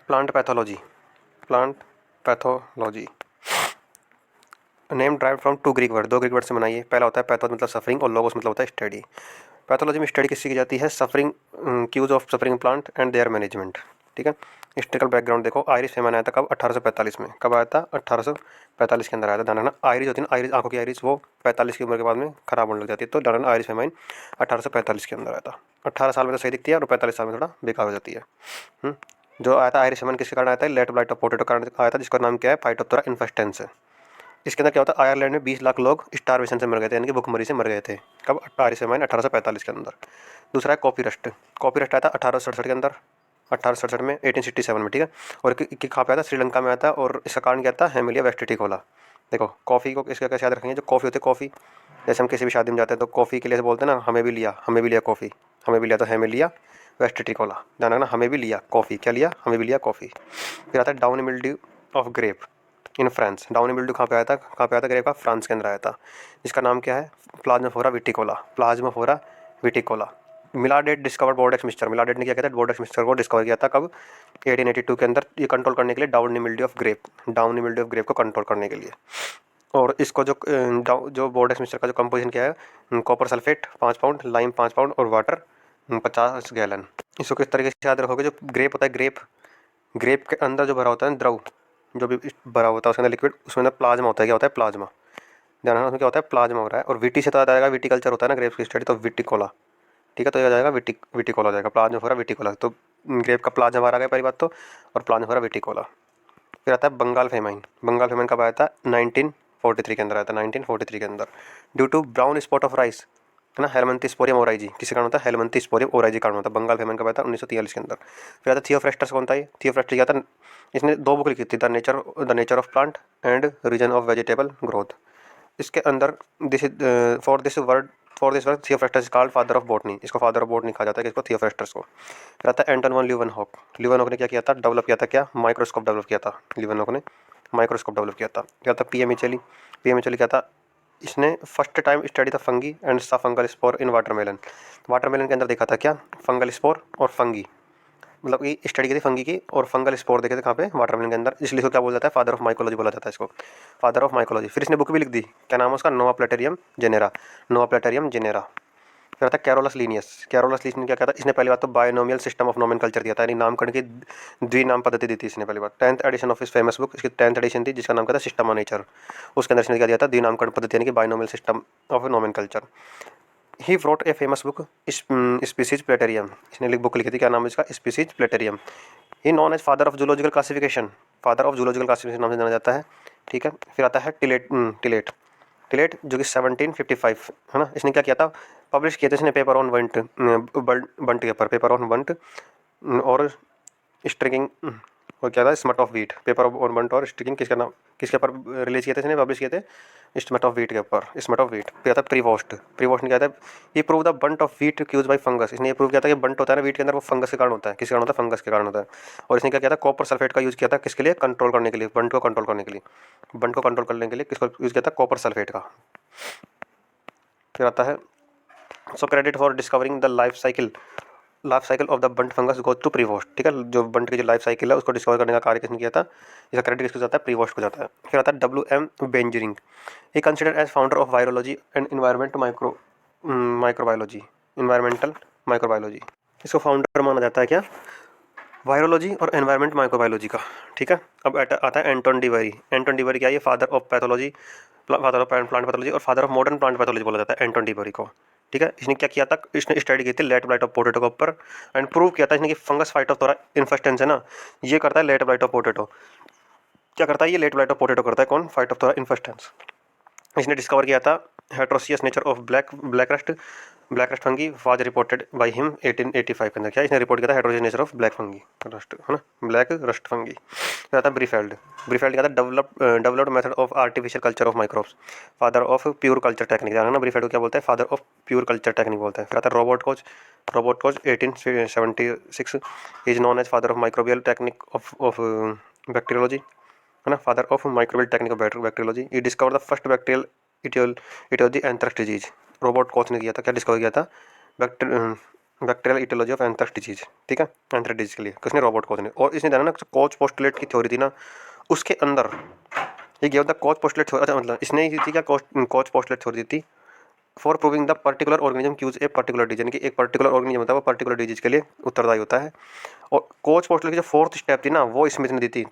Plant pathology, plant pathology name derive from two Greek word, दो Greek word से बनाई है। पहला होता है पैथो मतलब सफरिंग और लोगोस मतलब होता है स्टडी। पैथोलॉजी में स्टडी किसकी की जाती है? Suffering, cause of suffering plant and their management. ठीक है। हिस्टोरिकल बैकग्राउंड देखो, आयरिश फेमन आया था कब? 1845 में। कब आया था? 1845 के अंदर आया था। ध्यान रखना, आयरिश होती है ना, आयरिश आंखों की आयरिश, वो 45 की उम्र के बाद में खराब होने लग जाती है। तो ध्यान रखना, आयरिश फेमन 1845 के अंदर आया था। 18 साल में तो सही दिखती है और 45 साल में थोड़ा बेकार हो जाती है। जो आया था आयरिश फेमन किसके कारण आया था? लेट ब्लाइट ऑफ पोटैटो कारण आया था, जिसका नाम क्या है? फाइटोप्थोरा इन्फेस्टेंस है। इसके अंदर क्या होता है? आयरलैंड में 20 लाख लोग स्टारवेशन से मर गए थे, यानी कि भुखमरी से मर गए थे। कब? आयरिश फेमाइन 1845 के अंदर। दूसरा है कॉफी रस्ट। कॉफी रस्ट आया था 1867 के अंदर, 1867 में, 1867 में। ठीक है। और कहाँ पे आया था? श्रीलंका में आया था। और इसका कारण क्या था? हेमिलिया वेस्टिटिकोला। देखो कॉफ़ी को इसका कैसे याद रखेंगे? जो कॉफ़ी होती है, कॉफ़ी जैसे हम किसी भी शादी में जाते हैं तो कॉफ़ी के लिए बोलते हैं ना, हमें भी लिया, हमें भी लिया कॉफ़ी, हमें भी लिया, तो हेमिलिया वेस्टिटिकोला। ध्यान रखना, हमें भी लिया कॉफ़ी, क्या लिया? हमें भी लिया कॉफ़ी। फिर आता है downy mildew of grape in France. Downy mildew कहाँ पे आया था? कहाँ पे आया था? ग्रेप का, फ्रांस के अंदर आया था। जिसका नाम क्या है? प्लाज्माफोरा विटिकोला, प्लाज्माफोरा विटिकोला। मिलाडेट डिस्कवर बोर्डेक्स मिक्सचर। मिलाडेट ने क्या किया था? बोर्डेक्स मिक्सचर को डिस्कवर किया था कब? 1882 के अंदर। ये कंट्रोल करने के लिए, downy mildew of grape, downy mildew of grape को कंट्रोल करने के लिए। और इसको जो बोर्डेक्स मिक्सचर का जो कंपोजिशन क्या है? Copper sulphate 5 pound, lime 5 pound और वाटर 50 गैलन। इसको किस तरीके से याद रखोगे? जो ग्रेप होता है, ग्रेप, ग्रेप के अंदर जो भरा होता है द्रव, जो भी भरा होता है उसके अंदर लिक्विड, उसके अंदर प्लाज्मा होता है। क्या होता है? प्लाज्मा। ध्यान रखना, उसमें क्या होता है? प्लाज्मा हो रहा है। और विटी से तो याद आएगा, विटिकल्चर होता है ना ग्रेप्स की स्टडी, तो विटिकोला। ठीक है, तो ये आ जाएगा विटिकोला हो जाएगा, प्लाज्माफोरा विटिकोला। तो ग्रेप का प्लाज्मा बाहर आ गया पहली बात तो, और प्लाज्माफोरा विटिकोला। फिर आता है बंगाल फेमाइन। बंगाल फेमाइन कब आया था? 1943 के अंदर आया था, 1943 के अंदर। Due to brown spot of rice, है ना, हेलमंथी स्पोरियम ओराइजी, किसी कारण होता है? हेलमंथी स्पोरियम ओराइजी कारण होता है। बंगाल फेमाइन कब आया था? 1943 के अंदर। फिर आता है थियोफ्रेस्टस। कौन था ये? थियोफ्रेस्टस क्या था? इसने 2 बुक लिखी थी, the nature of plant and reason of vegetable growth. इसके अंदर this for this word Theophrastus is called father of botany. इसको फादर ऑफ बॉटनी कहा जाता है, इसको थियोफ्रेस्टस को। फिर आता है एंटन वन ल्यूवेनहॉक। ल्यूवेनहॉक ने क्या किया था? डेवलप किया था क्या? माइक्रोस्कोप डेवलप किया था। ल्यूवेनहॉक ने माइक्रोस्कोप डेवलप किया था। क्या था? पीएमएचएलई। पीएमएचएलई क्या था? इसने first time study the fungi and सा फंगल स्पोर इन वाटरमेलन। वाटरमेलन के अंदर देखा था क्या? फंगल स्पोर और फंगी, मतलब कि स्टडी की थी फंगी की, और फंगल स्पोर देखे थे कहाँ पे? वाटरमेलन के अंदर। इसलिए इसको क्या बोला जाता है? फादर ऑफ माइकोलॉजी बोला जाता है इसको, फादर ऑफ माइकोलॉजी। फिर इसने बुक भी लिख दी, क्या नाम है उसका? नोवा प्लेटेरियम जेनेरा, नोवा प्लेटेरियम जेनेरा। फिर आता है कैरोलस लीनियस। कैरोलस लीनियस ने क्या किया था? इसने पहली बात तो बायनोमियल सिस्टम ऑफ नोमेनकल्चर दिया था, यानी नामकरण की द्विनाम पद्धति दी थी इसने पहली बार। 10th एडिशन ऑफ इस फेमस बुक, इसकी 10th एडिशन थी, जिसका नाम क्या था? System of nature. उसके अंदर इसने क्या दिया था? द्विनामकरण पद्धति, यानी कि binomial system of nomenclature. He wrote a famous book species Plantarum. इसने बुक लिखी थी, क्या नाम है इसका? Species Plantarum. He known as father of zoological classification, father of zoological classification नाम से जाना जाता है। ठीक है। फिर आता है टिलेट, टिलेट जो कि 1755, है ना। इसने क्या किया था? पब्लिश किया था इसने पेपर ऑन बंट, बंट के ऊपर, पेपर ऑन बंट और स्ट्रिकिंग, और क्या था? Smut of wheat. Paper on bunt और स्ट्रिकिंग किसका नाम, किसके ऊपर रिलीज किए थे इसने, पब्लिश किए थे? स्मट ऑफ वीट के ऊपर, स्मट ऑफ वीट। फिर आता है प्रीवोस्ट। प्रीवोस्ट ने क्या था? ये prove the bunt of wheat cause by fungus. इसने ये प्रूव किया था कि बंट होता है ना वीट के अंदर, वो फंगस के कारण होता है। किसके कारण होता है? फंगस के कारण होता है। और इसने क्या किया था? कॉपर सल्फेट का यूज किया था, किसके लिए? कंट्रोल करने के लिए, बंट को कंट्रोल करने के लिए। बंट को कंट्रोल करने के लिए किसको यूज किया था? कॉपर सल्फेट का। फिर आता है so credit for discovering the life cycle of the bunt fungus goes to Prevost. ठीक है, जो बंट की जो लाइफ साइकिल है उसको डिस्कवर करने का कार्य किसने किया था? इसका क्रेडिट किसको जाता है? प्रीवोस्ट को जाता है। फिर आता है WM Beijerinck. He considered as founder of virology and environment microbiology, environmental microbiology. इसको फाउंडर माना जाता है क्या? वायरोलॉजी और एनवायरमेंट माइक्रोबायोलॉजी का। ठीक है। अब आता है एंटोन डिवरी। एंटोन डिवरी क्या है? ये father of pathology, father of plant pathology और father of modern plant pathology बोला जाता है एंटोन डिवरी को। ठीक है। इसने क्या किया था? इसने स्टडी की थी लेट ब्लाइट ऑफ पोटैटो के ऊपर, एंड प्रूव किया था इसने कि फंगस फाइटोप्थोरा इन्फेस्टेंस है ना, ये करता है लेट ब्लाइट ऑफ पोटैटो। क्या करता है ये? लेट ब्लाइट ऑफ पोटैटो करता है। कौन? Phytophthora infestans. इसने डिस्कवर किया था heteroecious nature of black rust fungi was reported by him 1885 के अंदर। क्या इसने रिपोर्ट किया था? Heteroecious nature of black fungi rust, है ना, ब्लैक रस्ट फंगी। फिर आता है ब्रीफेल्ड। ब्रीफेल्ड क्या था? Developed method of artificial culture of microbes, father of pure culture technique. है ना, ब्रीफेल्ड को क्या बोलता है? Father of pure culture technique बोलता है। फिर आता है Robert Koch 1876 is known as father of microbial technique of bacteriology, है ना, father of microbial technique of bacteriology. He discover the first bacterial aetiology anthrax disease. Robert Koch ने किया था, क्या डिस्कवर किया था? Bacterial etiology of anthrax disease, ठीक है, एंथ्रेक्स डिजीज के लिए किसने, रॉबर्ट कोच ने। और इसने जाना ना कोच पोस्टुलेट की थ्योरी थी ना, उसके अंदर ये क्या होता है कोच पोस्टुलेट, अच्छा मतलब इसने ही थी क्या कोच पोस्टुलेट थ्योरी दी थी for proving the particular organism causes a particular disease, यानी कि एक पर्टिकुलर ऑर्गेनिज्म होता है वो पर्टिकुलर डिजीज के लिए उत्तरदायी होता है। और कोच पोस्टुलेट की जो फोर्थ स्टेप थी ना वो स्मिथ ने दी थी।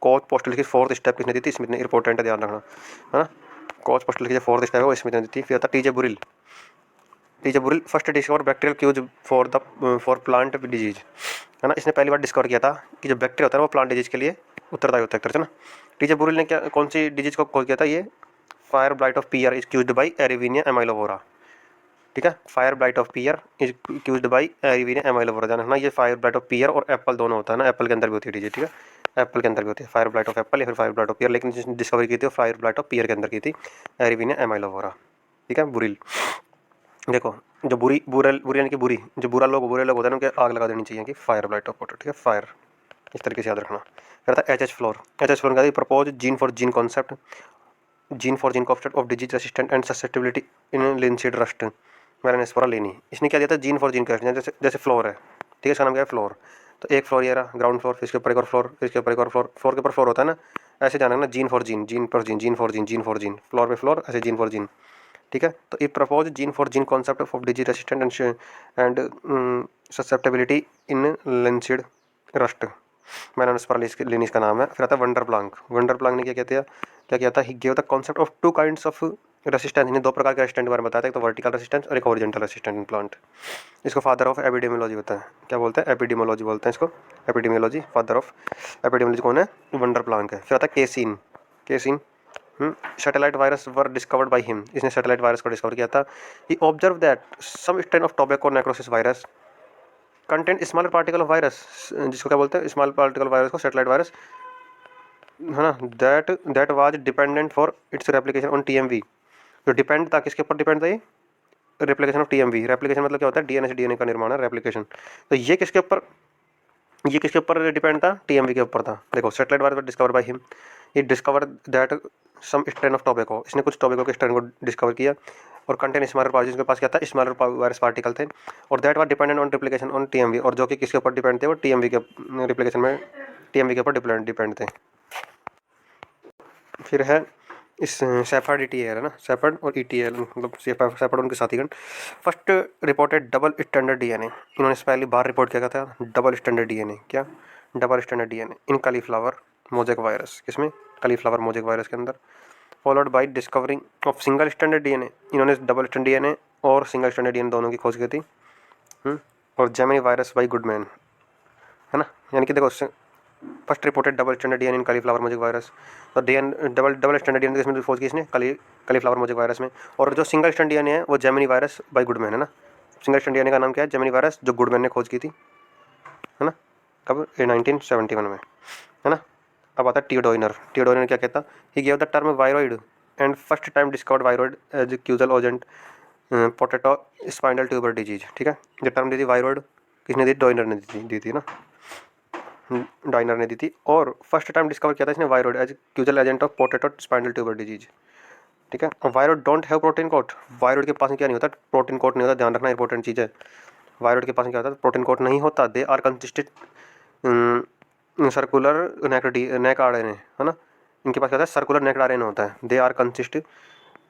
कोच पोस्टुलेट की फोर्थ स्टेप किसने दी थी, स्मिथ ने। इंपॉर्टेंट है, ध्यान रखना है ना। कोच पोस्टुलेट की जो फोर्थ स्टेप है वो स्मिथ ने दी थी। फिर आता TJ Burrill. TJ Burrill first discover bacterial cause for plant disease, है ना। इसने पहली बार डिस्कवर किया था कि जो बैक्टीरिया होता है वो प्लांट डिजीज के लिए उत्तरदायी होता है, एक तरह से ना। टीजे बुरिल ने क्या कौन सी डिजीज को खोज किया था, ये fire blight of pear is caused by Erwinia amylovora, ठीक है। Fire blight of pear is caused by Erwinia amylovora, जाना है ना। ये फायर ब्लाइट ऑफ पियर और एप्पल दोनों होता है ना, एप्पल के अंदर भी होती है डिजीज, ठीक है। एप्पल के अंदर भी होती है फायर ब्लाइट ऑफ एप्पल या फिर फायर ब्लाइट ऑफ पियर, लेकिन जिसने डिस्कवरी की थी वो फायर ब्लाइट ऑफ पियर के अंदर की थी, एरिविनिया एमाइलोवोरा, ठीक है। बुरिल, देखो जो बुरी यानी कि बुरी, जो बुरे लोग होते हैं ना उनके आग लगा देनी चाहिए कि फायर ब्लाइट ऑफ वाटर, ठीक है, फायर, इस तरीके से याद रखना। फिर था H H Flor. H H Flor का propose gene for gene concept, gene for gene concept of disease resistant and susceptibility in linseed rust Melampsora lini. इसने क्या दिया था, जीन फॉर जीन का, जैसे जैसे फ्लोर है, ठीक है, इसका नाम क्या है फ्लोर। तो एक फ्लोर ये रहा ग्राउंड फ्लोर, फिर इसके ऊपर एक और फ्लोर, फिर इसके ऊपर एक और फ्लोर, फ्लोर के ऊपर फ्लोर होता है ना, ऐसे जाना ना, जीन फॉर जीन, जीन पर gene, gene for gene, gene for gene, Flor पे फ्लोर, ऐसे जीन फॉर जीन, ठीक है। तो ये propose gene for gene concept of disease resistant and susceptibility in linseed rust Melampsora lini इसका नाम है। फिर आता है वंडर प्लांक। वंडर प्लांक ने क्या किया था, he give the concept of two kinds of resistance, इन्हें दो प्रकार के रेसिस्टेंट के बारे में बताया था, एक तो वर्टिकल रेसिस्टेंस और एक हॉरिजॉन्टल रेसिस्टेंट इन प्लांट। इसको फादर ऑफ एपिडेमियोलॉजी होता है, क्या बोलते हैं, एपिडेमियोलॉजी बोलते हैं इसको, एपिडेमियोलॉजी, फादर ऑफ एपिडेमियोलॉजी कौन है, वंडर प्लांक है। फिर आता है Kassanis. Kassanis satellite virus were discovered by him, इसने सैटेलाइट वायरस को डिस्कवर किया था। He observe that some strain of tobacco necrosis virus content smaller particle of virus, जिसको क्या बोलते हैं स्मॉल पार्टिकल वायरस को सैटेलाइट वायरस, है ना। That was dependent for its replication on TMV, जो डिपेंड था किसके ऊपर डिपेंड था, ये रेप्लिकेशन ऑफ टीएमवी। रेप्लिकेशन मतलब क्या होता है, डीएनए से डीएनए का निर्माण है रेप्लिकेशन। तो ये किसके ऊपर डिपेंड था, टीएमवी के ऊपर था। देखो satellite virus discover by him, he discover that some strain of tobacco, इसने कुछ टोबैको के स्ट्रेन को डिस्कवर किया और कंटेन स्मॉलर पार्टिकल्स, के पास क्या था स्मॉलर वायरस पार्टिकल थे। और that was dependent on replication on TMV, और जो कि किसके ऊपर डिपेंड थे, वो टीएमवी के रेप्लिकेशन में टीएमवी के ऊपर डिपेंड थे। फिर है इस सेफर्ड ईटीएल है ना, सेफर्ड और ईटीएल मतलब सेफर्ड उनके साथीगण। First reported double standard DNA, इन्होंने पहली बार रिपोर्ट किया था डबल स्टैंडर्ड डीएनए, क्या double standard DNA in cauliflower mosaic virus, किसमें, कालीफ्लावर मोजेक वायरस के अंदर। Followed by discovering of single standard DNA, इन्होंने डबल स्टैंडर्ड डीएनए और सिंगल स्टैंडर्ड डीएनए दोनों की खोज की थी। और जेमिनी वायरस बाई गुडमैन, है ना। यानी कि देखो first reported double standard DNA in cauliflower mosaic virus, तो डबल स्टैंडर्ड डीएनए इसमें खोज की इसने कालीफ्लावर मोजेक वायरस में। और जो सिंगल स्टैंडर्ड डीएनए है वो जेमिनी वायरस बाई गुडमैन, है ना। सिंगल स्टैंडर्ड डीएनए का नाम क्या है, जेमिनी वायरस, जो गुडमैन ने खोज की थी, है ना, कब, 1971 में, है ना। अब आता है टियोडोइनर। टियोडोइनर क्या कहता, he gave the term viroid and first time discovered viroid as causal agent potato spinal tuber disease, ठीक है। जो टर्म दी थी वायरॉइड, किसने दी, डोइनर ने दी थी ना, डाइनर ने दी थी। और फर्स्ट टाइम डिस्कवर किया था इसने viroid as causal agent of potato spinal tuber disease, ठीक है। और viroid don't have protein coat, viroid के पास क्या नहीं होता, प्रोटीन कोट नहीं होता, ध्यान रखना इंपॉर्टेंट चीज़ है। वायरॉइड के पास क्या होता है, प्रोटीन कोट नहीं होता। They are consisted circular naked RNA, है ना। इनके पास क्या होता है, सर्कुलर नेक आरएनए होता है। They are consist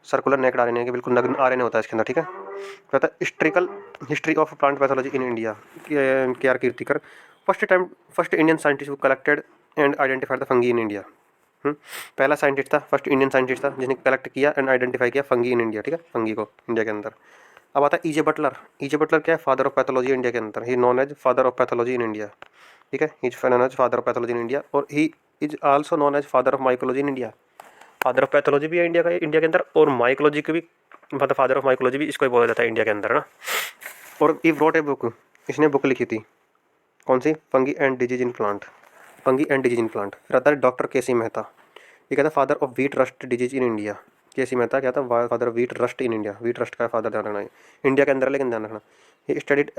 circular naked RNA के बिल्कुल नग्न आरएनए होता है इसके अंदर, ठीक है। कहता है historical history of plant pathology in India, K R Kirtikar. First Indian scientist collected and identified the fungi in India. पहला साइंटिस्ट था, फर्स्ट इंडियन साइंटिस्ट था जिसने कलेक्ट किया एंड आइडेंटिफाई किया फंगी इन इंडिया, ठीक है, फंगी को इंडिया के अंदर। अब आता है ईजे बटलर। ईजे बटलर क्या है, फादर ऑफ पैथोलॉजी इंडिया के अंदर, he known as father of pathology in India, ठीक है। He is known as father of pathology in India, और he is also known as father of mycology in India. Father of pathology भी है India के अंदर, और mycology के भी मतलब फादर ऑफ माइकोलॉजी भी इसको ही बोला जाता है इंडिया के अंदर, है ना। और ही रोट ए बुक, इसने बुक लिखी थी, कौन सी, fungi and disease in plant, fungi and disease in plant. फिर आता है डॉक्टर केसी मेहता, ये कहता है father of wheat rust disease in India. KC Mehta क्या था, father of wheat rust in India, wheat rust का फादर, ध्यान रखना है इंडिया के अंदर, लेकिन ध्यान रखना। He studied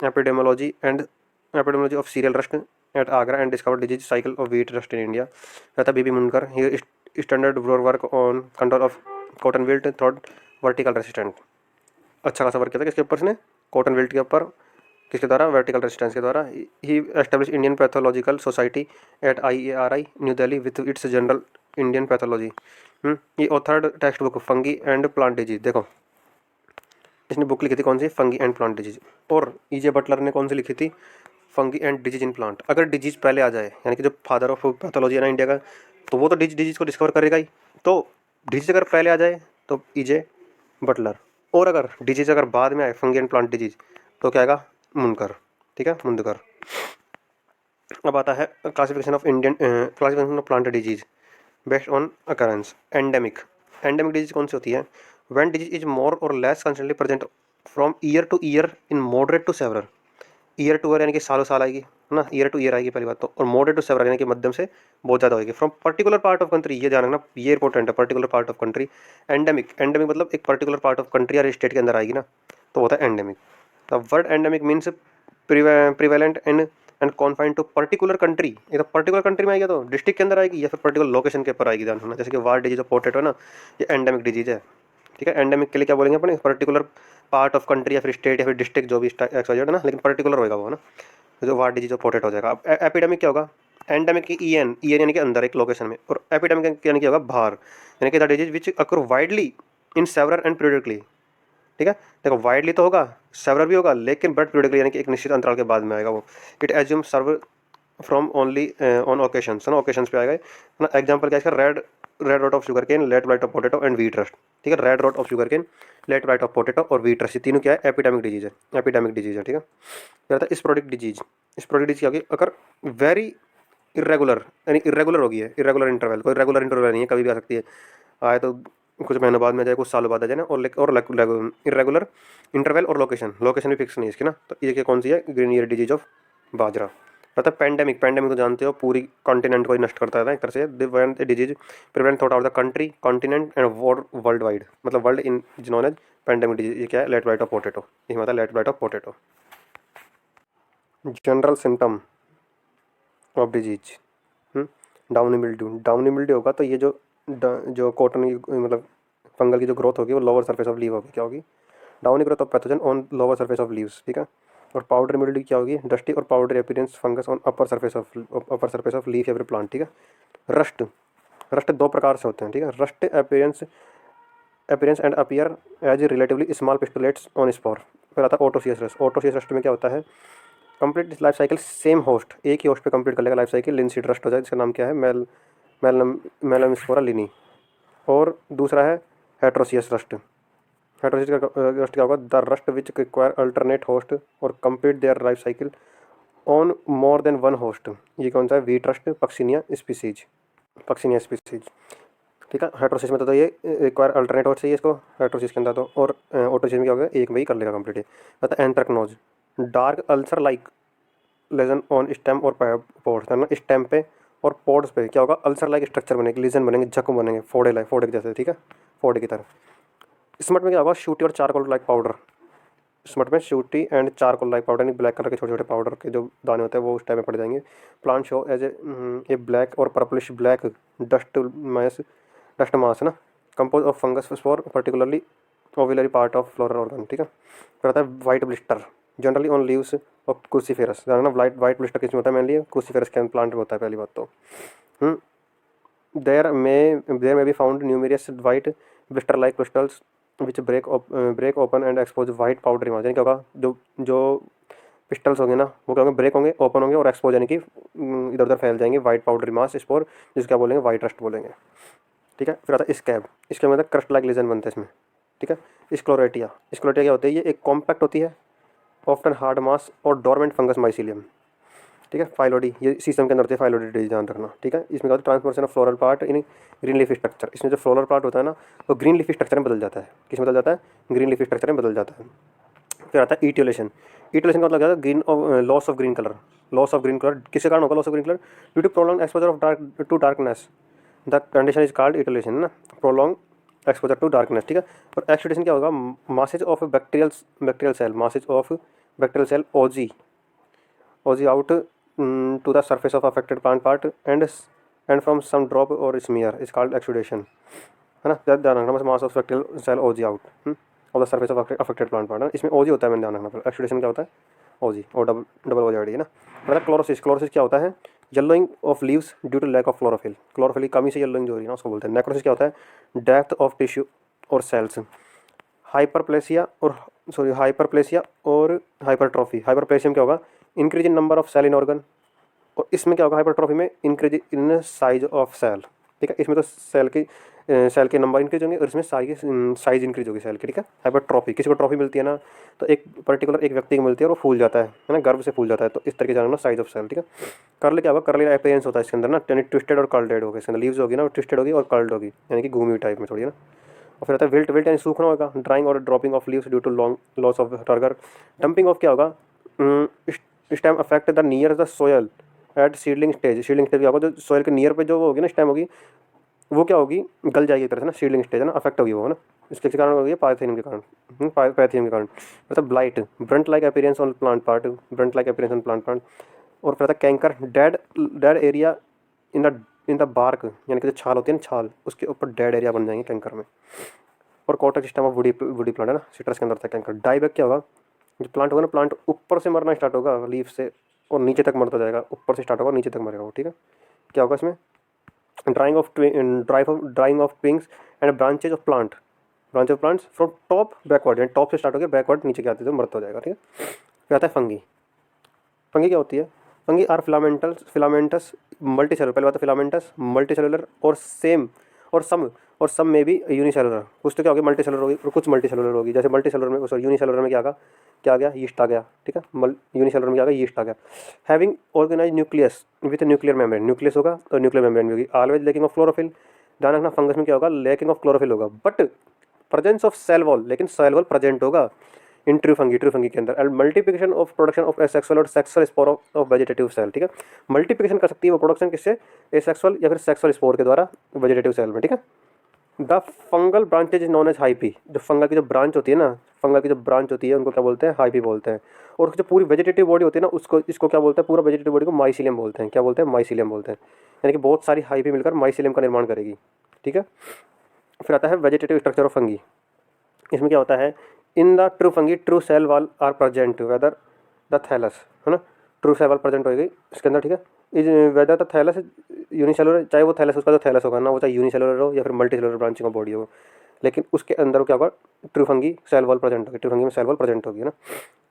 epidemiology of cereal rust eight Agra and discovered disease cycle of wheat rust in India. कहता BB Mundkur, he standard work on control of cotton wilt through vertical resistant, अच्छा खासा वर्क किया था किसके ऊपर, इसने कॉटन विल्ट के ऊपर, किसके द्वारा, वर्टिकल रेजिस्टेंस के द्वारा। He establish Indian pathological society at IARI new Delhi with its journal Indian pathology. ये authored text book fungi and plant disease. देखो इसने बुक लिखी थी कौन सी, फंगी एंड प्लांट डिजीज। और EJ बटलर ने कौन सी लिखी थी, fungi and disease in plant. अगर डिजीज पहले आ जाए, यानी कि जो फादर ऑफ पैथोलॉजी है ना इंडिया का, तो वो तो डिजीज को डिस्कवर करेगा ही। तो डिजीज अगर पहले आ जाए तो EJ बटलर, और अगर डिजीज अगर बाद में आए, फंगी एंड प्लांट डिजीज, तो क्या आएगा, मुनकर। ठीक है, मुंदकर। अब आता है classification of Indian classification of plant disease based on occurrence. Endemic, endemic disease कौन सी होती है, व्हेन डिजीज इज मोर और less constantly present from year to year in moderate to several. Year to year यानी कि सालों साल आएगी, है ना, ईयर टू ईयर आएगी पहली बात तो। और मॉडरेट टू सेवरल यानी कि मध्यम से बहुत ज़्यादा होगी। From particular part of country, ये ध्यान रखना, ये इंपॉर्टेंट है, particular part of country. Endemic, endemic मतलब एक पर्टिकुलर पार्ट ऑफ कंट्री या स्टेट के अंदर आएगी ना, तो होता है endemic. The word endemic means prevalent and confined to particular country. ये तो पर्टिकुलर कंट्री में आएगी, तो डिस्ट्रिक्ट के अंदर आएगी, या फिर पर्टिकुलर लोकेशन के ऊपर आएगी, ध्यान रखना। जैसे कि वार डिजीज, पोटैटो है ना, ये एंडेमिक डिजीज है। ठीक है, एंडेमिक के लिए क्या बोलेंगे अपने, पर्टिकुलर पार्ट ऑफ कंट्री या फिर स्टेट या फिर डिस्ट्रिक्ट, जो भी XYZ है ना, लेकिन पर्टिकुलर होगा वो, है ना, जो वार डिजीज पोटैटो हो जाएगा। अब एपिडेमिक क्या होगा, एंडेमिक की EN यानी कि अंदर एक लोकेशन में, और एपिडेमिक यानी कि होगा बाहर, यानी कि the disease which occur widely in several and periodically. ठीक है, देखो वाइडली तो होगा, सेवरल भी होगा, लेकिन बट पीरियडिकली यानी कि एक निश्चित अंतराल के बाद में आएगा वो। It assume serve from only on occasions, है ना, ओकेशंस पे आएगा ना। एग्जांपल क्या है इसका, red rot of sugar cane, late blight of potato and wheat rust. ठीक है, red rot of sugar cane, late blight of potato और व्हीट रस्ट, ये तीनों क्या है, एपिडेमिक डिजीज है, एपिडेमिक डिजीज है। ठीक है, फिर आता है स्पोरेडिक डिजीज। स्पोरेडिक डिजीज क्या होगी, अगर वेरी इरेगुलर, यानी इरेगुलर होगी है, इरेगुलर इंटरवल, कोई रेगुलर इंटरवल नहीं है, कभी भी आ सकती है, आए तो कुछ महीनों बाद में जाए, कुछ सालों बाद आ जाए ना, और इरेगुलर इंटरवल और लोकेशन, लोकेशन भी फिक्स नहीं है इसकी ना। तो ये कौन सी है, ग्रीन ईयर डिजीज ऑफ बाजरा। मतलब पेंडेमिक, पेंडेमिक तो जानते हो पूरी कॉन्टिनेंट को ही नष्ट करता है एक तरह से। Disease prevent throughout the country, continent and world wide, मतलब world in known as pandemic disease. ये क्या है, लेट ब्लाइट ऑफ पोटैटो, ये मतलब late blight of potato. General symptom of disease, downy mildew. Downy mildew होगा तो ये जो कॉटन की मतलब फंगल की जो ग्रोथ होगी वो लोअर सरफेस ऑफ लीव होगी, क्या होगी, downy growth of pathogen on lower surface of leaves. ठीक है, और पाउडर मिल्ड्यू क्या होगी, डस्टी और powder appearance fungus on upper surface of leaf every plant. ठीक है, रस्ट, रस्ट दो प्रकार से होते हैं। ठीक है, rust appearance and appear as relatively small pustulates on spore. फिर आता है ओटोसियस रस्ट। ओटोसियस रस्ट में क्या होता है, complete life cycle same host, एक ही होस्ट पे कंप्लीट कर लेगा लाइफ साइकिल, लिनसीड रस्ट हो जाए, जिसका नाम क्या है, मेलम स्पोरा लिनी। और दूसरा है हेट्रोसियस रस्ट। हेट्रोसियस का रस्ट क्या होगा, the rust which require alternate host और complete their life cycle on more than one host. ये कौन सा है, wheat rust, Puccinia species, Puccinia species. ठीक है, हेट्रोसिस में तो ये रिक्वायर अल्टरनेट होस्ट चाहिए इसको, हेट्रोसिस के अंदर तो। और ऑटोसिस में क्या होगा, एक में ही कर लेगा कंप्लीट। ये मतलब anthracnose, dark ulcer like lesion on stem और पोड्स, है ना, स्टेम पे और पोड्स पे क्या होगा, अल्सर लाइक स्ट्रक्चर बनेंगे, लीजन बनेंगे, जख्म बनेंगे, फोड़े के जैसे। ठीक है, फोड़े की तरह। स्मट में क्या होगा, शूटी और चारकोल लाइक पाउडर। स्मट में sooty and charcoal like powder, यानी ब्लैक कलर के छोटे छोटे पाउडर के जो दाने होते हैं वो उस टाइम में पड़ जाएंगे। Plant show as a black और पर्पलिश ब्लैक डस्ट मास, है ना, compose of fungus spore particularly ovulary part of floral organ. ठीक है, फिर आता है white blister, generally on leaves of cruciferous. ना वाइट ब्लिस्टर किस में होता है, मेनली क्रूसीफेरस के प्लांट में होता है पहली बात तो। There may be found numerous white blister like crystals which break open and expose white powdery mass. यानी क्या होगा, जो पिस्टल्स होंगे ना वो क्या होंगे, ब्रेक होंगे, ओपन होंगे और एक्सपोज यानी कि इधर उधर फैल जाएंगे, वाइट पाउडरी मास स्पोर, जिसको क्या बोलेंगे, वाइट रस्ट बोलेंगे। ठीक है, फिर आता है स्कैब। इसके मतलब क्रस्ट लाइक लीजन बनते हैं इसमें। ठीक है, स्क्लेरोटिया, स्क्लेरोटिया क्या होती है, ये एक कॉम्पैक्ट होती है, ऑफ्टन हार्ड मास और डोरमेंट फंगस माइसीलियम। ठीक है, फाइलोडी, ये सीसम के अंदर होती है, फाइलोडी डिजीज ध्यान रखना। ठीक है, इसमें क्या होता है, transformation of floral part in green leafy structure. इसमें जो फ्लोरल पार्ट होता है ना वो ग्रीन लीफी स्ट्रक्चर में बदल जाता है, किस में बदल जाता है, ग्रीन लीफी स्ट्रक्चर में बदल जाता है। फिर आता है ईटियोलेशन। ईटियोलेशन का मतलब क्या है, green loss of green colour. Loss of green colour किसके कारण होगा, loss of green colour due to prolong exposure of to darkness, the condition is called etiolation, ना, प्रोलॉन्ग एक्सपोजर टू डार्कनेस। ठीक है, और एक्सुडेशन क्या होगा, masses of bacterial cell, masses of bacterial cell ooze out to the surface of affected plant part and from some drop or smear is called exudation, है ना, ध्यान रखना, बस mass of bacterial cell ooze out. Of the surface of affected plant part है। इसमें ओजी होता है, मैंने ध्यान रखना पड़ेगा। एक्सुडेशन क्या होता है? ओजी, और डबल डबल ओजी है ना। मतलब क्लोरोसिस, क्लोरोसिस क्या होता है? Yellowing of leaves due to lack of chlorophyll, chlorophyll की कमी से येलोइंग जो हो रही है ना उसको बोलते हैं। नेक्रोसिस क्या होता है? डेथ ऑफ टिश्यू और सेल्स। हाइपरप्लेसिया और हाइपरप्लेसिया और हाइपरट्रॉफी। हाइपरप्लेसिया में क्या होगा? Increase in number of cell in organ. और इसमें क्या होगा? हाइपरट्रॉफी में increase in size of cell. ठीक है, इसमें तो सेल के नंबर इंक्रीज होंगे और इसमें साइज इंक्रीज होगी सेल की। ठीक है, हाइपरट्रॉफी, किसी को ट्रॉफी मिलती है ना तो एक पर्टिकुलर एक व्यक्ति को मिलती है और वो फूल जाता है ना, गर्व से फूल जाता है, तो इस तरीके से जानना साइज ऑफ सेल। ठीक है, कर्ल क्या होगा? कर्ली अपीयरेंस होता है इसके अंदर ना, यानी ट्विस्टेड और कर्ल्ड होगा। इसके अंदर लीव्स होगी ना, वो ट्विस्टेड होगी और कर्ल्ड होगी, यानी कि घूमी हुई टाइप में थोड़ी है ना। और फिर आता है विल्ट, विल्ट यानी सूखना होगा। ड्राइंग और dropping of leaves due to long loss of turgor. Damping of क्या होगा? Stem affect the near the soil at seedling stage. Seedling stage क्या होगा? जो सोयल के नियर पे जो वो होगी ना स्टेम होगी, वो क्या होगी? गल जाएगी एक तरह से ना, सीडलिंग स्टेज है ना, अफेक्ट होगी वो है ना। इसके कारण होगी पाइथेनियम के कारण, पाइथेनियम के कारण। मतलब blight, burnt like appearance on plant part, burnt like appearance on plant part. और फिर आता है canker, dead dead area in the bark, यानी कि जो छाल होती है ना, छाल उसके ऊपर डेड एरिया बन जाएंगे कैंकर में। और cortex system of woody woody plant है ना, सिट्रस के अंदर होता है कैंकर। डाईबैक क्या होगा? जो प्लांट होगा ना, प्लांट ऊपर से मरना स्टार्ट होगा लीफ से और नीचे तक मरता जाएगा, ऊपर से स्टार्ट होगा नीचे तक मरेगा वो। ठीक है, क्या होगा इसमें? Drying of twigs and branches of plant, branch of plants from top backward, यानी टॉप से स्टार्ट होकर बैकवर्ड नीचे के आते तो मरता हो जाएगा। ठीक है, फिर आता है फंगी। फंगी क्या होती है? Fungi are filamentous multicellular. पहले बात है फिलामेंटस मल्टी सेलुलर और सम में भी यूनिसेलुलर। कुछ तो क्या होगी? मल्टी सेलुलर होगी और कुछ मल्टी सेलुलर होगी। जैसे मल्टी सेलुलर में, सॉरी यूनिसेलुलर में क्या आ गया? यीस्ट आ गया। ठीक है, यूनिसेलुलर में क्या आ गया? यीस्ट आ गया। Having organise nucleus with nuclear membrane, nucleus होगा और न्यूक्लियर मेम्ब्रेन भी होगी। ऑलवेज लैकिंग ऑफ क्लोरोफिल, ध्यान रखना फंगस में क्या होगा? लैकिंग ऑफ क्लोरोफिल होगा, but presence of cell wall, लेकिन सेल वॉल प्रेजेंट होगा इन ट्रू फंगी के अंदर। And multiplication of production of asexual और sexual spore of vegetative cell. ठीक है, मल्टीप्लिकेशन कर सकती है वो प्रोडक्शन किससे? एसेक्सुअल या फिर सेक्सुअल स्पोर के द्वारा वेजिटेटिव सेल में। ठीक है, the fungal branches is known as hyphae. जो फंगल की जो ब्रांच होती है ना, फंगल की जो ब्रांच होती है उनको क्या बोलते हैं? हाइपी बोलते हैं। और जो पूरी वेजिटेटिव बॉडी होती है ना, उसको इसको क्या बोलते हैं? पूरा वेजिटेटिव बॉडी को माइसीलियम बोलते हैं। क्या बोलते हैं? माइसीलियम बोलते हैं। यानी कि बहुत सारी हाइपी मिलकर माइसीलियम का निर्माण करेगी। ठीक है, फिर आता है वेजिटेटिव स्ट्रक्चर ऑफ फंगी। इसमें क्या होता है? In the true fungi true cell wall are present whether the thallus, है ना, ट्रू सेल वॉल प्रेजेंट होगी इसके अंदर। ठीक है, is whether the thallus unicellular, चाहे वो थैलस, उसका जो थैलस होगा ना वो चाहे यूनिसेलुलर हो या फिर multicellular branching of body हो, लेकिन उसके अंदर क्या होगा? True fungi cell wall present होगी, ट्रू फंगी में सेल वॉल प्रेजेंट होगी ना।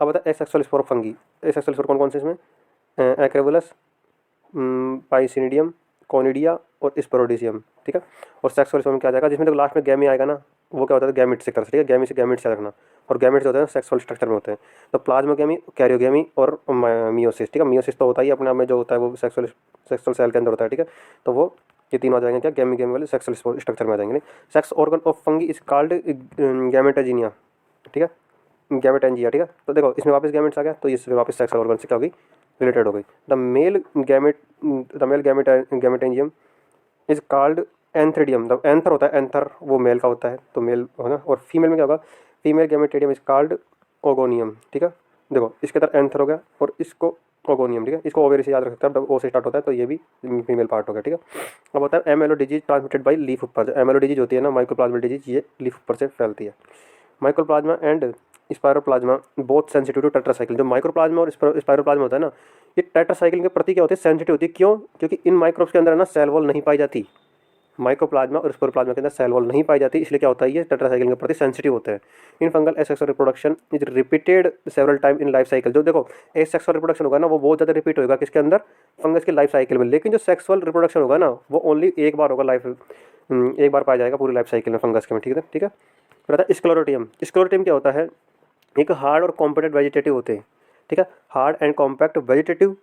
अब बता asexual spore of fungi. Asexual spore कौन कौन से इसमें? एक्रेबुलस, पाइसिनिडियम, कॉनिडिया और स्पोरोडियम। ठीक है, और सेक्सुअल स्पोर में क्या आ जाएगा? जिसमें तो लास्ट में गैमी आएगा ना, वो क्या होता है? गैमिट से कर। ठीक है, गैमिट से रखना। और गैमिट जो होते हैं सेक्सुअल स्ट्रक्चर में होते हैं। तो प्लाज्मोगैमी, कैरियोगैमी और मियोसिस। ठीक है, मियोसिस तो होता ही अपने आप में, जो होता है वो सेक्सुअल सेल के अंदर होता है। ठीक है, तो वो ये तीनों आ जाएंगे क्या? गैमी वाले सेक्सुअल स्ट्रक्चर में आ जाएंगे। Sex organ of fungi is called gametangia. ठीक है, गैमेटेंजिया। ठीक है, तो देखो इसमें वापस गैमेट्स आ गया, तो इसमें वापस सेक्सुअल ऑर्गन से क्या होगी? रिलेटेड हो गई। The male gametangium is called antheridium. The anther होता है, एंथर वो मेल का होता है, तो मेल है ना। और फीमेल में क्या होगा? Female gametangium is called oogonium. ठीक है, देखो इसके अंदर एंथर हो गया और इसको ओगोनियम। ठीक है, इसको ओवेरी से याद रख सकते हैं, ओ से स्टार्ट होता है, तो ये भी फीमेल पार्ट हो गया। ठीक है, अब होता है MLO disease transmitted by leaf ऊपर। एमएलओ डिजीज होती है ना, माइक्रोप्लाज्मा डिजीज, ये लीफ ऊपर से फैलती है। Mycoplasma and spiroplasma both sensitive to tetracycline. जो माइक्रोप्लाज्मा और स्पायरोप्लाज्मा होता है ना, ये टेट्रासाइक्लिन के प्रति क्या होती है? सेंसिटिव होती है। क्यों? क्योंकि इन माइक्रोब्स के अंदर ना सेल वॉल नहीं पाई जाती। माइक्रोप्लाज्मा और स्पोरोप्लाज्मा के अंदर सेल वॉल नहीं पाई जाती, इसलिए क्या होता है? ये टेट्रासाइक्लिन के प्रति सेंसिटिव होते हैं। इन fungal asexual reproduction is repeated several time in life cycle. जो देखो एसेक्सुअल रिप्रोडक्शन होगा ना, वो बहुत ज़्यादा रिपीट होगा किसके अंदर? फंगस की लाइफ साइकिल में। लेकिन जो सेक्सुअल रिप्रोडक्शन होगा ना, वो ओनली एक बार होगा एक बार पाया जाएगा पूरी लाइफ साइकिल में फंगस के में। ठीक है, ठीक है। फिर आता है स्क्लेरोटियम। स्क्लेरोटियम क्या होता है? एक हार्ड और कॉम्पैक्ट वेजिटेटिव होते हैं। ठीक है, hard and compact vegetative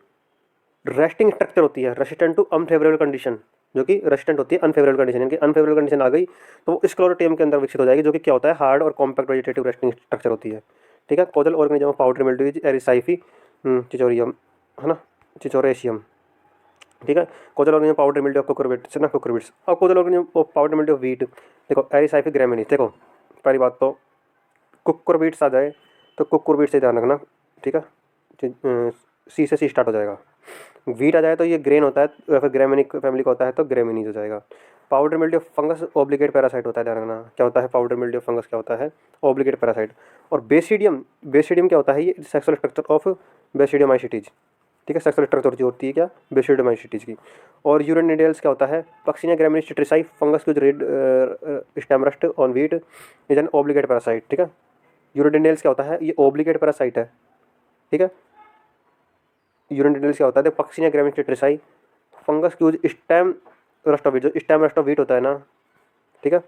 resting structure होती है, रेसिस्टेंट टू अनफेवरेबल कंडीशन, जो कि रेसिस्टेंट होती है अनफेवरेबल कंडीशन। यानी कि अनफेवरेबल कंडीशन आ गई तो वो स्क्लेरोटियम के अंदर विकसित हो जाएगी, जो कि क्या होता है? हार्ड और कॉम्पैक्ट वेजिटेटिव रेस्टिंग स्ट्रक्चर होती है। ठीक है, causal organism of powdery mildew is Erysiphe cichoracearum, है ना, चिचोरेशियम। ठीक है, causal organism powder mildew of cucurbits ना, कुकुरबिट्स। और causal organism of powder mildew of wheat, देखो एरिसाइफी ग्रेमिनीज। देखो पहली बात तो कुकुरबिट्स आ जाए तो कुकुरबिट्स से ध्यान रखना। ठीक है, सी से सी स्टार्ट हो जाएगा। वीट आ जाए तो ये ग्रेन होता है या फिर ग्रेमिनिक फैमिली का होता है, तो ग्रेमिनीज हो जाएगा। Powder mildew fungus obligate parasite होता है, ध्यान रखना क्या होता है पाउडर मिल्ड्यू फंगस क्या होता है, ऑब्लिगेट पैरासाइट। और बेसिडियम, बेसिडियम क्या होता है, ये सेक्सुअल स्ट्रक्चर ऑफ बेसिडियम आइसिटीज, ठीक है, सेक्सुअल स्ट्रक्चर जो होती है क्या बेसिडियम आइसिटीज की। और यूरेनिडेल्स क्या होता है, पक्सिनिया ग्रामिनीस टेट्रिसाई फंगस की red stem rust on wheat is an obligate parasite, ठीक है। यूरेनिडेल्स क्या होता है, ये ऑब्लिगेट पैरासाइट है, ठीक है। यूरेनिडेल्स क्या होता है, पक्सिनिया ग्रामिनीस टेट्रिसाई फंगस की स्टेम रस्ट ऑफ वीट, जो स्टेम रस्ट ऑफ वीट होता है ना, ठीक है,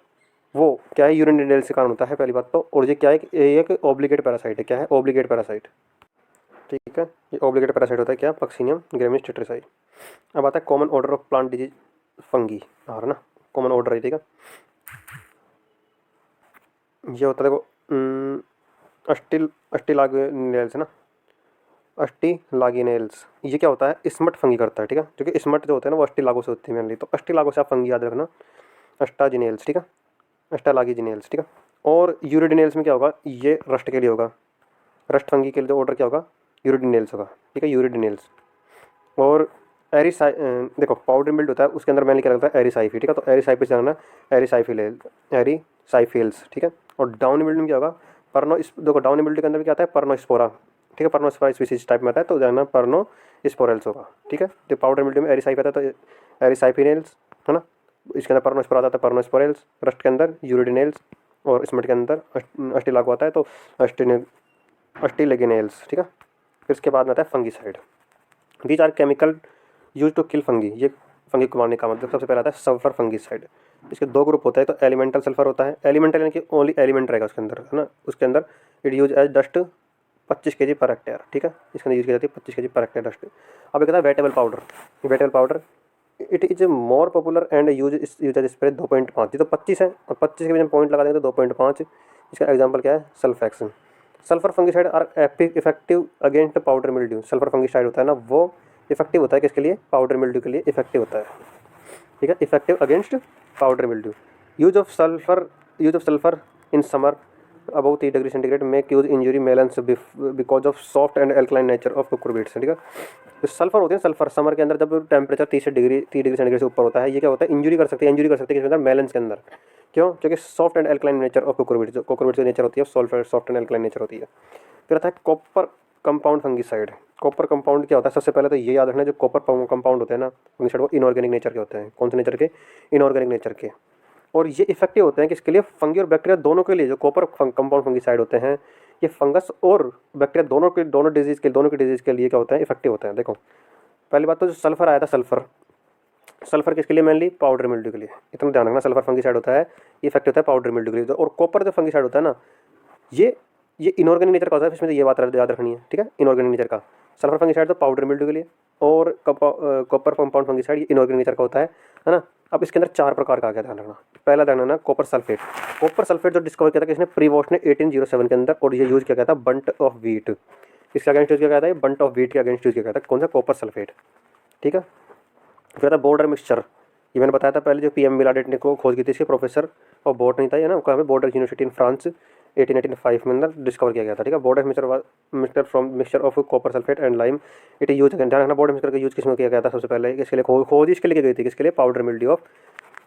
वो क्या है यूरेनिडेल्स के कारण होता है पहली बात तो। और ये क्या है, ये एक ऑब्लिगेट पैरासाइट है, क्या है ऑब्लिगेट पैरासाइट, ठीक है। ये ऑब्लिगेट पैरासाइट होता है क्या पक्सिनियम ग्रामिनीस टेट्रिसाई। अब आता है common order of plant disease fungi, और ना कॉमन ऑर्डर है, ठीक है। ये होता है देखो अस्टिलागिनेल्स है ना, अस्टिलागिनेल्स, ये क्या होता है स्मट फंगी करता है, ठीक है, क्योंकि स्मट जो होते हैं ना वो अस्टिलागो से होती है मेनली, तो अस्टिलागो से आप फंगी याद रखना, अस्टाजिनेल्स, ठीक है, अस्टालागिजिनेल्स, ठीक है। और यूरिडिनेल्स में क्या होगा, ये रस्ट के लिए होगा, रस्ट फंगी के लिए जो ऑर्डर क्या होगा यूरिडिनेल्स होगा, ठीक है, यूरिडिनेल्स। और एरिसाइ देखो पाउडर मिल्ड होता है उसके अंदर मैंने क्या लगता है एरिसाइफी, ठीक है, तो एरिसाइफी से जाना एरिसाइफिल, एरिसाइफिल्स, ठीक है। और डाउन मिल्ड में क्या होगा परनो, इस देखो डाउन मिल्ड के अंदर भी क्या आता है परनोस्पोरा, ठीक है, परनोस्पोरा स्पीसीज टाइप में आता है, तो जाना परनोस्पोरेल्स होगा, ठीक है। तो पाउडर मिल्ड में एरिसाइफ आता है तो एरिसाइफिनेल्स है ना, इसके अंदर परनोस्पोरा आता है परनोस्पोरेल्स, रस्ट के अंदर यूरिडिनेल्स, और स्मट के अंदर अस्टिलागो आता है तो अस्टिलेगिनेल्स, ठीक है। फिर इसके बाद में आता है fungicide. These are chemical use to kill fungi, ये फंगी को मारने का मतलब सबसे पहला आता है सल्फर फंगीसाइड। इसके दो ग्रुप होता है, तो एलिमेंटल सल्फर होता है, एलिमेंटल यानी कि ओनली एलिमेंट रहेगा उसके अंदर है ना, उसके अंदर it use as dust 25 kg पर हेक्टेयर, ठीक है, इसके अंदर यूज की जाती है 25 kg पर हेक्टेयर डस्ट। अब एक होता है wettable powder, wettable powder it is more popular and use as spray 2.5, तो 25 है और 25 के बीच में पॉइंट लगा देंगे तो 2.5, इसका एग्जाम्पल क्या है सल्फेक्सन। Sulphur fungicide are effective against powder mildew, sulphur fungicide होता है ना वो इफेक्टिव होता है किसके लिए पाउडर मिल्ड्यू के लिए इफेक्टिव होता है, ठीक है, effective against powder mildew. Use of sulphur in summer above 3 degree centigrade make use injury melons because of soft and alkaline nature of cucurbits, ठीक है। तो सल्फर होते हैं, सल्फर समर के अंदर जब टेम्परेचर 3 डिग्री सेंटीग्रेड से ऊपर होता है, ये क्या होता है इंजरी कर सकते हैं किसके अंदर मेलेंस के अंदर, क्यों, क्योंकि soft and alkaline nature of cucurbits, जो कुकुरबिट्स की नेचर होती है सॉफ्ट एंड एल्कलाइन नेचर होती है। फिर आता है copper compound fungicide. Copper compound क्या होता है, सबसे पहले तो ये याद रखना जो कॉपर कंपाउंड होते हैं ना फंगीसाइड वो इनऑर्गेनिक नेचर के होते हैं, कौन से नेचर के इनऑर्गेनिक नेचर के। और ये इफेक्टिव होते हैं किसके लिए फंगी और बैक्टीरिया दोनों के लिए, जो कॉपर कंपाउंड फंगीसाइड होते हैं ये फंगस और बैक्टीरिया दोनों की डिजीज़ के लिए क्या होता है इफेक्टिव होते हैं। देखो पहली बात तो जो सल्फर आया था, सल्फर किसके लिए मेनली पाउडर मिल्ड्यू के लिए, इतना ध्यान रखना सल्फर फंगीसाइड होता है इफेक्ट होता है पाउडर मिल्ड्यू के लिए। और कॉपर जो फंगीसाइड होता है ना ये इनऑर्गेनिक नेचर का होता है, इसमें तो ये बात याद रखनी है, ठीक है, इनऑर्गेनिक नेचर का। सल्फर फंगीसाइड तो पाउडर मिल्ड्यू के लिए और कॉपर कंपाउंड फंगीसाइड ये इनऑर्गेनिक नेचर का होता है ना। अब इसके अंदर 4 प्रकार का आ गया, ध्यान रखना। पहला ध्यान रखना कॉपर सल्फेट जो डिस्कवर किया था किसने प्रीवॉश ने 1807 के अंदर, और ये यूज किया गया था बंट ऑफ व्हीट, इसके अगेंस्ट यूज किया गया था, ये बंट ऑफ व्हीट के अगेंस्ट यूज किया गया था, कौन सा कॉपर सल्फेट, ठीक है। फिर था बॉर्डर मिक्सचर, ये मैंने बताया था पहले जो पीएम मिलाडेट ने को खोज की थी, इसके प्रोफेसर और बॉटनी था, है ना, कहाँ पे बॉर्डर यूनिवर्सिटी इन फ्रांस 1885 में अंदर डिस्कवर किया गया था, ठीक है। Border mixture from mixture of copper sulphate and lime it use, ध्यान रखना बॉर्डर मिक्सचर का यूज किसमें किया गया था सबसे पहले, इसके लिए खोज इसके लिए की गई थी, किसके लिए powder mildew of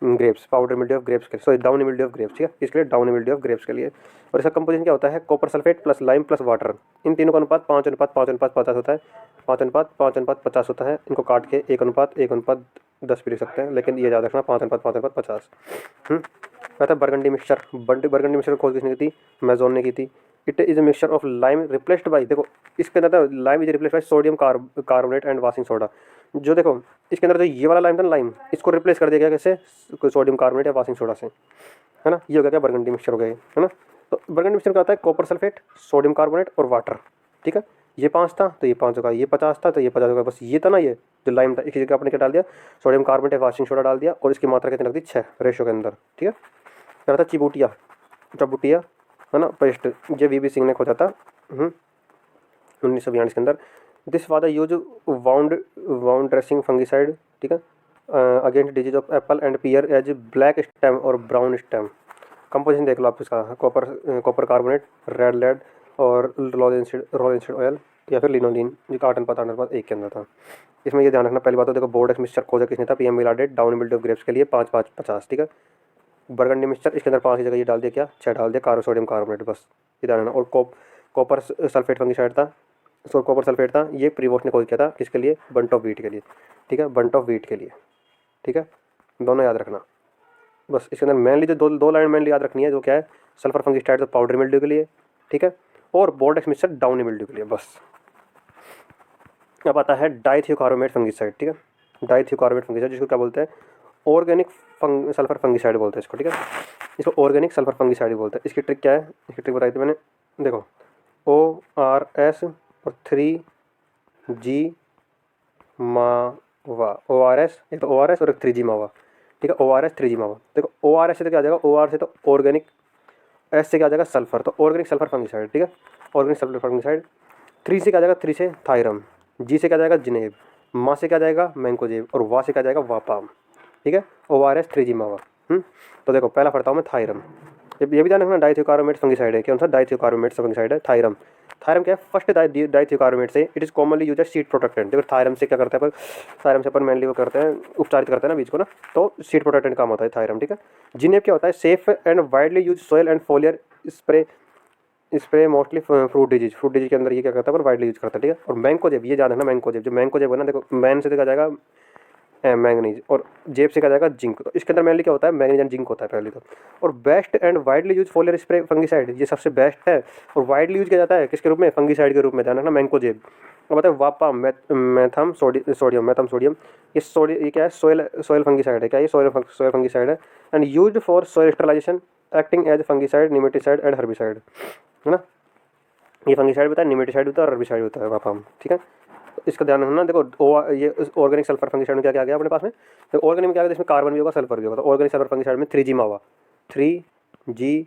grapes, powder mildew of grapes के, sorry downy mildew of grapes, ठीक है, इसके लिए डाउनी मिल्ड्यू ऑफ ग्रेप्स के लिए। और इसका कंपोजिशन क्या होता है copper sulphate plus lime plus water, इन तीनों का अनुपात 5:5:50 होता है, 5:5:50 होता है। इनको काट के 1:1:10 भी लिख सकते हैं, लेकिन ये याद रखना 5:5:50। कहता है बरगंडी मिक्सचर खोज किसने की थी, मेजोन ने की थी। It is a mixture of lime replaced by, देखो इसके अंदर lime is replaced by sodium carbonate and washing soda, जो देखो इसके अंदर जो ये वाला लाइम था लाइम, इसको रिप्लेस कर दिया गया कैसे सोडियम कार्बोनेट या वाशिंग सोडा से, है ना। ये हो गया क्या बरगंडी मिक्सचर हो गए, है ना। तो बरगंडी मिक्सचर का होता है कॉपर सल्फेट, सोडियम कार्बोनेट और वाटर, ठीक है। ये 5 था तो ये 5 होगा, ये 50 था तो ये 50 होगा, बस ये था ना, ये जो लाइम था एक जगह आपने क्या डाल दिया सोडियम कार्बोनेट वाशिंग सोडा डाल दिया, और इसकी मात्रा कितनी रख दी 6 रेशो के अंदर, ठीक है। क्या था चिबूटिया है ना पेस्ट, ये वीबी सिंह ने खोजा था 1942 के अंदर। This was use wound dressing fungicide, ठीक है, against disease of apple and pear as black stem और ब्राउन स्टेम। कंपोजिशन देख लो आप इसका, कॉपर कार्बोनेट, रेड लेड और रोलेंसिड ऑयल, या फिर लिनोलिन, जो 8 अनुपात 1 के अंदर था। इसमें ये ध्यान रखना, पहली बात तो देखो बोर्डेक्स मिक्सचर खोजा किसने था, PM Millardet, down mildew of grapes के लिए 5-5-50, ठीक है। बरगंडी मिक्सचर, इसके अंदर 5 की जगह ये डाल दिया, क्या 6 डाल दिया, सोडियम कार्बोनेट, बस ये ध्यान रखना। और कॉपर सल्फेट फंगिसाइड था, कॉपर सल्फेट था, ये प्रीवॉश ने खोज किया था किसके लिए, बंट ऑफ व्हीट के लिए, ठीक है, बंट ऑफ व्हीट के लिए, ठीक है, दोनों याद रखना। बस इसके अंदर मेनली जो दो लाइन मेनली याद रखनी है, जो क्या है, सल्फर फंगिसाइड तो पाउडर मिल्ड्यू के लिए, ठीक है, और बोर्डेक्स मिक्सचर डाउनी मिल्ड्यू के लिए, बस। अब आता है डाइथियोकार्बोमेट फंगिसाइड, ठीक है, डाइथियोकार्बोमेट फंगिसाइड, जिसको क्या बोलते हैं, ऑर्गेनिक सल्फर फंगिसाइड बोलते हैं इसको, ठीक है, इसको ऑर्गेनिक सल्फर फंगिसाइड ही बोलते हैं। इसकी ट्रिक क्या है, इसकी ट्रिक बताई थी मैंने, देखो ORS और 3G मावा, ORS, एक तो ORS और एक 3G मावा, ठीक है, ORS 3G मावा। देखो ORS से तो क्या आ जाएगा, OR से तो ऑर्गेनिक, S से क्या आ जाएगा सल्फर, तो ऑर्गेनिक सल्फर फंगिसाइड, ठीक है, ऑर्गेनिक सल्फर फंगिसाइड। 3 से क्या आ जाएगा, 3 से थायरम, G से क्या जाएगा जिनेब, मा से क्या जाएगा मैंकोजेब, और वा से क्या जाएगा वापाम, ठीक है, ORS 3G मावा। तो देखो पहला पढ़ता हूँ मैं थायरम, ये भी ध्यान रखना, डाइथियोकार्बोमेट फंगिसाइड है, कौन सा, डाइथियोकार्बोमेट फंगिसाइड है थायरम। थायरम क्या है, फर्स्ट डाइथियोकार्बोमेट से, it is commonly use as seed protectant. देखो थायरम से क्या करते हैं, पर थायरम से अपन मेनली वो करते हैं, उपचारित करते हैं ना बीज को ना, तो सीड प्रोटेक्टेंट काम होता है थायरम, ठीक है। जिनेब क्या होता है, safe and widely use soil and foliar spray mostly fruit disease के अंदर ये क्या करता है, पर वाइडली यूज करता है, ठीक है। और मैंकोजेब, ये याद रखना, मैंकोजेब, जो मैंकोजेब है ना, देखो मैन से देखा जाएगा मैंगनीज, और जेब से कहा जाएगा जिंक, तो इसके अंदर मेनली क्या होता है, मैंगनीज एंड जिंक होता है पहले तो। और best and widely use foliar spray fungicide, ये सबसे बेस्ट है और वाइडली यूज किया जाता है किसके रूप में, फंगिसाइड के रूप में, ध्यान रखना मैंकोजेब। और बताए वापा मैथम सोडियम, ये क्या है, सोयल फंगिसाइड है, क्या ये सोयल फंगिसाइड है, and used for soil sterilisation, acting as fungicide, nematicide and herbicide, है ना। ये फंगिसाइड होता है, निमेटिसाइड होता है और हर्बिसाइड होता है वापाम, ठीक है। इसका ध्यान रखना, देखो ये ऑर्गेनिक सल्फर फंगिसाइड में क्या क्या आ गया अपने पास में, तो ऑर्गेनिक में क्या इसमें कार्बन भी होगा सल्फर भी होगा, तो ऑर्गेनिक सल्फर फंगिसाइड में 3G मावा, 3G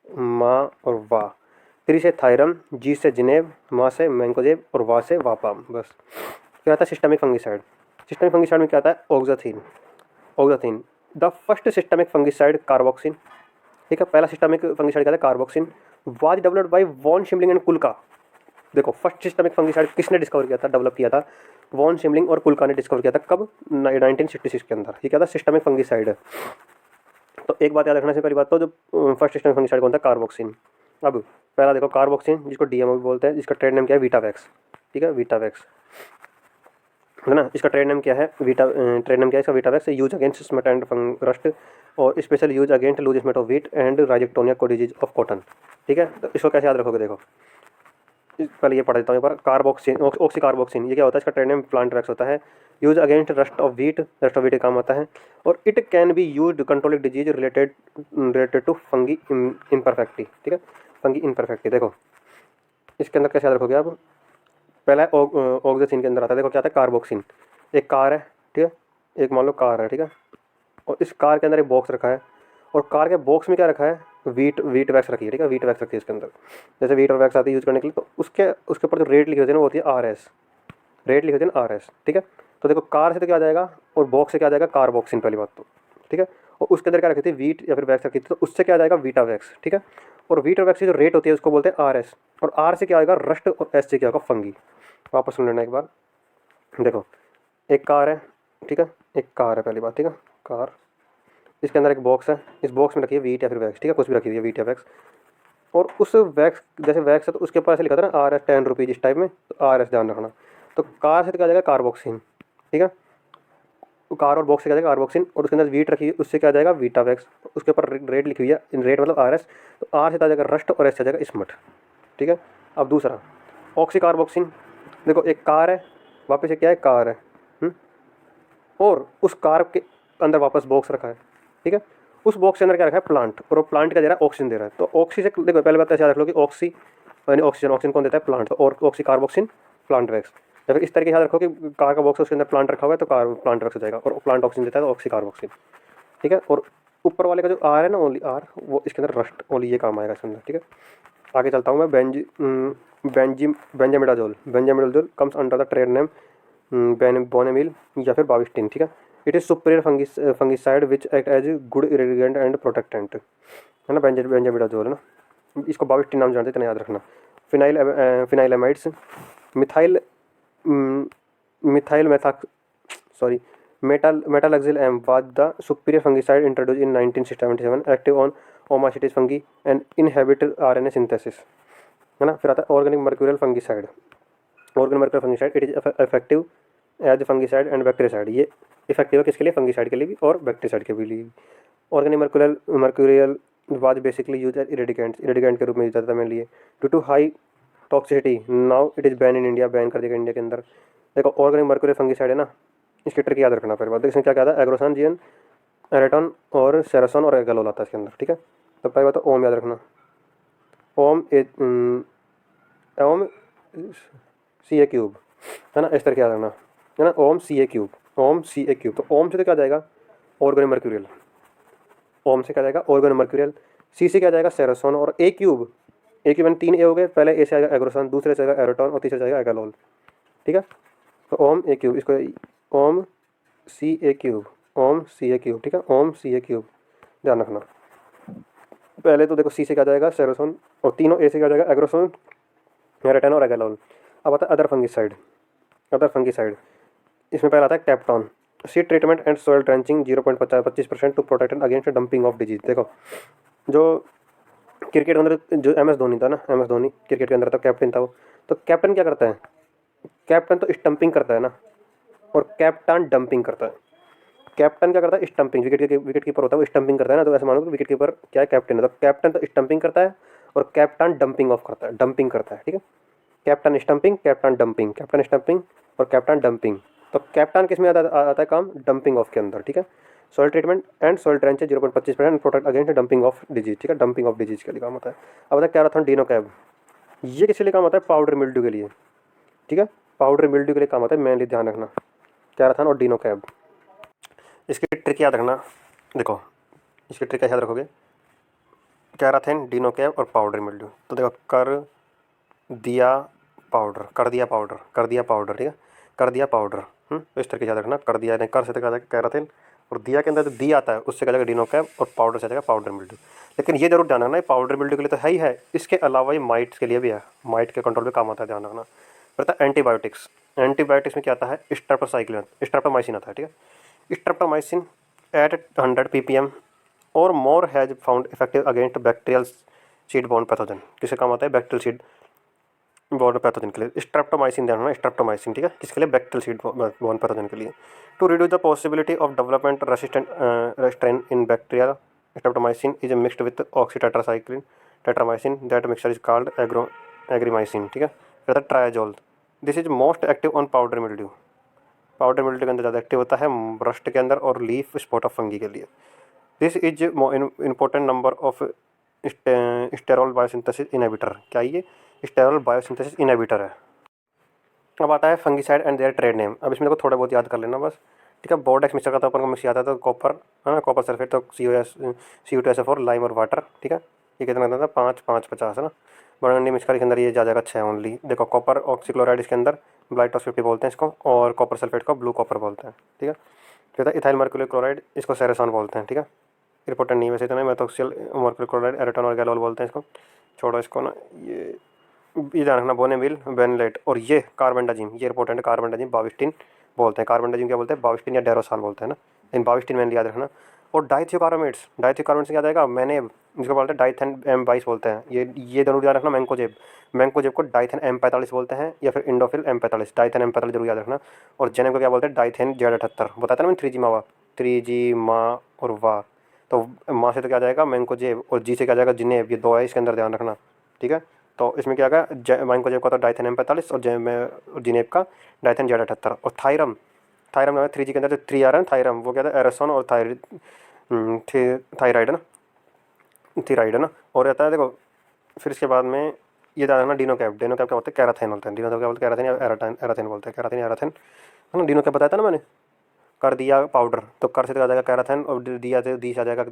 मा और वा, 3 से थायरम, G से जिनेब, मा से मैंकोजेब और वा से वापाम, बस। फिर आता है सिस्टमिक फंगिसाइड। सिस्टमिक फंगिसाइड में क्या आता है, oxathiin, the first systemic fungicide carboxin, ठीक है, पहला सिस्टमिक फंगिसाइड क्या था, carboxin, was developed by von Schmeling and Kulka. देखो फर्स्ट सिस्टमिक फंगिसाइड किसने डिस्कवर किया था, डेवलप किया था, वॉन शिमलिंग और कुल्का ने डिस्कवर किया था, कब, 1966 के अंदर। ये क्या था, सिस्टमिक फंगिसाइड है। तो एक बात याद रखना से, पहली बात तो जो फर्स्ट सिस्टमिक फंगिसाइड कौन था, कार्बोक्सिन। अब पहला देखो कार्बोक्सिन, जिसको DMO भी बोलते हैं, जिसका ट्रेड नेम क्या है, वीटावैक्स, ठीक है, वीटावैक्स, है ना। इसका ट्रेड नेम क्या है, ट्रेड नेम क्या है इसका, Vitavax, use against smut and rust, और special use against loose smut of wheat and Rhizoctonia को डिजीज ऑफ कॉटन, ठीक है। तो इसको कैसे याद रखोगे, देखो पहले ये पढ़ देता हूँ, पर कार्बोक्सिन, ऑक्सी कार्बोक्सिन, ये क्या होता है, इसका ट्रेड नेम प्लांट वैक्स होता है, use against rust of wheat का काम आता है, और it can be use controlling disease related to fungi imperfecti, ठीक है, फंगी इम्परफेक्टी। देखो इसके अंदर कैसे याद रखोगे आप, पहला ऑक्सीजन के अंदर आता है, देखो क्या आता है, कार्बोक्सिन, एक कार है, ठीक है, एक मान लो कार है, ठीक है, और इस कार के अंदर एक बॉक्स रखा है, और कार के बॉक्स में क्या रखा है, वीट वैक्स रखी है, ठीक है, वीट वैक्स रखी है इसके अंदर, जैसे वीट और वैक्स आती है यूज़ करने के लिए, तो उसके ऊपर जो रेट लिखी होती है ना, वो होती है RS, रेट लिखी होती है ना RS, ठीक है। तो देखो कार से तो क्या आ जाएगा, और बॉक्स से क्या आ जाएगा, कार्बोक्सिन, पहली बात तो, ठीक है। और उसके अंदर क्या रखी थी, वीट या फिर वैक्स रखी थी, तो उससे क्या आ जाएगा, वीटा वैक्स, ठीक है। और वीट और वैक्स की जो रेट होती है उसको बोलते हैं RS, और R से क्या आएगा, रस्ट, और S से क्या होगा, फंगी। वापस सुन लेना एक बार, देखो एक कार है, ठीक है, एक कार है पहली बात, ठीक है, कार, इसके अंदर एक बॉक्स है, इस बॉक्स में रखी है वीट या फिर वैक्स, ठीक है, कुछ भी रखी है वीट या वैक्स, और उस वैक्स, जैसे वैक्स है तो उसके ऊपर ऐसे लिखा था ना RS 10 रुपीज़ इस टाइप में, तो RS ध्यान रखना। तो कार से तो क्या आ जाएगा, कार्बोक्सिन, ठीक है, तो कार और बॉक्स से क्या जाएगा, कार्बोक्सिन, और उसके अंदर वीट रखी है, उससे क्या आ जाएगा, वीटा वैक्स, उसके ऊपर रेट लिखी हुई है, रेट मतलब RS, तो R से आ जाएगा रस्ट, और S से आ जाएगा स्मट, ठीक है। अब दूसरा ऑक्सी कार्बोक्सिन, देखो एक कार है, वापस एक क्या है, कार है, और उस कार के अंदर वापस बॉक्स रखा है, ठीक है, उस बॉक्स के अंदर क्या रखा है, प्लांट, और वो प्लांट क्या दे रहा है, ऑक्सीजन दे रहा है। तो ऑक्सी से देखो पहले बात ऐसे याद रख लो कि ऑक्सी यानी ऑक्सीजन कौन देता है, प्लांट, और ऑक्सी कार्बोक्सिन प्लांट वैक्स, या फिर इस तरीके से याद रखो कि कार का बॉक्स है, उसके अंदर प्लांट रखा हुआ है, तो कार प्लांट वैक्स हो जाएगा, और प्लांट ऑक्सीजन देता है तो ऑक्सी कार्बोक्सिन, ठीक है। और ऊपर वाले का जो R है ना, ओनली R, वो इसके अंदर रस्ट, ओनली ये काम आएगा इसके अंदर, ठीक है। आगे चलता हूँ मैं, benzimidazole comes under the trade name benomyl या फिर बाविस्टिन, ठीक है। It is superior fungicide which act as good eradicant and protectant, है ना, बेंजामिडाजोल है ना, इसको बाविस्टिन नाम जानते हैं, इतना याद रखना। Phenylamides, methyl methyl meta sorry metalaxyl M was the superior fungicide introduced in 1977, active on Omatitis fungi and inhibit RNA synthesis, है ना। फिर आता है organic mercurial fungicide. Organic mercurial fungicide it is effective as fungicide and bactericide. ये effective है किसके लिए? Fungicide के लिए भी और बैक्टीरियासाइड के भी लिए। Organic mercurial was basically use as eradicant के रूप में यूज जाता था mainly. Due to high toxicity now it is ban in India, ban कर दिया इंडिया के अंदर। देखो ऑर्गेनिक मर्क्यूरियल फंगिसाइड है ना, इसके ट्रिक याद रखना पहले बात। इसमें क्या क्या था? एग्रोसान, जीएन, एरेटॉन और सेरासोन और एगालोल आता है इसके अंदर, ठीक है। तो पहले बात ओम याद रखना, ओम ओम सी ए क्यूब, है ना, इस तरह याद रखना, है ना। ओम सी ए क्यूब, ओम सी ए क्यूब। तो ओम से तो क्या जाएगा? Organic mercurial. ओम से क्या जाएगा? Organic mercurial. सी से क्या जाएगा? सेरासोन। और ए क्यूब, ए क्यूब 3 ए हो गए। पहले ए से आएगा एग्रोसान, दूसरे से आएगा एरेटॉन और तीसरे से आएगा एगालोल, ठीक है। तो ओम ए क्यूब, इसको ओम सी ए क्यूब, ओम सी ए क्यूब, ठीक है, ओम सी ए क्यूब ध्यान रखना। पहले तो देखो सी से क्या जाएगा? सेरोसोन, और तीनों ए से क्या जाएगा? एग्रोसोन, एरेटन और एगालोल। अब आता है अदर फंगिसाइड। अदर फंगिसाइड इसमें पहला आता है captan, seed treatment and soil drenching 0.25% to protect against damping off disease. देखो जो क्रिकेट के अंदर जो एम एस धोनी था ना, एम एस धोनी क्रिकेट के अंदर तो कैप्टन था वो। तो कैप्टन क्या करता है? कैप्टन तो स्टंपिंग करता है ना, और कैप्टन डंपिंग करता है। कैप्टन क्या करता है? स्टंपिंग। विकेट कीपर होता है वो स्टंपिंग करता है ना, तो ऐसे मानो कि विकेट कीपर क्या है? कैप्टन है। तो कैप्टन तो स्टंपिंग करता है और कैप्टन डंपिंग ऑफ करता है, डंपिंग करता है, ठीक है। Captain stumping, captain dumping, captain stumping और कैप्टन डंपिंग। तो कैप्टन किस में आता है काम? डंपिंग ऑफ के अंदर, ठीक है। Soil treatment and soil tranches 0.25% protect against damping off disease, ठीक है। डंपिंग ऑफ डिजीज के लिए काम होता है। अब बताया कैराथन डिनोकैब, ये किस लिए काम होता है? पाउडर मिल्ड्यू के लिए, ठीक है। पाउडर मिल्ड्यू के लिए काम होता है, मेनली ध्यान रखना कैराथन और डिनोकैब। इसकी ट्रिक याद रखना, देखो इसकी ट्रिक याद रखोगे, कैराथेन, डिनोकैब और पाउडर मिल्ड्यू। तो देखो कर दिया पाउडर, कर दिया पाउडर, कर दिया पाउडर, ठीक है, कर दिया पाउडर। तो इस तरह याद रखना, कर दिया नहीं, कर से तो क्या जाएगा? कैराथेन, और दिया के अंदर जो दी आता है उससे क्या जाएगा? डिनोकैब, और पाउडर से जाएगा पाउडर मिल्ड्यू। लेकिन ये जरूर ध्यान रखना, पाउडर मिल्ड्यू के लिए तो है ही है, इसके अलावा ये माइट्स के लिए भी है, माइट के कंट्रोल में काम आता है, ध्यान रखना। फिर आता है एंटीबायोटिक्स। एंटीबायोटिक्स में क्या आता है? स्ट्रेप्टोसाइक्लिन, स्ट्रेप्टोमाइसिन आता है, ठीक है। स्ट्रेप्टोमाइसिन एट 100 ppm और more has found effective against bacterial seed borne pathogen. किससे काम आता है? बैक्टीरियल सीड बोर्न पैथोजन के लिए स्ट्रेप्टोमाइसिन ध्यान रखना, स्ट्रेप्टोमाइसिन, ठीक है। किसके लिए? बैक्टीरियल सीड बोर्न पैथोजन के लिए। To reduce the possibility of development resistant strain in bacteria, streptomycin is mixed with oxytetracycline terramycin, that mixture is called agrimycin, ठीक है। फिर triazole, this is most active on powder mildew. Powder mildew के अंदर ज़्यादा active होता है, burst के अंदर और लीफ स्पॉट ऑफ फंगी के लिए। This is important number of sterol biosynthesis inhibitor. क्या ये? स्टेरॉल बायोसिंथेसिस इनहिबिटर है। अब आता है fungicide and their trade name. अब इसमें देखो थोड़ा बहुत याद कर लेना बस, ठीक है। बोर्डेक्स मिक्सचर का तो अपन को मिक्स आता था, तो कॉपर है ना, कॉपर सल्फेट, तो CuO2SO4, लाइम और वाटर, ठीक है। ये कितना आता था? 5-5-50 है ना। बर्नडी मिक्सचर के अंदर ये जा जाएगा 6 ओनली। देखो कॉपर ऑक्सीक्लोराइड इसके अंदर ब्लाइटॉस 50 बोलते हैं इसको, और कॉपर सल्फेट को ब्लू कॉपर बोलते हैं, ठीक है। फिर इथाइल मर्क्यूरियल क्लोराइड, इसको सेरेसॉन बोलते हैं, ठीक है। रिपोर्टेंट नहीं वैसे इतना, मेथोक्सियल मर्क्यूरियल क्लोराइड, एरेटॉन और गैलोल बोलते हैं इसको। छोड़ो इसको ना, ये ध्यान रखना, बोनेविल, बेनलेट और ये कार्बेंडाजिम, ये इंपॉर्टेंट है। कार्बेंडाजिम बाविस्टिन बोलते हैं, कार्बेंडाजिम क्या बोलते हैं? बाविस्टिन या डेरोसाल बोलते हैं ना। इन बाविस्टिन मैंने याद रखना। और डाइथियोकार्बोमेट्स, डाइथियोकार्बोमेट्स क्या जाएगा? मैंने जिसको बोलते हैं डाइथेन M22 बोलते हैं, ये जरूर याद रखना। मैंकोजेब, मैंकोजेब को डाइथेन M45 बोलते हैं, या फिर इंडोफिल M45, डाइथेन M45 जरूर याद रखना। और जेनेम को क्या बोलते हैं? डाइथेन Z78 बताया था ना मैंने, 3G मावा, 3G माँ और वाह। तो माँ से तो क्या जाएगा? मैंकोजेब, और जी से क्या जाएगा? जिनेब। ये दो है, इसके अंदर ध्यान रखना, ठीक है। तो इसमें क्या आएगा? मैंकोजेब का तो डाइथेन M45 और जिनेब का डाइथेन Z78। और थायरम, थायरम है 3G के अंदर जो 3 आ रहा है थायरम, वो क्या था? एरोसोन और थायराइड है ना, थायराइड है ना। और रहता है देखो, फिर इसके बाद में ये था ना डिनोकैप। डिनोकैप क्या होता है? कैराथेन होता है। डिनोकैप क्या बोलते हैं? कैराथेन या एराथेन बोलते हैं, कैराथेन या एराथेन, है ना। डिनोकैप बताया था ना मैंने। कर दिया पाउडर, तो कर से आ जाएगा कैराथेन, और दिया से दी से आ जाएगा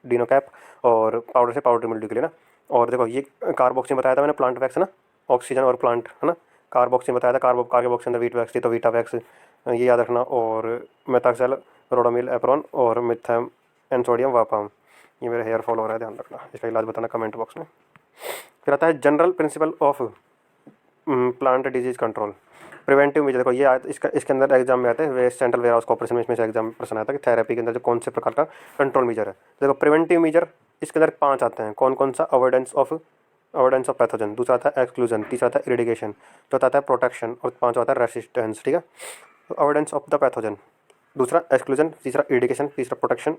डिनोकैप, और पाउडर से पाउडर मिल्ड्यू के लिए ना। और देखो ये कार्बोक्सिन बताया था मैंने, प्लांट वैक्स है ना, ऑक्सीजन और प्लांट, है ना। कार्बोक्सिन बताया था, कार्बोक्सिन अंदर वीट वैक्स थी, तो वीटा वैक्स, ये याद रखना। और मेथाक्सेल, रोडोमिल एप्रोन और मिथेम एंड सोडियम वापाम। ये मेरा हेयर फॉल हो रहा है, ध्यान रखना। इसका इलाज बताना कमेंट बॉक्स में। फिर आता है general principle of plant disease control, preventive measure. देखो ये इसके अंदर एग्जाम में आते हैं, वे सेंट्रल वेयर हाउस कॉर्पोरेशन में इसमें से एग्जाम प्रश्न आता है कि थेरेपी के अंदर जो कौन से प्रकार का कंट्रोल मेजर है। देखो प्रिवेंटिव मेजर इसके अंदर 5 आते हैं, कौन कौन सा? अवॉइडेंस ऑफ पैथोजन, दूसरा आता है एक्सक्लूजन, तीसरा आता है इरिडिकेशन, चौथा आता है प्रोटेक्शन और पांचवा आता है रेसिस्टेंस। ठीक है, तो अवॉइडेंस ऑफ द पैथोजन, दूसरा एक्सक्लूजन, तीसरा इरिडिकेशन, तीसरा प्रोटेक्शन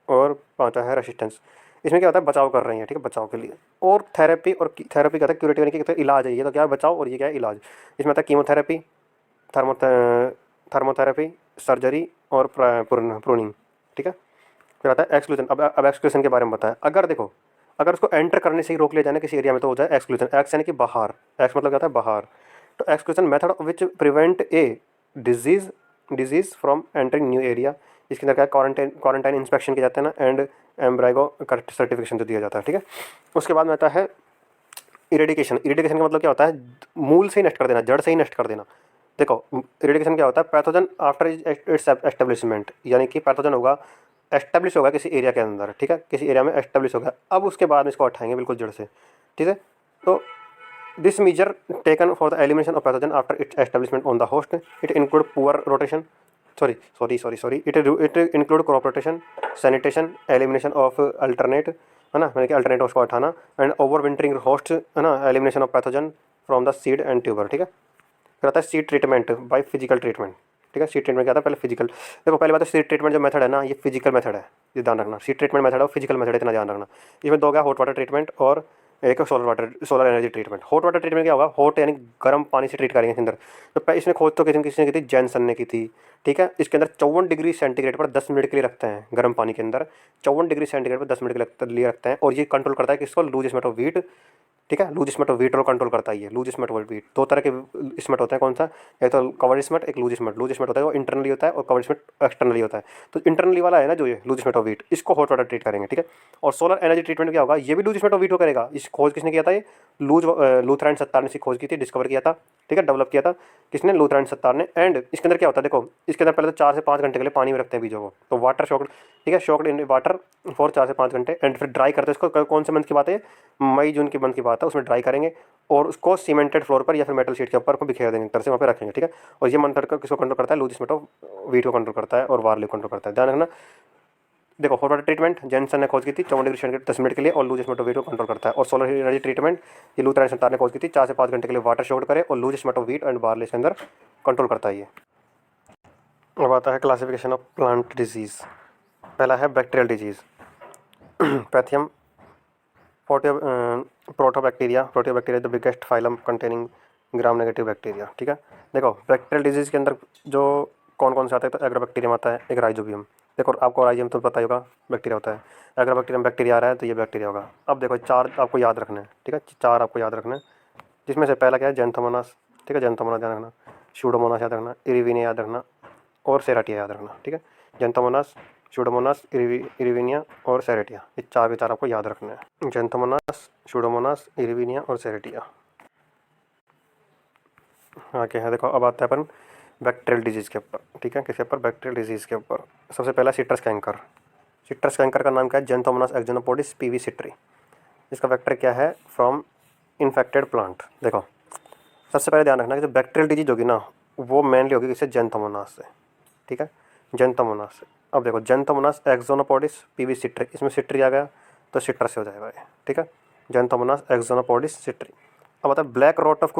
और पांचवा है रेसिस्टेंस। इसमें क्या होता है? बचाव कर रही है, ठीक है, बचाव के लिए। और थेरेपी कहता है क्यूरेटिव, यानी कि इलाज है। ये तो क्या है? बचाव, और ये क्या है? इलाज। इसमें आता है कीमोथेरेपी, थर्मोथेरेपी, सर्जरी और प्रूनिंग। ठीक है, फिर आता है एक्सक्लूजन। अब एक्सक्लूजन के बारे में बताया। अगर देखो, अगर उसको एंटर करने से ही रोक लिया जाए ना किसी एरिया में, तो हो जाए एक्सक्लूजन। एक्स यानी कि बाहर, एक्स मतलब क्या होता है? बाहर। तो exclusion method which prevent a disease from entering new area. इसके अंदर क्या है? क्वारंटाइन इंस्पेक्शन किया जाता है ना, एंड एम्ब्राइगो सर्टिफिकेशन जो दिया जाता है। ठीक है, उसके बाद में आता है इरेडिकेशन। इरेडिकेशन का मतलब क्या होता है? मूल से ही नष्ट कर देना, जड़ से ही नष्ट कर देना। देखो इरेडिकेशन क्या होता है? पैथोजन आफ्टर इट्स एस्टेब्लिशमेंट, यानी कि पैथोजन होगा, एस्टेब्लिश होगा किसी एरिया के अंदर, ठीक है, किसी एरिया में एस्टेब्लिश होगा, अब उसके बाद में इसको हटाएंगे बिल्कुल जड़ से। ठीक है, तो this measure taken for the elimination of pathogen after its establishment on the host, it include poor rotation, sorry it include crop rotation, sanitation, elimination of alternate, है ना, मैंने कि अल्टरनेट उसको हटाना, एंड ओवर विंटरिंग होस्ट, है ना, elimination of pathogen from the seed and tuber. ठीक है, फिर आता है seed treatment by physical treatment. ठीक है, सीड ट्रीटमेंट क्या आता है? पहले फिजिकल। देखो पहले बात है, सीड ट्रीटमेंट जो मेथड है ना, ये फिजिकल मेथड है, ये ध्यान रखना। सीड ट्रीटमेंट मेथड है, फिजिकल मेथड है, इतना ध्यान रखना। इसमें दो क्या? हॉट वाटर ट्रीटमेंट और एक solar energy treatment. Hot water treatment क्या होगा? हॉट यानी गर्म पानी से ट्रीट करेंगे इसके अंदर। तो इसमें खोज तो किसी ने की थी, जैनसन ने की थी। ठीक है, इसके अंदर 54 डिग्री सेंटीग्रेड पर 10 मिनट के लिए रखते हैं, गर्म पानी के अंदर 54 डिग्री सेंटीग्रेड पर 10 मिनट के लिए रखते हैं, और ये कंट्रोल करता है किसको? Loose smut of wheat. ठीक है, लूज स्मेट ऑफ व्हीट को कंट्रोल करता है ये। लूज स्मेट ऑफ व्हीट, दो तरह के स्मेट होते हैं, कौन सा? एक तो कवर स्मेट, एक लूज स्मेट। लूज स्मेट होता है वो इंटरनली होता है, और कवर स्मेट एक्सटर्नली होता है। तो इंटरनली वाला है ना जो ये लूज स्मेट ऑफ व्हीट, इसको हॉट वाटर ट्रीट करेंगे। ठीक है, और सोलर एनर्जी ट्रीटमेंट क्या होगा? ये भी लूज स्मेट ऑफ व्हीट को करेगा। इस खोज किसने किया था? ये लूथर एंड सत्तार ने इसकी खोज की थी, डिस्कवर किया था। ठीक है, डेवलप किया था किसने? लूथर एंड सत्तार ने। एंड इसके अंदर क्या होता है? देखो इसके अंदर पहले तो 4 से 5 घंटे के लिए पानी में रखते हैं बीजों को, तो वाटर शॉक्ड, ठीक है, शॉक्ड इन वाटर फॉर 4 से 5 घंटे, एंड फिर ड्राई करते हैं इसको। कौन से मंथ की बात है? मई जून की मंथ की बात है। उसमें ड्राई करेंगे और उसको सीमेंटेड फ्लोर पर या फिर मेटल शीट के ऊपर को बिखेर देंगे, तरह से वहाँ पे रखेंगे। ठीक है, और ये मंथर का किसको कंट्रोल करता है? लूज स्मेट ऑफ व्हीट को कंट्रोल करता है, और वार्ली को कंट्रोल करता है, ध्यान रखना। देखो हॉट वाटर ट्रीटमेंट जैनसन ने खोज की थी 54 डिग्री सेंटीग्रेड 10 मिनट के लिए, और लूज स्मेट ऑफ व्हीट को कंट्रोल करता है। और सोलर एनर्जी ट्रीटमेंट ये लूथर एंड सत्तार ने खोज की थी, 4 से 5 घंटे के लिए वाटर शॉक्ड करे और loose smut of wheat and barley के अंदर कंट्रोल करता है ये। अब आता है क्लासिफिकेशन ऑफ प्लांट डिजीज। पहला है bacterial disease, Pythium Proteobacteria the biggest phylum containing gram negative bacteria. ठीक है, देखो बैक्टीरियल डिजीज़ के अंदर जो कौन कौन से आते हैं, तो एग्रोबैक्टीरियम आता है, एक राइजोबियम। देखो आपको राइजोबियम तो पता ही होगा, बैक्टीरिया होता है। एग्रोबैक्टीरियम बैक्टीरिया आ रहा है तो ये बैक्टीरिया होगा। अब देखो 4 आपको याद रखना है, ठीक है, 4 आपको याद रखना है, जिसमें से पहला क्या है? जेंथोमोनास। ठीक है, जेंथोमोनास याद रखना, स्यूडोमोनास याद रखना, इरिविनिया याद रखना और सेराटिया याद रखना। ठीक है, जेंथोमोनास, स्यूडोमोनास, इरिविनिया और सेरेटिया, ये 4 के 4 आपको याद रखना है। जेंथोमोनास, स्यूडोमोनास, इरिविनिया और सेरेटिया। आगे है देखो, अब आता है अपन बैक्टीरियल डिजीज़ के ऊपर। ठीक है, किसके ऊपर? बैक्टीरियल डिजीज़ के ऊपर। सबसे पहला सिट्रस कैंकर। सिट्रस कैंकर का नाम क्या है? Xanthomonas axonopodis PV citri. इसका वेक्टर क्या है? From infected plant. देखो सबसे पहले ध्यान रखना कि जो बैक्टीरियल डिजीज होगी ना, वो मेनली होगी किससे? जेंथोमोनास से। ठीक है, जेंथोमोनास से। अब देखो जेंथोमोनास एक्सोनोपोडिस पीवी सिट्री, इसमें सिट्री आ गया तो सिट्रस से हो जाएगा ये। ठीक है, जेंथोमोनास एक्सोनोपोडिस सिट्री। अब आता है ब्लैक रोट ऑफ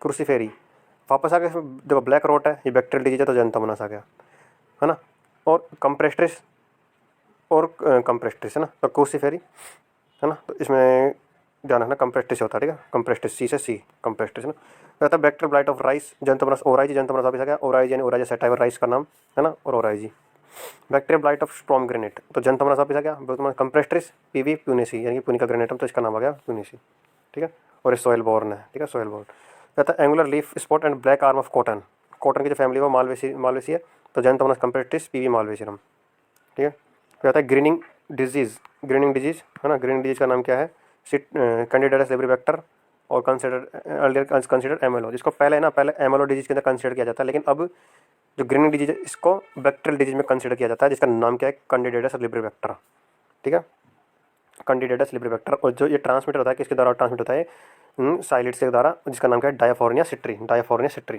क्रूसीफेरी। वापस आ गया, देखो ब्लैक रोट है, ये बैक्टीरियल डिजीज है तो जेंथोमोनास आ गया, है ना। और कंप्रेस्ट्रिस है ना, तो क्रूसीफेरी है ना, तो इसमें ध्यान रखना कंप्रेस्टिस होता है। ठीक है, कंप्रेस्टिस, सी से सी, कंप्रेस्टिस है ना। कहता है bacterial blight of rice, Xanthomonas oryzae. Xanthomonas वापस आ गया, ओराइजी यानी ओराइजा सेटाइवर राइस का नाम है ना, और oryzae. Bacterial blight of storm granite, तो जेंथोमोनास वापस आ गया, कंप्रेस्टिस पीवी प्यूनेसी, यानी कि पुनिका ग्रेनेटम, तो इसका नाम आ गया प्यूनेसी। ठीक है, और ये सोयल बोर्न है। ठीक है, सोयल बोर्न। कहता है angular leaf spot and black arm of cotton. Cotton की जो फैमिली है वो मालवेसी है, तो जेंथोमोनास कंप्रेस्टिस पीवी मालवेसियम। ठीक है, कहता है ग्रीनिंग डिजीज़ है ना। ग्रीनिंग डिजीज़ का नाम क्या है? कैंडिडेटस लिब्रिबैक्टर और कंसिडर एमएलओ, जिसको पहले है ना, पहले एमएलओ डिजीज़ के अंदर कंसिडर किया जाता है, लेकिन अब जो ग्रीनिंग डिजीज है इसको बैक्टीरियल डिजीज में कंसिडर किया जाता है, जिसका नाम क्या है? कैंडिडेटस लिब्रिबैक्टर। ठीक है, कैंडिडेटस लिब्रिबैक्टर। और जो ये ट्रांसमिटर होता है किसके द्वारा ट्रांसमिट होता है, साइलिड्स के द्वारा, जिसका नाम क्या है, डायाफोर्निया सिट्री, डायाफोर्निया सिट्री।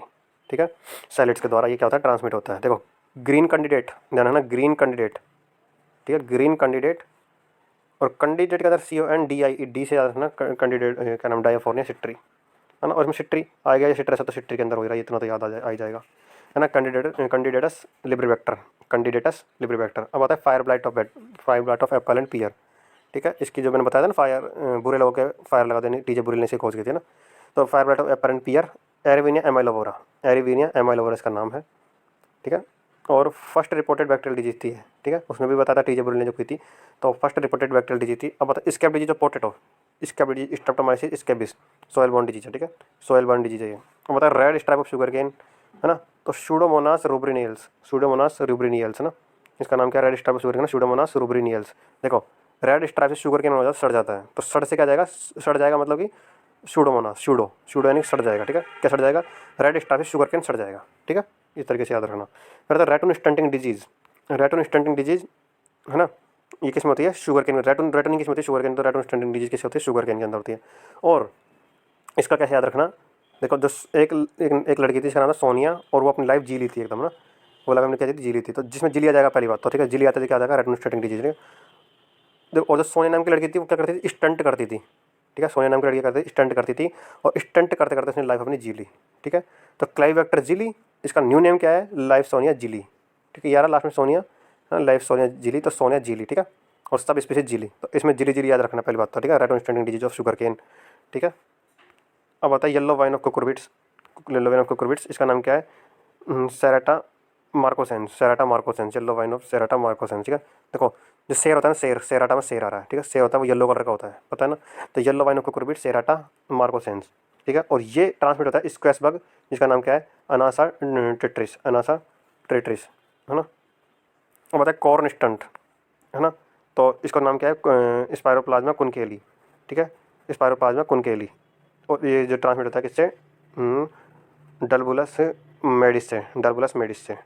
ठीक है, साइलिड्स के द्वारा ये क्या होता है, ट्रांसमिट होता है। देखो ग्रीन कैंडिडेट, ध्यान रखना ग्रीन कैंडिडेट, ठीक है, ग्रीन कैंडिडेट। और कैंडिडेट के अंदर CONDIE, डी से याद रखना, कैंडिडेट क्या नाम, डायाफोर्निया सिट्री, है ना। और इसमें सिट्री आ गया, सिट्रस है तो सिट्री के अंदर हो रहा है, इतना तो याद आ जाएगा, है ना। Candidatus Liberibacter, Candidatus Liberibacter. अब आता है fire blight of apple and pear. ठीक है, इसकी जो मैंने बताया था ना, फायर, बुरे लोगों के फायर लगा देने, टीजे बुरे ने से खोज गई थी ना। तो fire blight of apple and pear, Erwinia amylovora, Erwinia amylovora इसका नाम है। ठीक है, और फर्स्ट रिपोर्टेड बैक्टीरियल डिजीज थी, ठीक है, उसमें भी बताया था टीजे बुरे ने जो की थी। तो फर्स्ट रिपोर्टेड बैक्टीरियल डिजीज थी। अब बता scab disease of potato, scab disease, Streptomyces स्कैबिस, soil borne disease है। ठीक है, सॉइल बॉर्न डिजीज है ये। अब बता red stripe of sugar cane, है ना। तो सूडोमोनास रूब्रिनियल्स, सूडोमोनास रूब्रिनियल्स, है ना, इसका नाम क्या है, red stripe of sugar cane, Pseudomonas rubrilineans. देखो रेड स्ट्राइप से शुगर केन हो जाता है, सड़ जाता है, तो सड़ से क्या जाएगा, सड़ जाएगा मतलब कि सूडोमोनास, सूडो यानी सड़ जाएगा। ठीक है, क्या सड़ जाएगा, रेड स्ट्राइप से शुगर केन सड़ जाएगा। ठीक है, इस तरीके से याद रखना। फिर रेटन स्टंटिंग डिजीज, रेटन स्टंटिंग डिजीज, है ना, ये किस में होती है, शुगर केन में। रेटनिंग किस में होती है, शुगर केन। तो रेटन स्टंटिंग डिजीज किस होती है, शुगर केन के अंदर होती है। और इसका कैसे याद रखना, देखो जो एक लड़की थी, इसका नाम था सोनिया, और वो अपनी लाइफ जी ली थी एकदम ना, वो लाइफ हमने क्या थी, जी ली थी। तो जिसमें जी लिया जाएगा पहली बात तो, ठीक है, जी लिया था क्या आ जाएगा, रेटन स्टंटिंग डिजीज। देखो और जो सोनिया नाम की लड़की थी वो क्या करती थी, स्टंट करती थी। ठीक है, सोनिया नाम की लड़की करती थी, स्टंट करती थी, और स्टंट करते करते उसने लाइफ अपनी जी ली। ठीक है, तो क्लाइवेक्टर जिली, इसका न्यू नेम क्या है, लाइफ सोनिया जिली। ठीक है, यार लास्ट में सोनिया, लाइफ सोनिया जिली, तो सोनिया जिली। ठीक है, और सब स्पीसीज जिली, तो इसमें जिली जिली याद रखना पहली बात तो। ठीक है, ratoon stunting disease of sugar cane. ठीक है, अब आता है yellow vine of cucurbits, yellow vine of cucurbits, इसका नाम क्या है, Serratia marcescens, Serratia marcescens, yellow vine of Serratia marcescens. ठीक है, देखो जो शेर होता है ना, शेर, सेराटा में शेर आ रहा है। ठीक है, शेर होता है वो येलो कलर का होता है, पता है ना। तो yellow vine of cucurbits, सेराटा marcescens. ठीक है, और ये ट्रांसमिट होता है स्क्वैश बग, जिसका नाम क्या है, अनासा टेट्रिस, अनासा टेट्रिस, है ना। अब आता है कॉर्न स्टंट, है ना, तो इसका नाम क्या है, स्पायरोप्लाज्मा कुनकेली। ठीक है, स्पायरोप्लाज्मा कुनकेली। और ये जो ट्रांसमिट होता है किससे, डलबुलस मेडिस से, डलबुलस मेडिस से।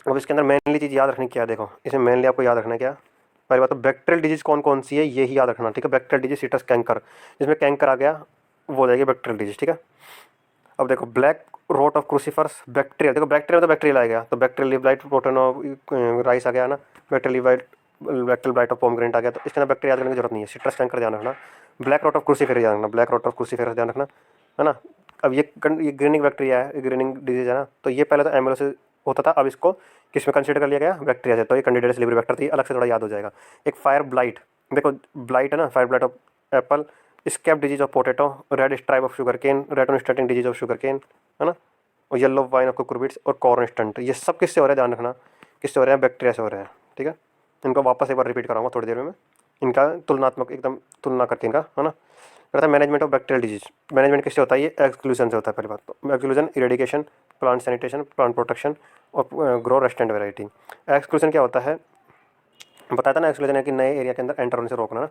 अब इसके अंदर मेनली चीज़ याद रखनी क्या है, देखो इसमें मेनली आपको याद रखना क्या, पहली बात तो बैक्टीरियल डिजीज कौन कौन सी है ये ही याद रखना। ठीक है, बैक्टीरियल डिजीज सिट्रस कैंकर, जिसमें कैंकर आ गया वो हो जाएगी बैक्टीरियल डिजीज। ठीक है, अब देखो black rot of crucifers bacteria, देखो बैक्टीरिया तो बैक्टीरिया आ गया, तो बैक्टीरियल लीव ब्लाइट प्रोटोनो राइस आ गया ना, बैक्टीरियल ब्लाइट ऑफ पोमग्रेनेट आ गया। तो इसके अंदर बैक्टीरिया याद करने की जरूरत नहीं है, सिट्रस कैंकर ध्यान रखना। ब्लैक रोट ऑफ क्रूसीफेरस ध्यान रखना, ब्लैक रोट ऑफ क्रूसीफेरस ध्यान रखना, है ना। अब ये ग्रीनिंग बैक्टीरिया है, ग्रीनिंग डिजीज है ना, तो ये पहले तो एमएलओ से होता था, अब इसको किस में कंसिडर कर लिया गया, बैक्टीरिया से। तो ये कैंडिडेट्स लिब्रिबैक्टर थी, अलग से थोड़ा याद हो जाएगा। एक फायर ब्लाइट, देखो ब्लाइट है ना, fire blight of apple, scab disease of potato, red stripe of sugar cane, ratoon stunting disease of sugar cane, है ना, और येलो वाइन ऑफ कुकुरबिट्स और कॉर्न स्टंट। ये सब किससे हो रहा है ध्यान रखना, किससे हो रहे हैं, बैक्टीरिया से हो रहे हैं। ठीक है, इनको वापस एक बार रिपीट कराऊंगा थोड़ी देर में मैं, इनका तुलनात्मक एकदम तुलना करके इनका, है ना। कहता है management of bacterial disease, management किससे होता है, ये एक्सक्लूजन से होता है। पहली बात तो exclusion, eradication, plant sanitation, plant protection और ग्रो रेस्टेंट वेराइटी। एक्सक्लूजन क्या होता है, बताया था ना, एक्सक्लूजन है कि नए एरिया के अंदर एंटर होने से रोकना ना।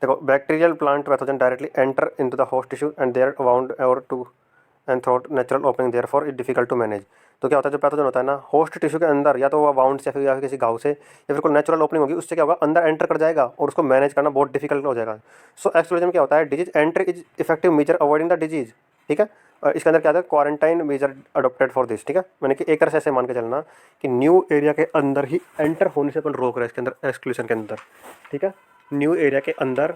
देखो bacterial plant pathogen directly enter into the host tissue and there bound और to and through natural opening there for it difficult to manage. तो क्या होता है, जो पैथोजन होता है ना, होस्ट टिश्यू के अंदर या तो वो बाउंड से या फिर किसी घाव से या फिर कोई नेचुरल ओपनिंग होगी, उससे क्या होगा, अंदर एंटर कर जाएगा और उसको मैनेज करना बहुत डिफिकल्ट हो जाएगा। सो एक्सक्लूजन क्या होता है, disease entry is effective measure avoiding the disease. ठीक है, और इसके अंदर क्या था, quarantine measure adopted for this. ठीक है, मैंने कि एक तरह से ऐसे मान के चलना कि न्यू एरिया के अंदर ही एंटर होने से अपन रोक रहे हैं इसके अंदर, एक्सक्लूजन के अंदर। ठीक है, न्यू एरिया के अंदर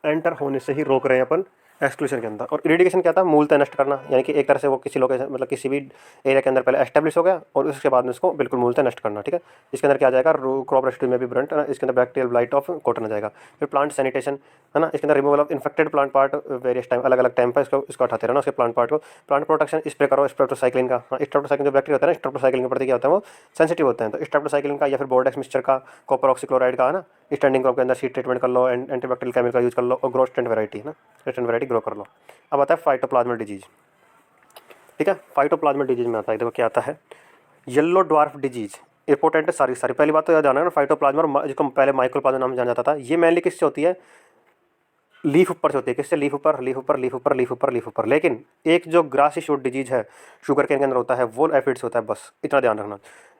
एंटर होने से ही रोक रहे हैं अपन एक्सक्लूजन के अंदर। और इरिडिकेशन क्या था, मूलतः नष्ट करना, यानी कि एक तरह से वो किसी लोकेशन मतलब किसी भी एरिया के अंदर पहले एस्टेब्लिश हो गया और उसके बाद में उसको बिल्कुल मूलतः नष्ट करना। ठीक है, इसके अंदर क्या आ जाएगा, क्रॉप रेस्क्यू में भी ब्रंट, इसके अंदर बैक्टीरियल ब्लाइट ऑफ कॉटन आ जाएगा। फिर प्लांट सैनिटेशन, है ना, इसके अंदर removal of infected plant part various time, अलग अलग टाइम पर इसको उठाते रहना उसके प्लांट पार्ट को। प्लांट प्रोटेक्शन, स्प्रे करो स्ट्रेप्टोसाइक्लिन का। हाँ, स्ट्रेप्टोसाइक्लिन जो बैक्टीरिया होता है ना, स्ट्रेप्टोसाइक्लिन के प्रति क्या होता है, वो सेंसिटिव होते हैं। तो स्ट्रेप्टोसाइक्लिन का या फिर बोर्डेक्स मिक्सचर का, कॉपर ऑक्सीक्लोराइड का, है ना, स्टैंडिंग क्रॉप के अंदर सीड ट्रीटमेंट कर लो, एंटीबैक्टीरियल केमिकल यूज कर लो और ग्रो स्टैंड वैरायटी, है ना, स्टैंड वैरायटी ग्रो कर लो। अब आता है फाइटोप्लाज्मा डिजीज। ठीक है, फाइटोप्लाज्मा डिजीज में आता है, देखो क्या आता है, येलो ड्वार्फ डिजीज, इंपॉर्टेंट है सारी सारी। पहली बात तो याद आना है ना, फाइटोप्लाज्मा, और जिसको पहले माइक्रोप्लाज्मा नाम जाना जाता था, ये मेनली किससे होती है, लीफ ऊपर से होती है। किससे, लीफ ऊपर, लीफ ऊपर, लीफ ऊपर, लीफ ऊपर, लीफ ऊपर। लेकिन एक जो ग्रासी शूट डिजीज है शुगर केन के अंदर होता है, वो एफिड से होता है, बस इतना ध्यान रखना।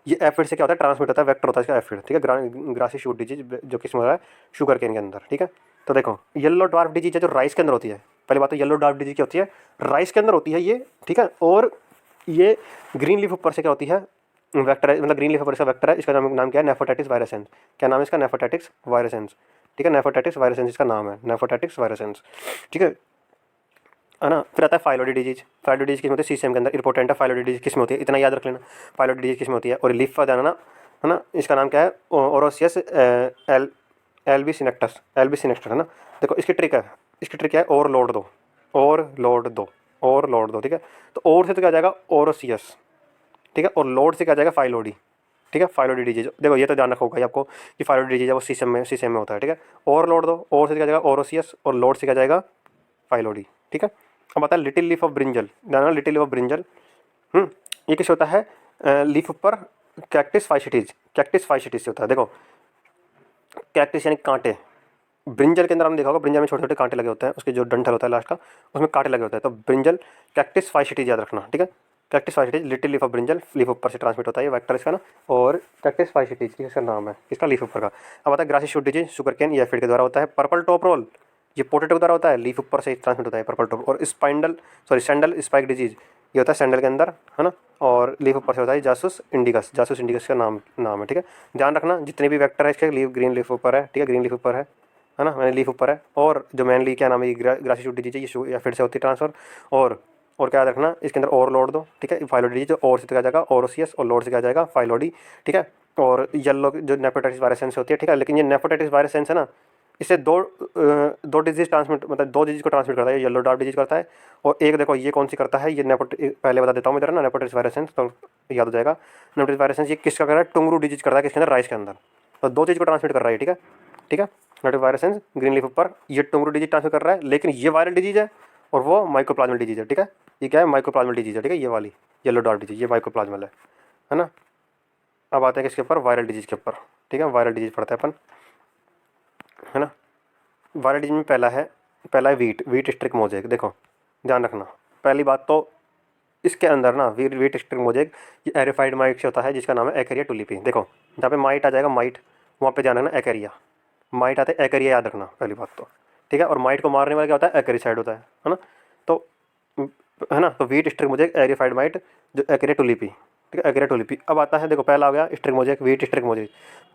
ये एफिड से क्या होता है, ट्रांसमिट होता है, वेक्टर होता है इसका एफिड, ठीक है, ग्रासी शूट डिजीज जो किस में हो रहा है, शुगर केन के अंदर, ठीक है। तो देखो येलो ड्वार्फ डिजीज है जो राइस के अंदर होती है, पहली बात तो येलो ड्वार्फ डिजीज क्या होती है, राइस के अंदर होती है ये, ठीक है। और ये ग्रीन लीफ ऊपर से क्या होती है, वेक्टर है, मतलब ग्रीन लीफ ऊपर से वेक्टर है, इसका नाम क्या है, नेफोटाइटिस वायरसेंस। क्या नाम है इसका, नेफोटाइटिस वायरसेंस, ठीक है, नेफोटाइटिस वायरसेंस इसका नाम है, नेफोटाइटिस वायरसेंस, ठीक है ना। फिर आता है फाइलोडी डिजीज। फाइलोडी डिजीज किस में होती है, सीसीएम के अंदर इंपॉर्टेंट है। फाइलोडी डिजीज किस में होती है, इतना याद रख लेना, फाइलोडी डिजीज किस में होती है। और लीफा जाना ना, है ना, इसका नाम क्या है, ओरोसियस एल एलबी सिनेक्टस, एलबी सिनेक्टस, है ना। देखो इसकी ट्रिक है, इसकी ट्रिक है और लोड दो, और लोड दो, और लोड दो, ठीक है। तो और से तो क्या आ जाएगा, ओरोसियस, ठीक है, और लोड से क्या आ जाएगा, फाइलोडी, ठीक है। फाइलोडी डिजीज देखो ये तो ध्यान रखोगा ये आपको कि फाइलोडी डिजीज है वो सीसीएम में होता है, ठीक है। और लोड दो, और से क्या जाएगा, ओरोसियस, और लोड से क्या जाएगा, फाइलोडी, ठीक है। अब आता है लिटिल लीफ ऑफ ब्रिंजल, ध्यान, लिटिल लीफ ऑफ ब्रिंजल, ये किस होता है, लीफ ऊपर कैक्टिस फाइशिटीज, कैक्टिस फाइशिटीज से होता है। देखो कैक्टिस यानी कांटे, ब्रिंजल के अंदर हमने देखा होगा, ब्रिंजल में छोटे छोटे कांटे लगे होते हैं, उसके जो डंठल होता है लास्ट का उसमें कांटे लगे होते हैं, तो ब्रिंजल कैक्टिस फाइशिटीज याद रखना, ठीक है। Cactus phycitis, little leaf of brinjal, leaf ऊपर से ट्रांसमिट होता है, ये वेक्टर इसका ना, और कैक्टिस फाइशिटीज इसका नाम है, इसका लीफ ऊपर का। अब आता है grassy shoot disease, sugar cane, ये एफिड के द्वारा होता है। पर्पल टॉप रोल, ये पोटैटो के द्वारा होता है, लीफ ऊपर से ट्रांसमिट होता है, पर्पल टॉप। और सैंडल स्पाइक डिजीज, ये होता है सैंडल के अंदर, है ना, और लीफ ऊपर से होता है जासूस इंडिकस, जासूस इंडिकस का नाम है, ठीक है। ध्यान रखना जितने भी वेक्टर है इसके लीफ, ग्रीन लीफ ऊपर है, ठीक है, ग्रीन लीफ ऊपर है ना, मैंने लीफ ऊपर है। और जो मेनली क्या नाम है, ग्रासी शूट डिजीज है, ये फिर से होती है ट्रांसफर। और क्या याद रखना इसके अंदर, और लोड दो, ठीक है, फाइलोडी डिजीज, और से क्या जाएगा, ओरोसियस, और लोड से क्या जाएगा, फाइलोडी, ठीक है। और येलो जो नेफोटाइटिस वायरसेंस होती है, ठीक है, लेकिन ये नेफोटाइटिस वायरसेंस है ना, इससे दो डिजीज ट्रांसमिट, मतलब दो डिजीज को ट्रांसमिट करता है, येलो ड्वार्फ डिजीज करता है, और एक देखो ये कौन सी करता है, ये पहले बता देता हूँ इधर ना, नेफोटाइटिस वायरसेंस तो याद हो जाएगा। नेफोटाइटिस वायरसेंस ये किसका कर रहा है, टुंगरू डिजीज करता है, किसके अंदर, राइस के अंदर। तो दो चीज़ को ट्रांसमिट कर रहा है, ठीक है, ठीक है। नेफोटाइटिस वायरसेंस ग्रीन लीफ ऊपर, ये टुंगरू डिजीज ट्रांसमिट कर रहा है, लेकिन ये वायरल डिजीज है और वो माइकोप्लाज्मल डिजीज है, ठीक है। ये क्या है, माइकोप्लाज्मल डिजीज है, ठीक है, ये वाली येलो ड्वार्फ डिजीज ये माइकोप्लाज्मल है ना। अब आते हैं किसके ऊपर, वायरल डिजीज के ऊपर, ठीक है, वायरल डिजीज पढ़ते हैं अपन, है ना। वायरल डिजीज में पहला है वीट स्ट्रिक मोजेक। देखो ध्यान रखना, पहली बात तो इसके अंदर ना वीट स्ट्रिक मोजेक ये एरिफाइड माइट से होता है, जिसका नाम है एक्रिया टुलिपी। देखो जहाँ पे माइट आ जाएगा, माइट वहाँ पे ध्यान रखना, एक्रिया, माइट आते हैं, एक्रिया याद रखना पहली बात तो, ठीक है। और माइट को मारने वाला क्या होता है, एक्रिसाइड होता है ना। तो है ना, तो वीट स्ट्रिक मोजेक, एरिफाइड माइट, जो एक्रिया टुलिपी, ठीक है, एक्रिया टुलिपी। अब आता है, देखो पहला हो गया streak mosaic, wheat streak mosaic,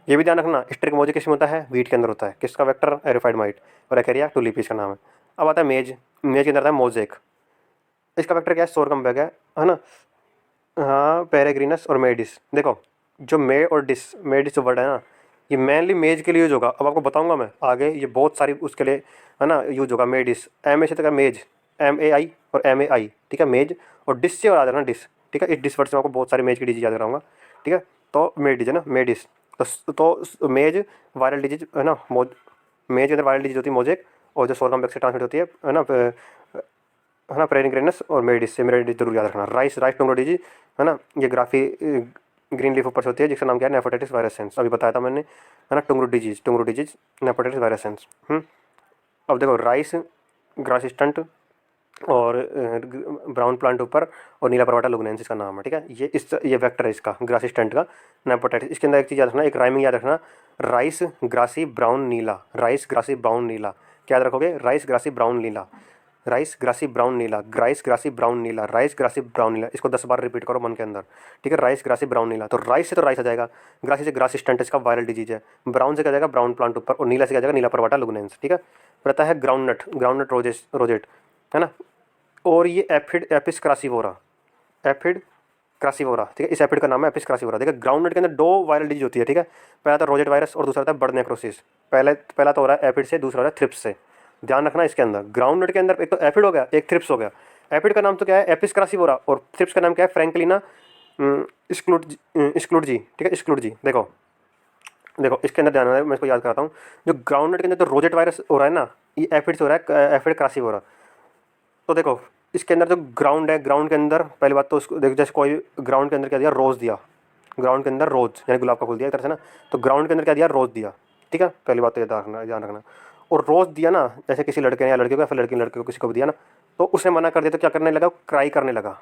ये भी ध्यान रखना, स्ट्रिक मोजेक किस में होता है, वीट के अंदर होता है, किसका वेक्टर, एरिफाइड माइट, और एक्रिया टुलिपी इसका नाम है। अब आता है मेज के अंदर आता है मोजेक, इसका वेक्टर क्या है, सोरगम बैग है ना। हाँ, पेरेग्रीनस और मेडिस। देखो जो मे और मेडिस जो वर्ड है ना, ये मेनली मेज के लिए यूज होगा, अब आपको बताऊंगा मैं आगे, ये बहुत सारी उसके लिए है ना यूज होगा। मेडिस, एम ए से तक मेज, MAI और MAI, ठीक है, मेज। और डिस से और याद रखना, डिस, ठीक है, इस डिस वर्ड से आपको बहुत सारी मेज की डिजीज याद कराऊंगा, ठीक है। तो मेडिस है ना, मेडिस, तो मेज वायरल डिजीज है ना, मेज के अंदर वायरल डिजीज होती है मोजेक, और जो सोरगम बैग से ट्रांसमिट होती है ना, है ना, पेरेग्रीनस और मेडिस से, मेरा जरूर याद रखना। राइस टोंगो डिजीज है ना, ये ग्रीन लीफ ऊपर से होती है, जिसका नाम क्या है, नेफोटाइटिस वायरसेंस, अभी बताया था मैंने, है ना, टुंगरू डिजीज नेफोटाइटिस वायरसेंस। अब देखो राइस ग्रासिस्टेंट और ब्राउन प्लांट ऊपर, और नीला परवाटा लुगनेंसिस इसका नाम है, ठीक है। ये वेक्टर है इसका, ग्रासिस्टेंट का, नेफोटाइटिस। इसके अंदर एक चीज़ याद रखना, एक राइमिंग याद रखना, राइस ग्रासी ब्राउन नीला, राइस ग्रासी ब्राउन नीला, क्या याद रखोगे, राइस ग्रासी ब्राउन नीला, राइस ग्रासी ब्राउन नीला, राइस ग्रासी ब्राउन नीला, राइस ग्रासी ब्राउन नीला, इसको 10 बार रिपीट करो मन के अंदर, ठीक है। राइस ग्रासी ब्राउन नीला, तो राइस से तो राइस आ जाएगा, ग्रासी से ग्रासिस्टेंट इसका वायरल डिजीज है, ब्राउन से क्या जाएगा, ब्राउन प्लांट ऊपर, और नीला से क्या जाएगा, नीला परवाटा लुगनेंस, ठीक है। फिर आता है ग्राउंडनट रोजेट, है ना। और ये एपिस क्रासिवोरा, एफिड क्रासिवोरा, ठीक है, इस एफिड का नाम है एपिस क्रासिवोरा। देखिए ग्राउंडनट के अंदर दो वायरल डिजीज होती है, ठीक है। पहला था रोजेट वायरस और दूसरा था बर्ड नेक्रोसिस। पहला तो हो रहा है एफिड से, दूसरा हो रहा है थ्रिप्स से। ध्यान रखना इसके अंदर, ग्राउंडनट के अंदर एक तो एफिड हो गया, एक थ्रिप्स हो गया। एफिड का नाम तो क्या है, एपिस क्रासिवोरा, और थ्रिप्स का नाम क्या है, फ्रैंकलिना स्क्लूडजी, ठीक है, स्क्लूडजी। देखो इसके अंदर ध्यान, मैं इसको याद कराता हूँ। जो ग्राउंडनट के अंदर तो रोजेट वायरस हो रहा है ना, ये एफिड से हो रहा है, एफिड क्रासिवोरा। तो देखो इसके अंदर जो ग्राउंड है, ग्राउंड के अंदर पहली बात तो उसको देखो, जैसे कोई ग्राउंड के अंदर क्या दिया, रोज़ दिया, ग्राउंड के अंदर रोज़ यानी गुलाब का फूल दिया एक तरह से ना, तो ग्राउंड के अंदर क्या दिया, रोज़ दिया, ठीक है, पहली बात तो ध्यान रखना। और रोज़ दिया ना, जैसे किसी लड़के ने या लड़के को, या फिर लड़की ने लड़के को किसी को भी दिया ना, तो उसने मना कर दिया, तो क्या करने लगा, क्राई करने लगा,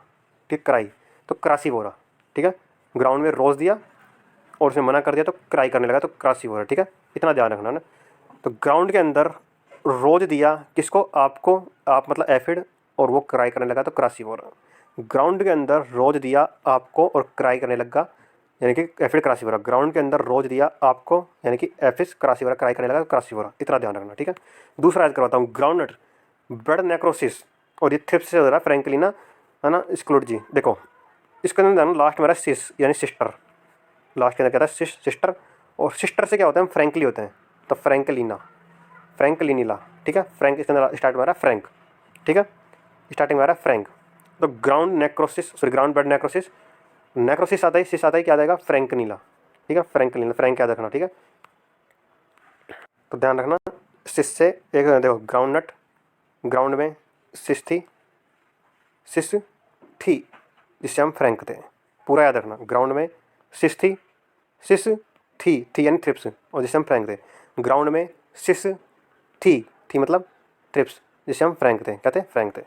ठीक, क्राई, तो क्रासी बोरा, ठीक है। ग्राउंड में रोज़ दिया और उसने मना कर दिया तो क्राई करने लगा, तो क्रासिवोरा, ठीक है, इतना ध्यान रखना ना। तो ग्राउंड के अंदर रोज दिया किसको, आपको, आप मतलब एफिड, और वो क्राई करने लगा तो क्रासिवोरा। ग्राउंड के अंदर रोज दिया आपको और क्राई करने लगा, यानी कि एफिड क्रासिवोरा। ग्राउंड के अंदर रोज दिया आपको, यानी कि एफिस क्रासिवोरा, क्राई करने लगा क्रासिवोरा, इतना ध्यान रखना, ठीक है। दूसरा याद करवाता हूँ, ग्राउंड नट ब्लड नेक्रोसिस, और ये थ्रिप्स से हो रहा है फ्रैंकलिना, है ना, स्क्लोजी। देखो इसके अंदर ध्यान, लास्ट में रहा सिस यानी सिस्टर, लास्ट के अंदर क्या था, सिस्टर, और सिस्टर से क्या होता है, फ्रैंकली होते हैं, तो फ्रैंकलिना, फ्रैंकलिनीला, ठीक है। फ्रैंक इसके अंदर स्टार्ट में आ रहा है फ्रैंक, ठीक है, स्टार्टिंग में आ रहा है फ्रैंक। तो ground necrosis, sorry ground blood necrosis, necrosis आता है, सिस आता है, क्या आ जाएगा, फ्रैंकनीला, ठीक है, फ्रैंकनीला, फ्रैंक याद रखना, ठीक है। तो ध्यान रखना, सिस से एक देखो, ग्राउंड नट, ग्राउंड में सिस थी, सिस थी, जिससे हम फ्रैंक थे, पूरा याद रखना। ग्राउंड में सिस थी, सिस थी यानी थ्रिप्स, और जिससे हम फ्रैंक थे। ग्राउंड में सिस थी मतलब थ्रिप्स, जिससे हम फ्रैंक थे, कहते फ्रैंक थे।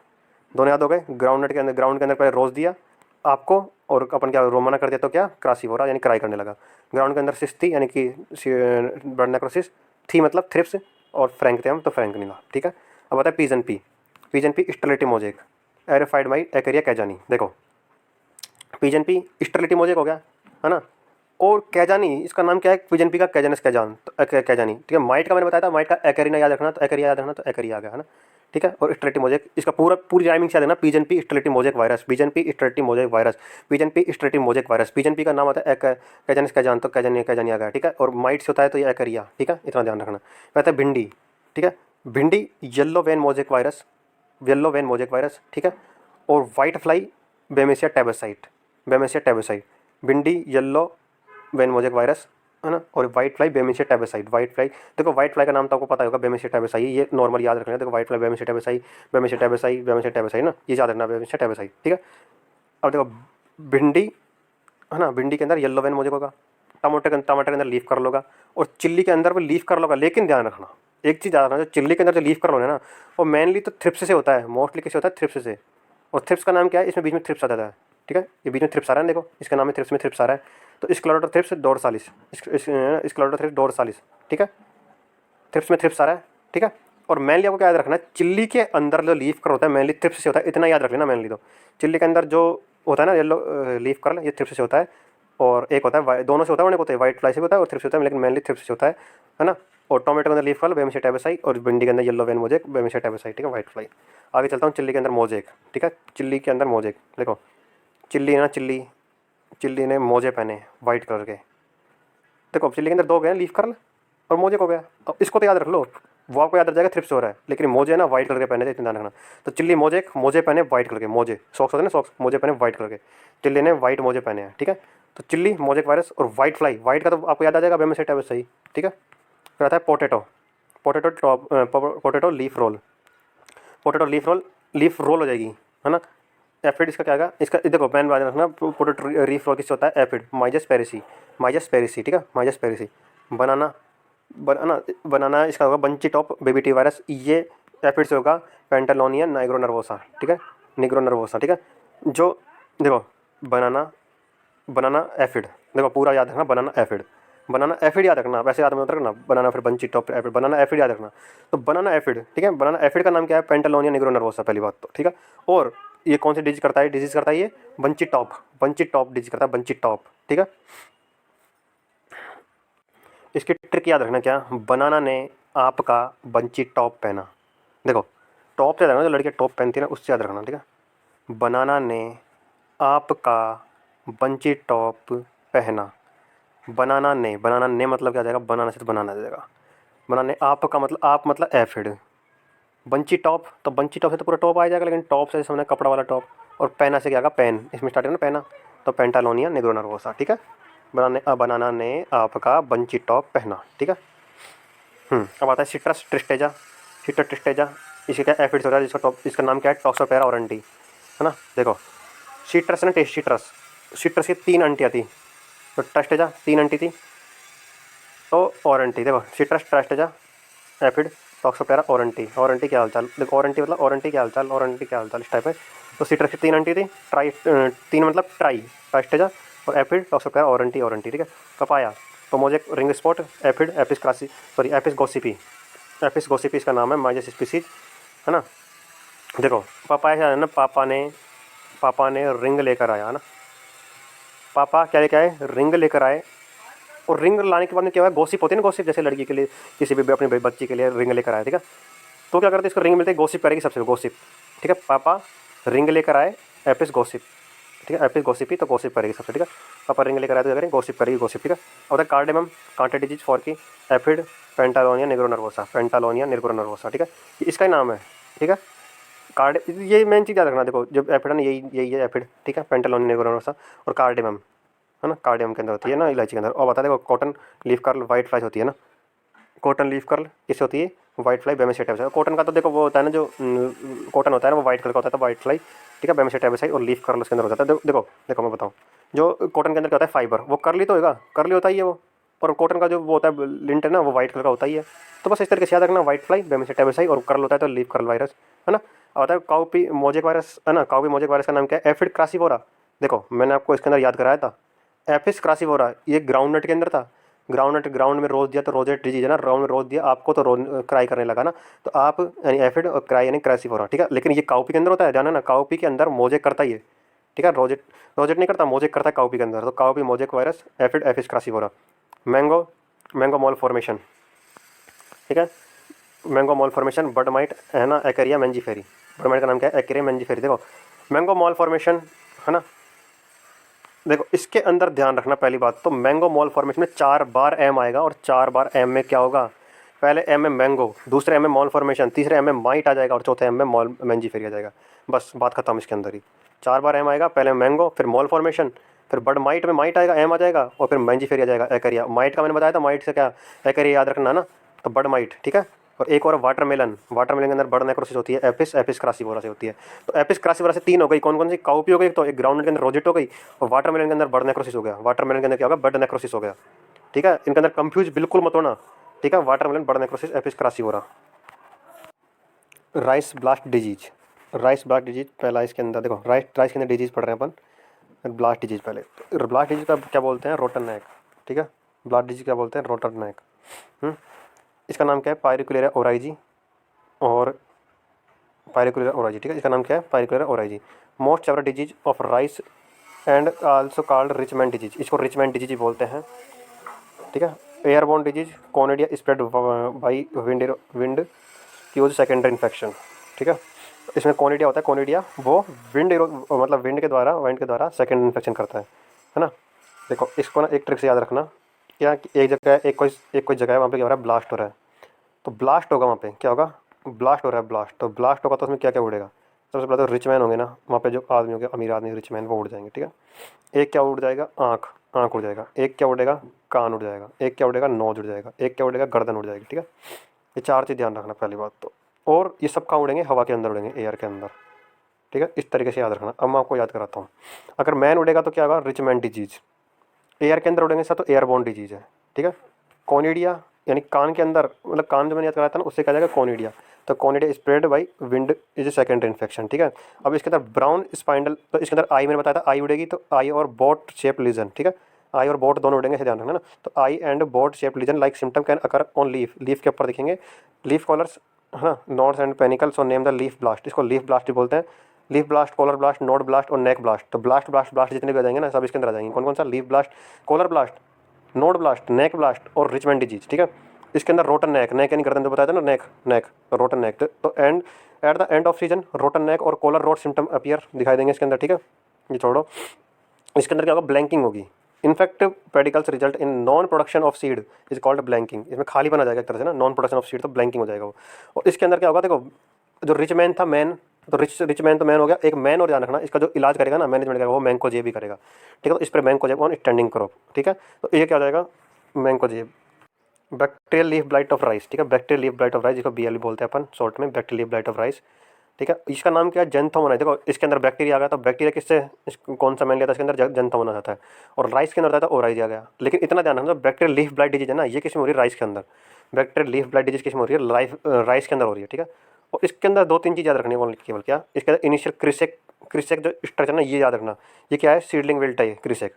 दोनों याद हो गए। ग्राउंड के अंदर पहले रोज दिया आपको, और अपन क्या रोमाना कर दिया तो क्या, क्रासिवोरा यानी क्राई करने लगा। ग्राउंड के अंदर सिस थी यानी कि ब्लड नेक्रोसिस, थी मतलब थ्रिप्स, और फ्रैंक थे हम तो फ्रैंक नीला, ठीक है। अब आता है pigeon pea, pigeon pea sterility mosaic, eriophyid mite Aceria cajani. देखो पीजन पी स्टेरिलिटी मोजेक हो गया, है ना, और कैजानी, इसका नाम क्या है, पीजन पी का कैजानस कैजान, तो कैजानी, ठीक है। माइट का मैंने बताया था, माइट का एक्रिना याद रखना, तो एक्रिया याद रखना, तो एक्रिया आ गया, है ना, ठीक है। और स्टेरिलिटी मोजेक, इसका पूरी राइमिंग याद है ना, pigeon pea sterility mosaic virus, pigeon pea sterility mosaic virus, pigeon pea sterility mosaic virus. Pigeon pea का नाम आता है कैजानस कैजान, तो कैजानी कैजानी आ गया, ठीक है। और माइट से होता है तो ये एक्रिया, ठीक है, इतना ध्यान रखना। कहता है भिंडी, ठीक है, भिंडी yellow vein mosaic virus, yellow vein mosaic virus, ठीक है। और वाइट फ्लाई बेमेसिया टैबेसाइट, बेमेसिया टैबेसाइट, भिंडी येलो वेन मोजेक वायरस, है ना, और वाइट फ्लाई बेमेसिया टैबेसाइट। वाइट फ्लाई, देखो वाइट फ्लाई का नाम तो आपको पता होगा, बेमेसिया टैबेसाई, ये नॉर्मल याद रखना है। देखो वाइट फ्लाई बेमेसिया टैबेसाई, बेमेसिया टैबेसाई, बेमेसिया टैबेसाई ना, ये याद रखना, बेमेसिया टैबेसाई, ठीक है। अब देखो भिंडी, है ना, भिंडी के अंदर येलो वेन मोजेक होगा, टमाटर के अंदर लीफ कर लोगा, और चिल्ली के अंदर भी लीफ कर लोगा। लेकिन ध्यान रखना, एक चीज़ याद रखना, जो चिल्ली के अंदर जो लीफ कर लोगे ना, वो मेनली तो थ्रिप्स से होता है, मोस्टली किससे होता है, थ्रिप्स से। और थ्रिप्स का नाम क्या है, इसमें बीच में थ्रिप्स आ जाता है, ठीक है, ये बीच में थ्रिप्स आ रहा है, देखो इसका नाम है थ्रिप्स, में थ्रिप्स आ रहा है, तो स्क्लेरोथ्रिप्स डोर्सालिस, स्क्लेरोथ्रिप्स डोर्सालिस, ठीक है, थ्रिप्स में थ्रिप्स आ रहा है, ठीक है। और मेनली आपको क्या याद रखना है, चिल्ली के अंदर जो लीफ कर होता है मेनली थ्रिप्स से होता है, इतना याद रख लेना। मेनली तो चिल्ली के अंदर जो होता है ना येलो लीफ कर्ल, ये थ्रिप्स से होता है, और एक होता है दोनों से होता है, होता है वाइट फ्लाई से होता है और थ्रिप्स से होता है, लेकिन मेनली थ्रिप्स से होता है ना। और टोमेटो के अंदर लीफ कर्ल बेमेसिया टैबेसाई, और भिंडी के अंदर येलो वेन मोजेक बेमेसिया टैबेसाई, ठीक है, वाइट फ्लाई। आगे चलता हूँ, चिल्ली के अंदर मोजेक, ठीक है, चिल्ली के अंदर मोजेक। देखो चिल्ली है ना, चिल्ली ने मोजे पहने वाइट कलर के। देखो चिल्ली के अंदर दो गए लीफ कर्ल और मोजेक हो गया, अब इसको तो याद रख लो, वो आपको याद रख जाएगा थ्रिप्स हो रहा है, लेकिन मोजे ना वाइट कलर के पहने थे, इतना ध्यान रखना। तो चिल्ली मोजेक, मोजे पहने वाइट कलर के, मोजे सॉक्स होते हैं ना, सॉक्स, मोजे पहने वाइट कलर के, चिल्ली ने वाइट मोजे पहने हैं, ठीक है। तो चिल्ली मोजेक वायरस और वाइट फ्लाई, वाइट का तो आपको याद आ जाएगा बेमेसिया टैबेसाई, ठीक है। फिर आता है potato, potato top, potato leaf roll, potato leaf roll हो जाएगी, है ना। एफिड इसका क्या आएगा, इसका देखो मैन बात रखना, पोटैटो लीफ रोल किससे होता है, एफिड माइजस पेरिसी, माइजस पेरिसी, ठीक है, माइजस पेरिसी। बनाना, बनाना इसका होगा bunchy top baby T virus, ये एफिड से होगा पेंटालोनिया नाइग्रो नर्वोसा, ठीक है, निग्रो नर्वोसा, ठीक है। जो देखो बनाना, बनाना एफिड, देखो पूरा याद रखना, बनाना एफिड, बनाना एफिड याद रखना, वैसे याद मत रखना, बनाना फिर बंची टॉप एफिड, बनाना एफिड याद रखना। तो बनाना एफिड, ठीक है, बनाना एफिड का नाम क्या है, पेंटालोनिया निग्रो नर्वोसा, पहली बात तो, ठीक है। और ये कौन सी डिजीज करता है ये, बंची टॉप डिजीज करता है, बंची टॉप, ठीक है। इसकी ट्रिक याद रखना क्या, बनाना ने आपका बंची टॉप पहना, देखो टॉप से याद रखना, जो लड़कियाँ टॉप पहनती है ना, उससे याद रखना, ठीक है। बनाना ने आपका बंची टॉप पहना, बनाना ने मतलब क्या आ जाएगा, बनाना से तो बनाना आ जाएगा, बनाना ने आपका मतलब, आप मतलब एफिड, बंची टॉप, तो बंची टॉप से तो पूरा टॉप आ जाएगा, लेकिन टॉप से समझना कपड़ा वाला टॉप, और पहना से क्या आएगा, पेन, इसमें स्टार्ट है ना पहना, तो पेंटालोनिया निग्रो नर्वोसा, ठीक है। बनाना ने आपका बंची टॉप पहना, ठीक है। अब आता है सिट्रस ट्रिस्टेजा, सिट्रस ट्रिस्टेजा, इसके क्या एफिड्स हो रहा है, जिसका टॉप, इसका नाम क्या है, टॉक्सोपेरा औरंटी, है ना। देखो सिट्रस ना, टेस्ट सिट्रस, सिट्रस की 3 अंटियाँ थी, तो ट्रस्टेजा 3 अंटी थी, तो औरंटी, देखो सिट्रस ट्रस्टेजा एफिड टॉक्सोपेरा औरंटी क्या हालचाल, देखो औरंटी मतलब औरंटी क्या हालचाल, औरंटी क्या हालचाल, इस टाइप है। तो सिट्रस की 3 अंटी थी, तीन मतलब ट्राई, ट्राइस्टेजा, और एफिड टॉक्सोप्टेरा ओरेंटी ओरेंटी, ठीक है। पपाया तो mosaic ring spot, aphid Aphis cracci sorry Aphis gossypii, Aphis gossypii इसका नाम है, माइजस स्पीसीज, है ना। देखो पपाया क्या है ना, पापा ने रिंग लेकर आया, है ना। पापा क्या लेकर आए, रिंग लेकर आए। और रिंग लाने के बाद में क्या हुआ, गोसिप होती है ना, गोसिप जैसे लड़की के लिए किसी भी अपनी बच्ची के लिए रिंग लेकर आए, ठीक है। तो क्या करते हैं, इसको रिंग मिलते ही गोसिप करेगी सबसे, गोसिप, ठीक है। पापा रिंग लेकर आए, एपिस गोसिप, ठीक है। एपिस गोसिपी तो गोसिप करेगी सबसे, ठीक है। पापा रिंग लेकर आए तो क्या करेंगे, गोसिप करेगी, गोसिप, ठीक है। और कार्डेमम कांटे डिजीज फॉर की aphid Pentalonia nigronervosa, Pentalonia nigronervosa, ठीक है। इसका ही नाम है, ठीक है। कार्ड ये मेन चीज़ याद रखना, देखो जब एफिड है ना, यही यही है एफिड, ठीक है। पेंटालोनिया निग्रो नर्वोसा और कार्डेमम, है ना, कार्डियम के अंदर होती है ना, इलायची के अंदर। और बता देखो cotton leaf curl white flies होती है ना, कॉटन लीफ कर्ल किससे होती है, वाइट फ्लाई बेमेसेटा। कॉटन का तो देखो वो होता है ना, जो कॉटन होता है ना वो वाइट कलर का होता है, तो वाइट फ्लाई, ठीक है, बेमेसेटा। और लीफ कर्ल उसके अंदर हो जाता है। देखो देखो मैं बताऊँ, जो कॉटन के अंदर क्या होता है, फाइबर, वो कर्ली तो होगा, कर्ली होता ही है वो। और कॉटन का जो वो होता है लिंट है ना, वो वाइट कलर का होता ही है। तो बस इस तरीके से याद रखना, वाइट फ्लाई बेमेसेटा, और कर्ल होता है तो लीफ कर्ल वायरस, है ना। और होता है काउपी मोजेक वायरस, है ना। काउपी मोजेक वायरस का नाम क्या है, एफिड क्रासिवोरा। देखो मैंने आपको इसके अंदर याद कराया था, एफिस क्रासिवोरा, ये ग्राउंड नट के अंदर था। ग्राउंड में रोज दिया तो रोजेट डिजीज है ना, ग्राउंड में रोज दिया आपको तो क्राई करने लगा ना, तो आप यानी एफिड और क्राई यानी क्रासिवोरा, ठीक है। लेकिन ये काउपी के अंदर होता है, जाना ना, काउपी के अंदर मोजेक करता ही है, ठीक है। रोजेट रोजेट नहीं करता, मोजेक करता है काउपी के अंदर। तो cowpea mosaic virus, aphid Aphis craccivora. Mango mango malformation, ठीक है। Mango malformation, bud mite, है ना, एक्रिया मैंजीफेरी। बड माइट का नाम क्या है, एक्रिया मैंजीफेरी। देखो मैंगो मॉल फॉर्मेशन, है ना। देखो इसके अंदर ध्यान रखना, पहली बात तो मैंगो मॉल फॉर्मेशन में 4 बार एम आएगा, और 4 बार एम में क्या होगा, पहले एम में मैंगो, दूसरे एम में मॉल फॉर्मेशन, तीसरे एम में माइट आ जाएगा, और चौथे एम में मॉल मैंजीफेरी आ जाएगा। बस बात खत्म इसके अंदर ही। 4 बार एम आएगा, पहले मैंगो, फिर मॉल फॉर्मेशन, फिर बड माइट में माइट आएगा, एम आ जाएगा, और फिर मैंजीफेरी आ जाएगा, एकरिया। माइट का मैंने बताया था, माइट से क्या, एकरिया याद रखना ना, तो बड माइट, ठीक है। और एक और वाटरमेलन, वाटरमेलन के अंदर बर्ड नेक्रोसिस होती है, एपिस एपिस क्रासिवोरा से होती है। तो एपिस क्रासिवोरा से 3 हो गई, कौन कौन सी, काउपी हो गई, तो एक ग्राउंड के अंदर रोजेट हो गई, और वाटरमेलन के अंदर बर्ड नेक्रोसिस हो गया। वाटरमेलन के अंदर क्या होगा, बर्ड नेक्रोसिस हो गया, ठीक है। इनके अंदर कंफ्यूज बिल्कुल मत होना, ठीक है। Watermelon, bud necrosis, Aphis craccivora. Rice blast disease, rice blast disease पहला इसके अंदर देखो, राइस के अंदर डिजीज पढ़ रहे हैं अपन। ब्लास्ट डिजीज पहले, तो ब्लास्ट डिजीज का क्या बोलते हैं, रोटन नेक, ठीक है। ब्लास्ट डिजीज क्या बोलते हैं, रोटन नेक। इसका नाम क्या है, पायरिकुलेरा ओराइजी, और पायरिकुलेरा ओराइजी, ठीक है। इसका नाम क्या है, Pyricularia oryzae. Most several disease of rice and also called rich man disease, इसको रिचमेंट डिजीज बोलते हैं, ठीक है। Airborne disease, conidia spread by wind cause secondary infection, ठीक है। इसमें कोनेडिया होता है, कोनेडिया वो मतलब विंड के द्वारा सेकेंड इन्फेक्शन करता है ना। देखो इसको ना एक ट्रिक से याद रखना, क्या कि एक जगह एक कोई जगह है, वहाँ पे क्या हो रहा है, ब्लास्ट हो रहा है। तो ब्लास्ट होगा वहाँ पे, क्या होगा, ब्लास्ट हो रहा है, ब्लास्ट, तो ब्लास्ट होगा तो उसमें क्या क्या उड़ेगा, सबसे पहले तो रिच मैन होंगे ना वहाँ पे, जो आदमी होंगे, अमीर आदमी, रिच मैन, वो उड़ जाएंगे, ठीक है। एक क्या उड़ जाएगा, आँख, आँख उड़ जाएगा। एक क्या उड़ेगा, कान उड़ जाएगा। एक क्या उड़ेगा, नोज उड़ जाएगा। एक क्या उड़ेगा, गर्दन उड़ जाएगी, ठीक है। ये 4 चीज़ ध्यान रखना पहली बात तो। और ये सब कहाँ उड़ेंगे, हवा के अंदर उड़ेंगे, एयर के अंदर, ठीक है। इस तरीके से याद रखना। अब मैं आपको याद कराता हूँ, अगर मैन उड़ेगा तो क्या होगा, रिचमैन डिजीज। एयर के अंदर उड़ेंगे सब तो एयरबोर्न डिजीज है, ठीक है। कोनिडिया यानी कान के अंदर, मतलब कान जो मैंने याद कराया था ना, उससे कहा जाएगा कोनिडिया। तो conidia spread by wind is a secondary infection, ठीक है। अब इसके अंदर ब्राउन स्पाइंडल, तो इसके अंदर आई मैंने बताया था, आई उड़ेगी तो आई और बोट शेप लीजन, ठीक है। आई और बोट दोनों उड़ेंगे, इसे ध्यान रखना ना। तो eye and boat shape lesion like symptom can occur on leaf, leaf के ऊपर दिखेंगे, लीफ कॉलर्स, है ना, nodes and panicle, so name the leaf blast, इसको लीफ ब्लास्ट ही बोलते हैं। Leaf blast, collar blast, node blast और नेक ब्लास्ट। तो ब्लास्ट ब्लास्ट ब्लास्ट जितने भी आ जाएंगे ना, सब इसके अंदर आ जाएंगे। कौन कौन सा, leaf blast, collar blast, node blast, neck blast और रिचमैन डिजीज, ठीक है। इसके अंदर रोटन नेक, नेक यानी गर्दन, जो बताया था ना, नेक नेक, तो रोटन नेक। तो and at the end of season rotten neck और कॉलर रोड सिम्टम अपीयर दिखाई देंगे इसके अंदर, ठीक है। ये छोड़ो, इसके अंदर क्या होगा, ब्लैंकिंग होगी। Infect pedicels result in non production of seed is called blanking, इसमें खाली बना जाएगा एक तरह से ना, नॉन प्रोडक्शन ऑफ सीड, तो ब्लैंकिंग हो जाएगा वो। और इसके अंदर क्या होगा, देखो जो रिच मैन था, मैन, तो रिच मैन तो मैन हो गया, एक मैन और ध्यान रखना, इसका जो इलाज करेगा ना, मैनेजमेंट करेगा, वो मैंको जेब ही करेगा, ठीक है। तो इस पर मैंको जेब ऑन स्टैंडिंग क्रॉप, ठीक है। तो ये क्या हो जाएगा, मैंको जेब। Bacterial leaf blight of rice, ठीक है। Bacterial leaf blight of rice, जिसको BLE बोलते हैं अपन शॉर्ट में, bacterial leaf blight of rice, ठीक है। इसका नाम क्या है, जेंथोमोना। देखो इसके अंदर बैक्टीरिया आ गया, तो बैक्टीरिया किससे, कौन सा मैन लिया था इसके अंदर, जेंथोमोना आता है। और राइस के अंदर आता है ओराइज आ गया। लेकिन इतना ध्यान रखना, बैक्टीरियल लीफ ब्लाइट डिजीज है ना, ये किस में हो रही है, राइस के अंदर। बैक्टीरियल लीफ ब्लाइट डिजीज किस में हो रही है, राइस के अंदर हो रही है, ठीक है। और इसके अंदर 2-3 चीज़ याद रखनी है केवल, क्या, इसके अंदर इनिशियल क्रिसेक, क्रिसेक जो स्ट्रक्चर ना, ये याद रखना। ये क्या है, सीडलिंग विल्ट है, क्रिसेक,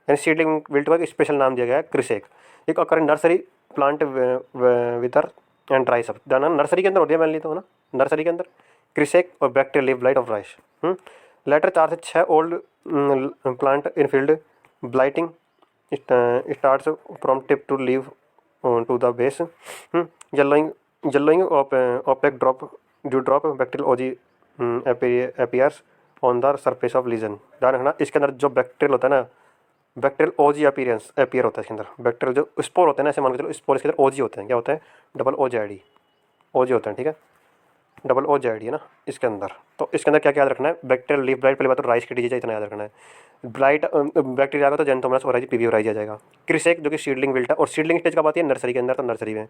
यानी सीडलिंग विल्ट को एक स्पेशल नाम दिया गया है क्रिसेक। एक अकर नर्सरी प्लांट विदर एंड ड्राई सब, जाना नर्सरी के अंदर होती है मैनली तो, है ना, नर्सरी के अंदर क्रिसेक और bacterial leaf blight of rice. Later 4 से 6 old plant in field blighting starts from tip to leaf to the base. Yellowing opaque drop dew drop bacterial ooze appears on the surface of lesion. ध्यान रखना इसके अंदर जो bacterial होता है ना, bacterial ओजी appear होता है इसके अंदर। बैक्टीरियल जो स्पोर होते हैं ना, ऐसे मान के चलो स्पोर इसके अंदर ओजी होते हैं। क्या होते हैं? डबल OJID ओजी होते हैं, ठीक है, डबल OJID है ना इसके अंदर। तो इसके अंदर क्या क्या याद रखना है? बैक्टीरियल लीफ ब्लाइट, पहले बात तो राइस की डिजीज है, इतना याद रखना है। ब्लाइट बैक्टीरिया का तो जेंथोमोनास ओराइजी पीवी ओराइजी आ जाएगा। क्रिसेक जो कि सीडलिंग विल्ट है, और सीडलिंग स्टेज कब आती है? नर्सरी के अंदर, तो नर्सरी में,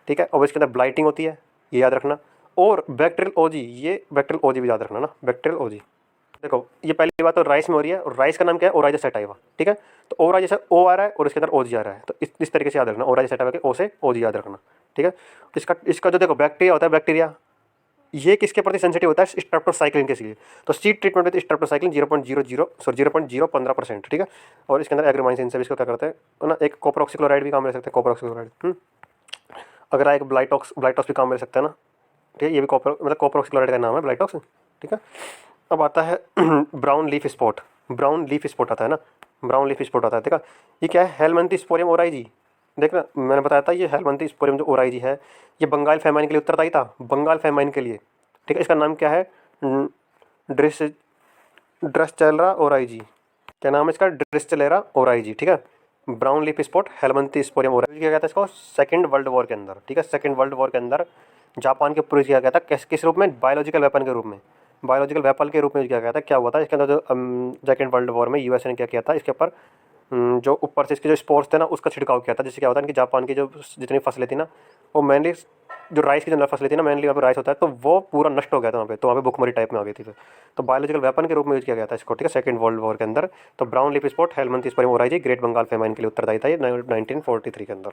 ठीक है। और इसके अंदर ब्लाइटिंग होती है, ये याद रखना। और बैक्टीरियल ओजी, ये बैक्टीरियल ओजी भी याद रखना ना, बैक्टीरियल ओजी। देखो ये पहली बात तो राइस में हो रही है, और राइस का नाम क्या है? ओराइजा सेटाइवा, ठीक है। तो ओराइजा से ओ आ रहा है और इसके अंदर ओजी आ रहा है, तो इस तरीके से याद रखना, ओराइजा सेटाइवा के ओ से ओजी याद रखना, ठीक है। इसका जो देखो बैक्टीरिया होता है, बैक्टीरिया ये किसके प्रति सेंसिटिव होता है? स्ट्रेप्टोसाइक्लिन के लिए। तो सीड ट्रीटमेंट विद स्ट्रेप्टोसाइक्लिन 0.0%, ठीक है। और इसके अंदर एग्रोमाइसिन से भी इसको क्या करते हैं ना, एक कॉपर ऑक्सीक्लोराइड भी काम ले सकते हैं, कॉपर ऑक्सीक्लोराइड। अगर एक ब्लाइटॉक्स भी काम ले सकता है ना, ठीक है। ये भी कॉपर, मतलब कॉपर ऑक्सीक्लोराइड का नाम है ब्लाइटॉक्स, ठीक है। अब आता है brown leaf spot. Brown leaf spot आता है ना, ब्राउन लीफ स्पॉट आता है, ठीक है। ये क्या है? हेलमिंथोस्पोरियम ओराइजी। देखना मैंने बताया था, ये हेलमिंथोस्पोरियम जो ओराइजी है, ये बंगाल फेमाइन के लिए उत्तरदायी था, बंगाल फेमाइन के लिए, ठीक है। इसका नाम क्या है? ड्रेसचेलरा ओराइजी। क्या नाम है इसका? ड्रेसचेलरा ओराइजी, ठीक है। Brown leaf spot Helminthosporium oryzae क्या कहता है इसको? सेकंड वर्ल्ड वॉर के अंदर, ठीक है, सेकंड वर्ल्ड वॉर के अंदर जापान के पूर्व किया गया था, किस रूप में? बायोलॉजिकल वेपन के रूप में, बायोलॉजिकल वेपन के रूप में किया गया था। क्या हुआ था इसके अंदर? जो सेकंड वर्ल्ड वॉर में यूएसए ने क्या किया था, इसके ऊपर जो ऊपर से इसके जो स्पोर्स थे ना, उसका छिड़काव किया था, जिससे क्या होता है कि जापान की जो जितनी फसलें थी ना, वो मेनली जो राइस की जो फसलें थी ना, मेनली वहाँ पे राइस होता है, तो वो पूरा नष्ट हो गया था वहाँ पे, तो वहाँ पे भुखमरी टाइप में आ गई थी। तो बायोलॉजिकल वेपन के रूप में यूज किया गया था इसको, ठीक है, सेकंड वर्ल्ड वॉर के अंदर। तो brown leaf spot Helminthosporium oryzae great Bengal famine के लिए उत्तरदायी था ये 1943 के अंदर,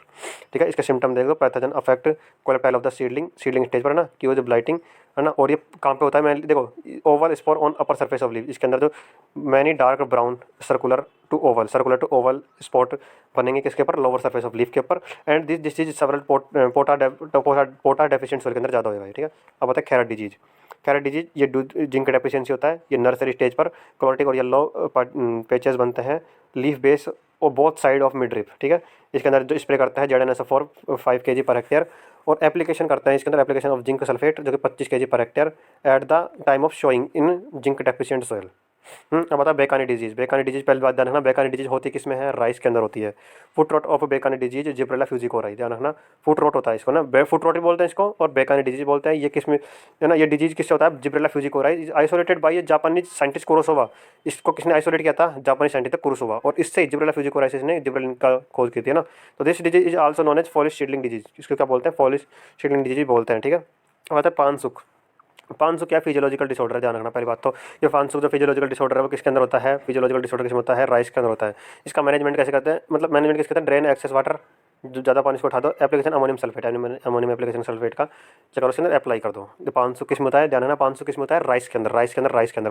ठीक है। इसके सिम्टम देख दो, pathogen affect coleoptile of the seedling stage पर, है ना, की वो जो ब्लाइटिंग, है ना। और ये कहाँ पे होता है? मैं देखो oval spore on upper surface of leaf, इसके अंदर जो many dark brown circular to oval spot बनेंगे किसके ऊपर? लोअर सरफेस ऑफ लीफ के ऊपर। And this disease several potash deficient soil के अंदर ज़्यादा होगा, ठीक है। अब होता है खैरट डिजीज। खैरट डिजीज ये जिंक डेफिशिएंसी होता है, ये नर्सरी स्टेज पर क्लोटिक और येलो पैचेस बनते हैं लीफ बेस और both side of mid drip, ठीक है। इसके अंदर जो स्प्रे करता है ZNSO4 5 kg पर हेक्टेयर, और एप्लीकेशन करते हैं इसके अंदर एप्लीकेशन ऑफ जिंक सल्फेट जो कि 25 kg per hectare eight the time of showing in zinc deficient soil. अब आता है बेकानी डिजीज। बेकानी डिजीज पहले बात ध्यान रखना, बेकानी डिजीज होती किस में है? राइस के अंदर होती है। Foot rot of bakanae disease Gibberella fujikuroi, ध्यान रखना, फुट रोट होता है इसको ना, फुट रोट बोलते हैं इसको, और बेकानी डिजीज बोलते हैं। ये किस में है ना? ये डिजीज किससे होता है? Gibberella fujikuroi, isolated by Japanese scientist Kurosawa. इसको किसने आइसोलेट किया था? जापानी साइंटिस्ट कुरोसावा, और इससे जिब्रेला फ्यूजिकोराइसिस ने जिब्रेलिन का खोज की थी ना। तो this disease is also known as foolish seedling disease, इसको क्या बोलते हैं? फॉलिश सीडलिंग डिजीज बोलते हैं, ठीक है। अब आता है पानसुख। पानसुख क्या फिजियोलॉजिकल डिसऑर्डर है, ध्यान रखना पहली बात तो। ये पानसुख जो फिजियोलॉजिकल डिसऑर्डर है वो किसके अंदर होता है? फिजियोलॉजिकल डिसऑर्डर किसमें होता है? राइस के अंदर होता है। इसका मैनेजमेंट कैसे करते हैं? मतलब मैनेजमेंट कैसे करते हैं? ड्रेन एक्सेस वाटर, जो ज़्यादा पानी इसको उठा दो, application ammonium sulphate, ammonium application sulphate का चक्कर उसके अंदर अप्लाई कर दो। ये 500 किस्म होता है, ध्यान रखना, 500 किस्म होता है राइस के अंदर,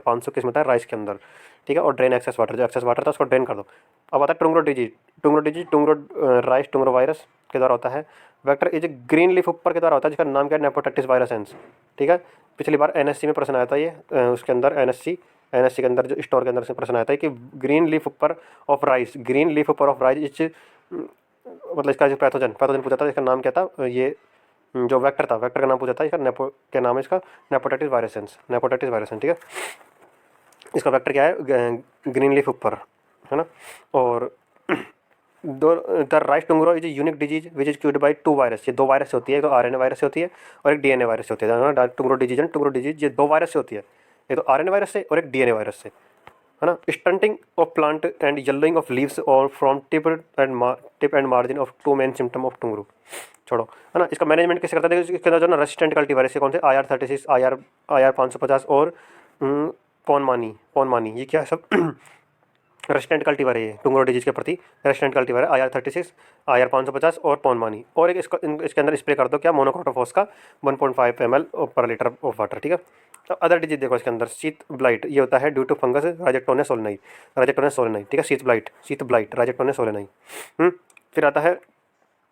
500 किस्म होता है राइस के अंदर, ठीक है। और ड्रेन एक्सेस वाटर, जो एक्सेस वाटर था उसको ड्रेन कर दो। अब आता है टुंग्रो राइस टुंग्रो वायरस के द्वारा होता है। वेक्टर इज ग्रीन लीफ ऊपर के द्वारा होता है, जिसका नाम क्या है? नेपोटेक्टिस वायरस एंस, ठीक है। पिछली बार NSC में प्रश्न आया था ये, उसके अंदर NSC के अंदर जो स्टोर के अंदर से प्रश्न आया था कि ग्रीन लीफ ऊपर ऑफ राइस इच, मतलब इसका जो पैथोजन पूछा था, इसका नाम क्या था? ये जो वेक्टर था, वेक्टर का नाम पूछा था, इसका क्या नाम है इसका? नेपोटेक्टिस वायरस, ठीक है। इसका वेक्टर क्या है? ग्रीन लीफ ऊपर, है ना। और the rice टुंग्रो is unique disease which is cured by 2 virus. ये 2 वायरस से होती है, एक तो RNA वायरस से होती है और एक DNA वायरस से होती है। टुंग्रो डिजीज ये 2 वायरस से होती है, एक तो RNA वायरस से और एक DNA वायरस से, है ना। Stunting of plant and yellowing of leaves और from tip and margin of 2 main symptom of tungro, छोड़ो, है ना। इसका मैनेजमेंट कैसे करता है? इसके अंदर जो ना रेसिस्टेंट कल्टीवर है, कौन से? IR36, IR 550 और पोनमानी, ये क्या है सब? रेसिस्टेंट कल्टीवर है, ये टुंग्रो डिजीज के प्रति रेसिस्टेंट कल्टीवर है। IR36, IR 550 और पोनमानी। और एक इसके अंदर स्प्रे कर दो क्या? मोनोक्रोटोफॉस का 1.5 ml पर लीटर ऑफ वाटर, ठीक है। अब अदर डिजीज देखो इसके अंदर, शीत ब्लाइट ये होता है due to fungus राइजेक्टोनिया solani, राइजेक्टोनिया solani, ठीक है, शीत ब्लाइट राइजेक्टोनिया सोलेनाई। फिर आता है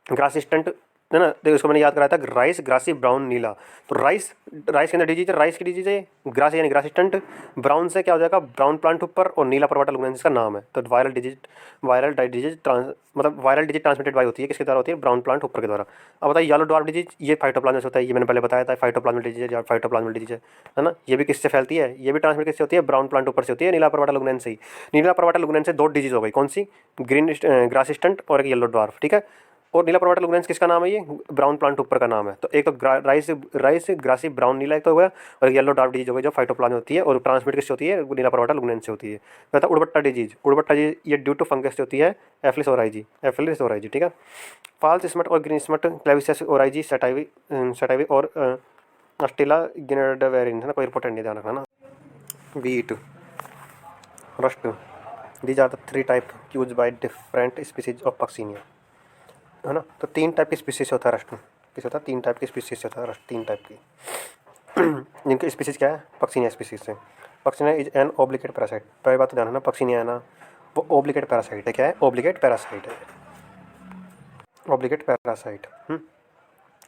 ग्रासिस्टेंट, है ना, देखो इसको मैंने याद कराया था, राइस ग्रासी ब्राउन नीला। तो राइस, राइस के अंदर डिजीज है, राइस की डिजीज है, ग्रास यानी ग्रासिस्टेंट, ब्राउन से क्या हो जाएगा ब्राउन प्लांट ऊपर, और नीला परवाटा लुगनेंसिस का नाम है। तो वायरल डिजीज, वायरल डिजीज मतलब वायरल डिजीज ट्रांसमिटेड बाय होती है किसके द्वारा होती है, ब्राउन प्लांट ऊपर के द्वारा। अब बताइए येलो ड्वार्फ डिजीज, ये फाइटोप्लाज्म से होता है, ये मैंने पहले बताया था, फाइटोप्लाज्मिक डिजीज है, फाइटोप्लाज्मिक डिजीज है ना। ये भी किससे फैलती है, ये भी ट्रांसमिट किससे होती है, ब्राउन प्लांट ऊपर से होती है, नीला परवाटा लुगनेंस से ही। नीला परवाटा लुगनेंस से दो डिजीज हो गई, कौन सी, ग्रीन ग्रासिस्टेंट और एक येलो ड्वार्फ, ठीक है। और नीला परवाटा लुगनेंस किसका नाम है, ये ब्राउन प्लांट ऊपर का नाम है। तो एक तो राइस राइस ग्रासी ब्राउन नीला एक तो हो गया, और येलो ड्वार्फ डिजीज हो गई जो फाइटोप्लाज्म होती है और ट्रांसमिट किससे होती है, नीला परवाटा लुगनेंस से होती है। कहता उड़बट्टा डिजीज, उड़बट्टा डिजीज ये ड्यू टू फंगस से होती है, एफिलिस ओराइजी, एफिलिस ओराइजी, ठीक है। फाल्स स्मट और ग्रीन स्मट, क्लेविसियस ओराइजी, सटाइवी सटाइवी और अस्टिला गिनेडवेरिन, है ना, कोई इंपॉर्टेंट नहीं, ध्यान रखना ना। Wheat, rust, these are the three type use by different species of puccinia, है ना। तो तीन टाइप की स्पीसीज होता है रस्ट में, किस होता है, तीन टाइप की स्पीसीज होता है रस्ट, तीन टाइप की। जिनकी स्पीसीज क्या है, पक्सीनिया स्पीसीज से। Puccinia is an obligate parasite, पहली बात तो ध्यान रखना, पक्सीनिया है ना वो ओब्लिगेट पैरासाइट है, क्या है, ओब्लिगेट पैरासाइट है, ओब्लिगेट पैरासाइट।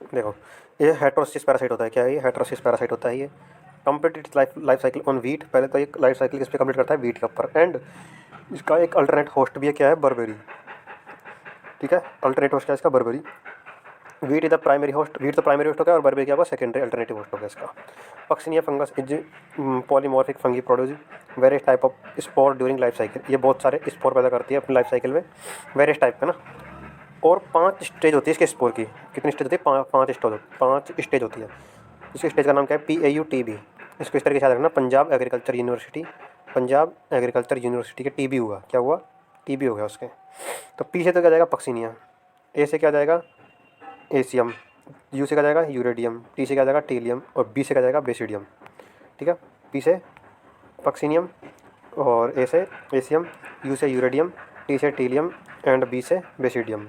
देखो ये हेटेरोसिस पैरासाइट होता है, क्या है ये, हेटेरोसिस पैरासाइट होता है ये। Complete it's life cycle on wheat, पहले तो ये लाइफ साइकिल किस पे कंप्लीट करता है, वीट के ऊपर। एंड इसका एक अल्टरनेट होस्ट भी है, क्या है, बर्बेरी, ठीक है। अल्टरनेट होस्ट क्या है इसका, barberi. Wheat is the primary host, wheat तो प्राइमरी होस्ट हो गया और बर्बेरी क्या होगा, सेकेंडरी अल्टरनेटिव होस्ट हो गया इसका। Puccinia fungus is polymorphic fungi produce various type of spore during life cycle, ये बहुत सारे स्पोर पैदा करती है अपनी लाइफ साइकिल में, वेरियस टाइप का ना। और 5 स्टेज होती है इसके स्पोर की, कितनी स्टेज होती है, 5 स्टेज होती है। इसके स्टेज का नाम क्या है, PAUTB। इसको इस तरीके से याद रखना, Punjab agriculture university, Punjab agriculture university के TB हुआ, क्या हुआ, TB हो गया उसके। तो P से तो क्या जाएगा, पक्सीनिया, A से क्या जाएगा, एसियम, U से क्या जाएगा, यूरेडियम, T से क्या जाएगा, टीलियम, और B से क्या जाएगा, बेसिडियम, ठीक है। P से पक्सीनियम और A से एसियम, U से यूरेडियम, T से टीलियम एंड B से basidium.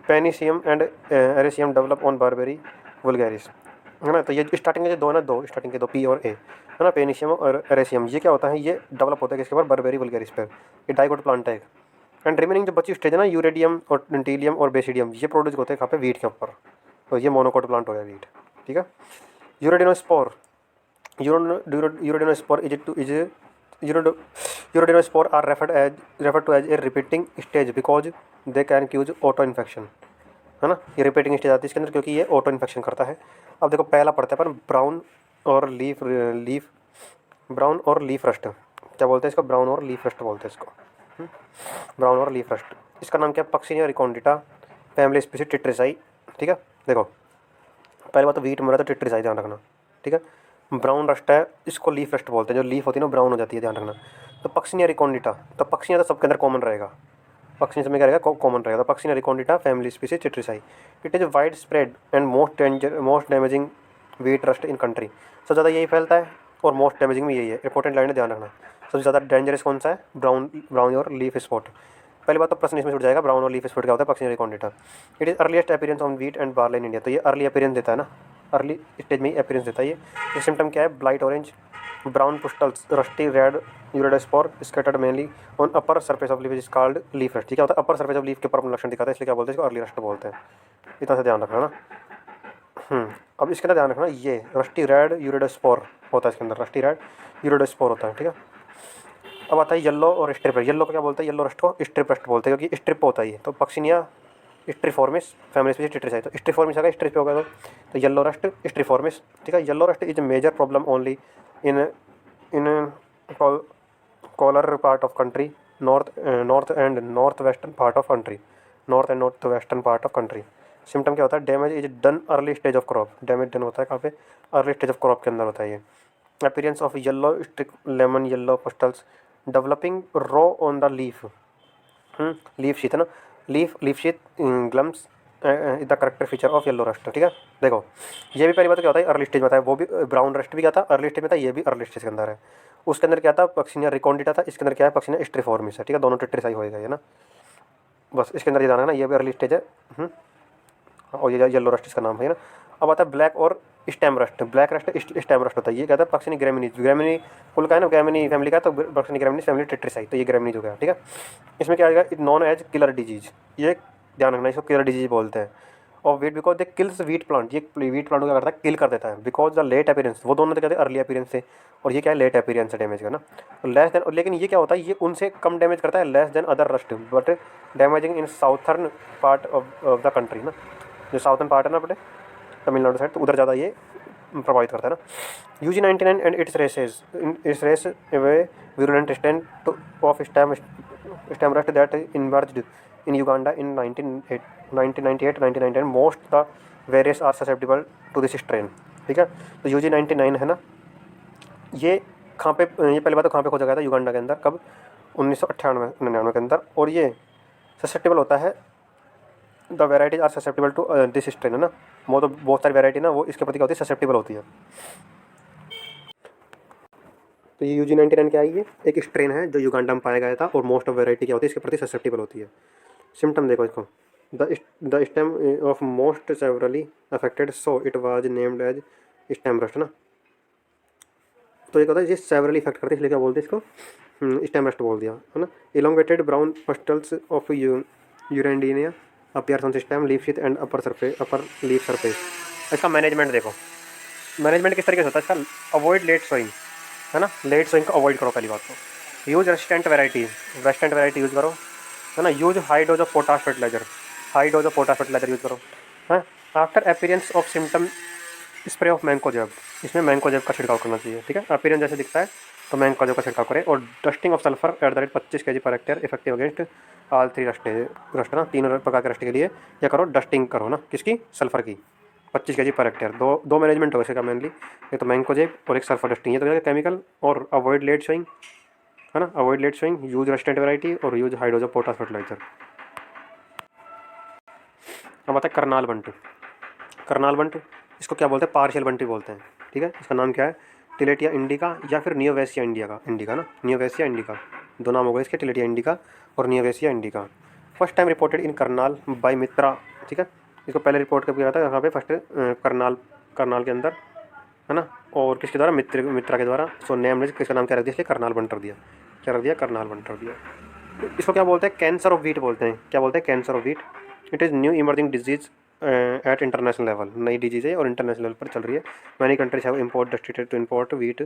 Pycnium and aecium develop on barberry vulgaris, है ना। तो ये स्टार्टिंग के जो दो ना, दो स्टार्टिंग के दो P और A, है ना, पेनिसियम और एरेसियम, ये क्या होता है, ये डेवलप होता है किसके ऊपर, बारबेरी वुल्गैरिस पर। ये डाइकोट प्लांट है। एंड रिमेनिंग जो बची स्टेज है ना, यूरेडियम और टीलियम और बेसिडियम, ये प्रोड्यूस होते हैं कहाँ पे, वीट के ऊपर। तो ये मोनोकोट प्लांट हो गया वीट, ठीक है। Urediniospore, urediniospore urediniospore are referred to as a repeating stage because they can cause auto infection, है ना। ये रिपीटिंग स्टेज आती है इसके अंदर क्योंकि ये ऑटो इन्फेक्शन करता है। अब देखो पहला पढ़ते हैं अपन, ब्राउन और ब्राउन और लीफ रस्ट, क्या बोलते हैं इसको, ब्राउन और लीफ रस्ट बोलते हैं इसको, ब्राउन और लीफ रस्ट। इसका नाम क्या है, पक्सीनिया रिकॉन्डिटा, फैमिली स्पीसीज टिट्रिसाई, ठीक है। देखो पहले बात तो वीट में रहा था, टिट्रिसाई ध्यान रखना, ठीक है। ब्राउन रस्ट है, इसको लीफ रस्ट बोलते हैं, जो लीफ होती है ना ब्राउन हो जाती है, ध्यान रखना। तो पक्सीनिया रिकॉन्डिटा, तो पक्सीनिया तो सबके अंदर कॉमन रहेगा, पक्सीनिया में क्या रहेगा, कॉमन रहेगा। तो Puccinia recondita family species tritici, it is wide spread and most damaging wheat rust in country, सबसे ज़्यादा यही फैलता है और मोस्ट डैमेजिंग भी यही है, इंपॉर्टेंट लाइन है, ध्यान रखना। सबसे ज़्यादा डेंजरस कौन सा है, ब्राउन और लीफ स्पॉट। पहली बात तो प्रश्न इसमें छूट जाएगा, ब्राउन और लीफ स्पॉट क्या होता है, Puccinia recondita. It is earliest appearance on wheat and barley in India, तो ये अर्ली अपीयरेंस देता है ना, अर्ली स्टेज में ही अपीयरेंस देता है ये। सिम्टम क्या है, blight orange, brown pustules, rusty red urediospore scattered mainly on upper surface of leaf is called leaf rust, ठीक है, होता है अपर सरफेस ऑफ लीफ के ऊपर अपना लक्षण दिखाता है, इसलिए क्या बोलते हैं, इसको अर्ली रस्ट बोलते हैं। इतना से ध्यान रखना ना। अब इसके अंदर ध्यान रखना, ये रस्टी रेड यूरेडोस्पोर होता है इसके अंदर, रस्टी रेड यूरेडोस्पोर होता है, ठीक है। अब आता है येलो और स्ट्रिप, येलो को क्या बोलते हैं, येलो रस्ट को स्ट्रिप रस्ट बोलते हैं क्योंकि स्ट्रिप होता है ये। तो पक्सीनिया स्ट्रिफॉर्मिस फैमिली स्पीसीज टिट्रिसाई, तो स्ट्रिफॉर्मिस आएगा, स्ट्रिप होगा तो येलो रस्ट स्ट्रिफॉर्मिस, ठीक है। Yellow rust is major problem only in in cooler part of country, north and north western part of country, north and north western part of country. Symptom क्या होता है, damage is done early stage of crop, damage done होता है कहाँ पे, early stage of crop के अंदर होता है ये। Appearance of yellow streak lemon yellow pustules developing row on the leaf, leaf sheath है ना, leaf sheath glumes the character feature of yellow rust, ठीक है। देखो ये भी पहली बात क्या होता है, अर्ली स्टेज में था, वो भी ब्राउन रस्ट भी क्या था, अर्ली स्टेज में था, ये भी अर्ली स्टेज के अंदर है। उसके अंदर क्या था, पक्सीनिया रिकॉन्डिटा था, इसके अंदर क्या है, पक्सीनिया स्ट्रिफॉर्मिस है, ठीक है, दोनों टिट्रिसाई होएगा ये ना, बस इसके अंदर ये जाना है ना, ये भी अर्ली स्टेज है। और ये येलो रस्ट इसका नाम है ना। अब आता है ब्लैक और stem rust. Black rust stem rust होता है, ये कहता है पक्सिनी ग्रेमिनीज। ग्रेमिनी कुल का है ना, ग्रेमिनी फैमिली का, तो पक्सिनी ग्रेमिनीज फैमिली टेट्रिसाई, तो ये ग्रेमिनीज हो गया, ठीक है। इसमें क्या आएगा, it known as killer disease, ये ध्यान रखना, इसको किलर डिजीज बोलते हैं। और wheat because they kills wheat plant, ये वीट प्लांट को क्या करता है, किल कर देता है। बिकॉज द लेट अपीयरेंस, वो दोनों तो कहते हैं अर्ली अपीयरेंस से, और ये क्या है, लेट अपीयरेंस से डैमेज करना। लेस देन, लेकिन ये क्या होता है, ये उनसे कम डैमेज करता है, less than other rust, but damaging in southern part of the country ना, जो साउथर्न पार्ट है ना अपने तमिलनाडु साइड, तो उधर ज़्यादा ये प्रभावित करता है ना। UG99 and its races, its race they virulent strain of stem rust that emerged in Uganda in 1998-1999. Most the various are susceptible to this strain, ठीक है। तो UG99 है ना, ये कहाँ पे, ये पहली बात तो कहाँ पे खोजा गया था, युगांडा के अंदर, कब, 1998-99 के अंदर। और ये ससेप्टिबल होता है, the varieties are susceptible to this strain है ना, वो तो बहुत सारी वेराइटी ना, वो इसके प्रति क्या होती है, ससेप्टिबल होती है। तो ये UG99 क्या है, ये एक स्ट्रेन है जो युगांडा में पाया गया था, और मोस्ट ऑफ वेराइटी क्या होती है, इसके प्रति ससेप्टिबल होती है। सिम्टम देखो इसको, the stem of most severely affected, so it was named as stem rust ना। तो ये कहता है ये सेवरली इफेक्ट करते हैं, इसलिए क्या बोलते हैं इसको, स्टेम रस्ट बोल दिया है ना। Elongated brown pustules of uredinia appears on stem leaf sheath and upper leaf surface. इसका मैनेजमेंट देखो, मैनेजमेंट किस तरीके से होता है इसका, अवॉइड लेट सोइंग है ना, लेट सोइंग को अवॉइड करो पहली बात तो। यूज रेसिस्टेंट वैरायटी यूज़ करो है ना। Use high dose of potash fertiliser, high dose of potash fertiliser use करो है। After appearance of symptom spray of mancozeb, इसमें मैंकोजेब का छिड़काव करना चाहिए, ठीक है। अपीयरेंस जैसे दिखता है तो मैंकोजेब का छिड़काव करें। और dusting of sulphur eight the rate 25 kg per hectare effective against all 3 rust ना, 3 प्रकार के रस्ट के लिए क्या करो, डस्टिंग करो ना, किसकी, सल्फर की, 25 kg पर हेक्टेयर। दो मैनेजमेंट हो इसका मेनली, एक तो मैंकोजेब और एक सल्फर डस्टिंग, ये तो केमिकल। और अवॉइड लेट शोइंग है ना, avoid late sowing, use resistant variety और use high dose of potash fertiliser. अब आता है करनाल बंट। करनाल बंट इसको क्या बोलते हैं, पार्शियल बंटी बोलते हैं, ठीक है। इसका नाम क्या है, टिलेटिया इंडिका या फिर नियोवेसिया इंडिका ना, नियोवेसिया इंडिका, दो नाम हो गए इसके, टिलेटिया इंडिका और Neovossia indica. First time reported in Karnal by Mitra, ठीक है। इसको पहले रिपोर्ट कब किया था, यहाँ पे फर्स्ट करनाल के अंदर है ना, और किसके द्वारा, मित्रा के द्वारा। सो नेम ने किसका नाम क्या रख दिया, इसलिए करनाल बंट रख दिया, क्या रख दिया, करनाल बंट रख दिया। इसको क्या बोलते हैं, कैंसर ऑफ व्हीट बोलते हैं, क्या बोलते हैं, cancer of wheat. It is new emerging disease at international level, नई डिजीज़ है और इंटरनेशनल लेवल पर चल रही है। Many countries have import restricted to import wheat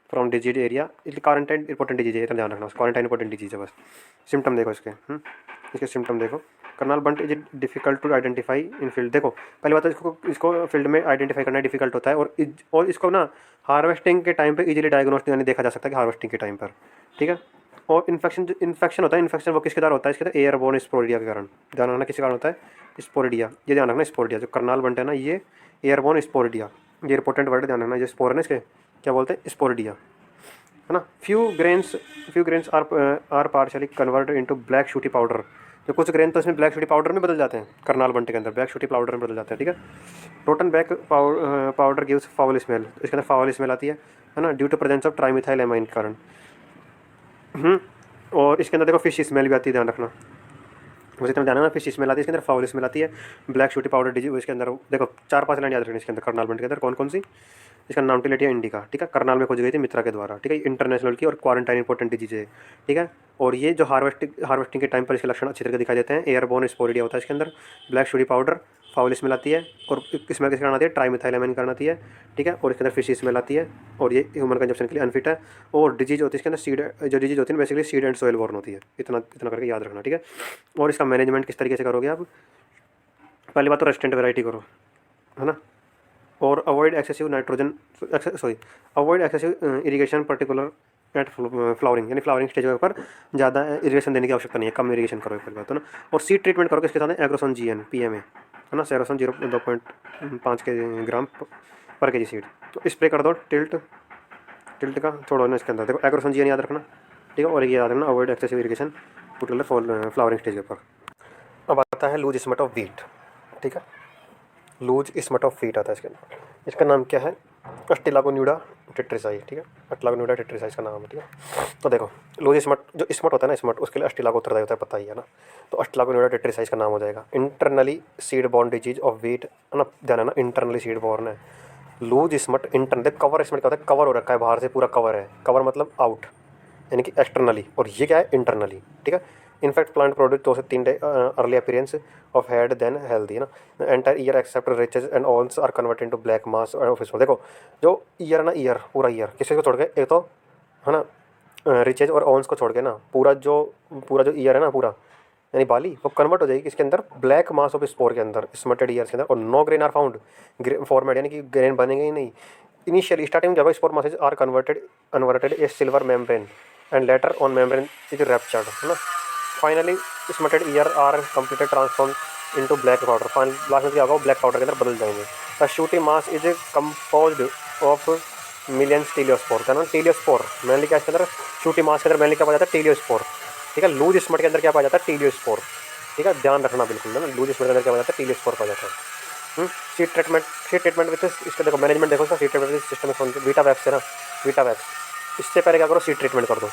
from disease area, इसलिए क्वारंटाइन इंपॉर्टेंट डिजीज है, इतना ध्यान रखना, क्वारंटाइन इंपॉर्टेंट डिजीज है बस। सिम्टम देखो इसके, इसके सिम्टम देखो। Karnal bunt is difficult to identify in field. देखो पहली बात तो इसको फील्ड में आइडेंटिफाई करना डिफिकल्ट होता है, और इसको ना हार्वेस्टिंग के टाइम पे इजीली डायग्नोस्ट यानी देखा जा सकता है कि हार्वेस्टिंग के टाइम पर, ठीक है। और इन्फेक्शन होता है, इन्फेक्शन वो किसके द्वारा होता है, इसके अंदर एयरबोर्न स्पोरिडिया के कारण, ध्यान रखना किसके कारण होता है, स्पोरिडिया, ये ध्यान रखना, स्पोरिडिया। जो करनाल बंट है ना, ये एयरबोर्न स्पोरिडिया, ये इंपॉर्टेंट वर्ड ध्यान रखना, जो स्पोर है ना इसके, क्या बोलते हैं, स्पोरिडिया है ना। Few grains are partially converted into black sooty powder, जो कुछ ग्रेन तो इसमें ब्लैक शूटी पाउडर में बदल जाते हैं, करनाल बंट के अंदर ब्लैक शूटी पाउडर में बदल जाते हैं, ठीक है। Rotten back powder gives foul smell, इसके अंदर फाउल स्मेल आती है ना, due to presence of trimethyl amine के कारण। और इसके अंदर देखो फिश स्मेल भी आती है, ध्यान रखना, मुझे इतना ध्यान है ना, फिश स्मेल आती है इसके अंदर, फाउल स्मेल आती है, ब्लैक शूटी पाउडर डिजीज। इसके अंदर देखो 4-5 लाइन याद रखनी इसके अंदर, करनाल बंट के अंदर कौन कौन सी, इसका नाम टिलेटिया इंडिका, ठीक है, करनाल में खोजी गई थी मित्रा के द्वारा, ठीक है। इंटरनेशनल की और क्वारंटाइन इंपॉर्टेंट डिजीज है, ठीक है। और ये जो हार्वेस्टिंग के टाइम पर इसके लक्षण अच्छी तरह दिखाई देते हैं। एयरबोर्न स्पोरिडिया होता है इसके अंदर, black sooty powder, foul smell आती है, और स्मेल किस कारण आती है, ट्राइमिथाइलेमाइन कारण आती है, ठीक है। और इसके अंदर फिश स्मेल आती है, और ये ह्यूमन कंजप्शन के लिए अनफिट है। और डिजीज होती है इसके अंदर सीड, जो डिजीज होती है basically seed and soil born होती है, इतना करके याद रखना, ठीक है। और इसका मैनेजमेंट किस तरीके से करोगे आप, पहली बात तो रेसिस्टेंट वैरायटी करो है ना, और avoid excessive irrigation particular at flowering, यानी फ्लावरिंग स्टेज पर ज़्यादा इरिगेशन देने की आवश्यकता नहीं है, कम इरिगेशन करो पहली बात तो ना। और सीड ट्रीटमेंट करो किसके साथ, एग्रोसन GN PMA है ना, सेरोसन 0.5 ग्राम पर kg सीड। तो स्प्रे कर दो टिल्ट का छोड़ो ना, इसके अंदर देखो एग्रोसन GN याद रखना, ठीक है। और ये याद रखना, avoid excessive irrigation particular flowering stage पर। अब आता है लूज स्मट ऑफ व्हीट, ठीक है, लूज स्मट ऑफ व्हीट आता है इसके अंदर। इसका नाम क्या है, अस्टिलागोन्यूडा टिट्रिसाई, ठीक है, अट्लागोनिडा टिट्रिसाई इसका नाम है, ठीक है। तो देखो लूज स्मट, जो स्मट होता है ना स्मट, उसके लिए अस्टिलागो उत्तरदायी होता है, पता ही है ना। तो अस्टिलागोनिडा टिट्रिसाई इसका नाम हो जाएगा। Internally seed borne disease of wheat है ना, ध्यान है ना, इंटरनली सीड बॉर्न है। लूज स्मट इंटरनल, देख कवर स्मट क्या होता है, कवर हो रखा है बाहर से, पूरा कवर है, कवर मतलब आउट यानी कि एक्सटर्नली, और ये क्या है इंटरनली, ठीक है। इनफैक्ट प्लांट प्रोड्यूस 2 से 3 day early appearance of head then healthy, है ना। Entire ear except rachis and awls are converted into black mass office. देखो जो ईयर है ना, ईयर पूरा ईयर किसी को छोड़ के, एक तो है ना रिचेज और ऑन्स को छोड़ के ना, पूरा जो ईयर है ना पूरा, यानी बाली, वो कन्वर्ट हो जाएगी किसके अंदर, ब्लैक मास ऑफ स्पोर के अंदर, स्मटेड ईयर के अंदर। और no grain are found format, यानी कि ग्रेन बनेंगे ही नहीं। इनिशियली स्टार्टिंग जब spore masses are converted a silver membrane and later on membrane is ruptured, है ना। Finally smutted ear are completed transform into black powder. Final last में क्या होगा, ब्लैक पाउडर के अंदर बदल जाएंगे। The shooting mass is composed of millions teliospore, है ना। टीलियोस्पोर मेनली क्या, इसके अंदर शूटिंग मास के अंदर मेनली क्या पाया जाता है, टीलियोस्पोर, ठीक है। लूज स्मट के अंदर क्या पाया जाता है, टीलियोस्पोर, ठीक है, ध्यान रखना बिल्कुल ना। लूज स्मट के अंदर क्या पाया जाता है, टीलियोस्पोर पाया जाता है। सीड ट्रीटमेंट विद इसका देखो मैनेजमेंट, देखो इसका seed treatment system Vita wax है ना, वीटा वैक्स। इससे पहले क्या करो, सीड ट्रीटमेंट कर दो,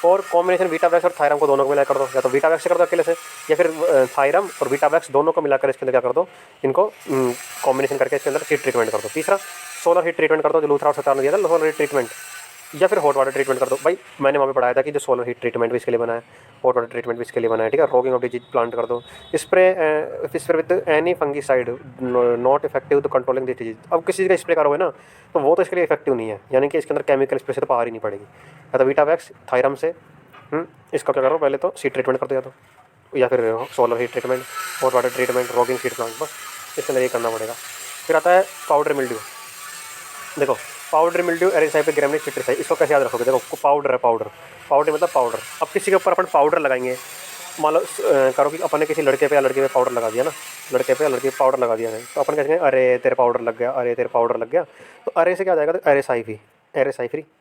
और कॉम्बिनेशन वीटा वैक्स और थायरम को दोनों को मिलाकर कर दो, या तो वीटा वैक्स से कर दो अकेले से, या फिर थायरम और वीटा वैक्स दोनों को मिलाकर इसके अंदर क्या कर दो, इनको कॉम्बिनेशन करके इसके अंदर सीड ट्रीटमेंट कर दो। तीसरा सोलर हीट ट्रीटमेंट कर दो, जो लूथरा और सतार ने दिया था सोलर हीट ट्रीटमेंट, या फिर हॉट वाटर ट्रीटमेंट कर दो। भाई मैंने वहाँ पे पढ़ाया था कि जो सोलर हीट ट्रीटमेंट भी इसके लिए बना है, हॉट वाटर ट्रीटमेंट भी इसके लिए बना है, ठीक है। रॉगिंग ऑफ डिजीज प्लांट कर दो। Spray with any fungicide not effective to controlling this disease. अब किसी का स्प्रे करोगे ना, तो वो तो इसके लिए इफेक्टिव नहीं है, यानी कि इसके अंदर केमिकल स्प्रे से तो पार ही नहीं पड़ेगी। या तो वीटा वैक्स थायरम से, इसका क्या करो, पहले तो सीड ट्रीटमेंट कर दो, या फिर solar heat treatment, hot water treatment, ragging seed plant, बस इसके अंदर ये करना पड़ेगा। फिर आता है पाउडर मिल्ड्यू। देखो पाउडर मिल्ड्यू एरिसाइपिक ग्रेमिनिस टिट्रिसाई, इसको कैसे याद रखोगे, देखो पाउडर है, पाउडर मतलब पाउडर। अब किसी के ऊपर अपन पाउडर लगाएंगे, मान लो करो कि अपन ने किसी लड़के पे या लड़की पे पाउडर लगा दिया ना, लड़के पे या लड़की पे पाउडर लगा दिया है, तो अपन कहेंगे अरे तेरे पाउडर लग गया, अरे तेरे पाउडर लग गया। तो अरे से क्या आ जाएगा, तो एरेसाइफी है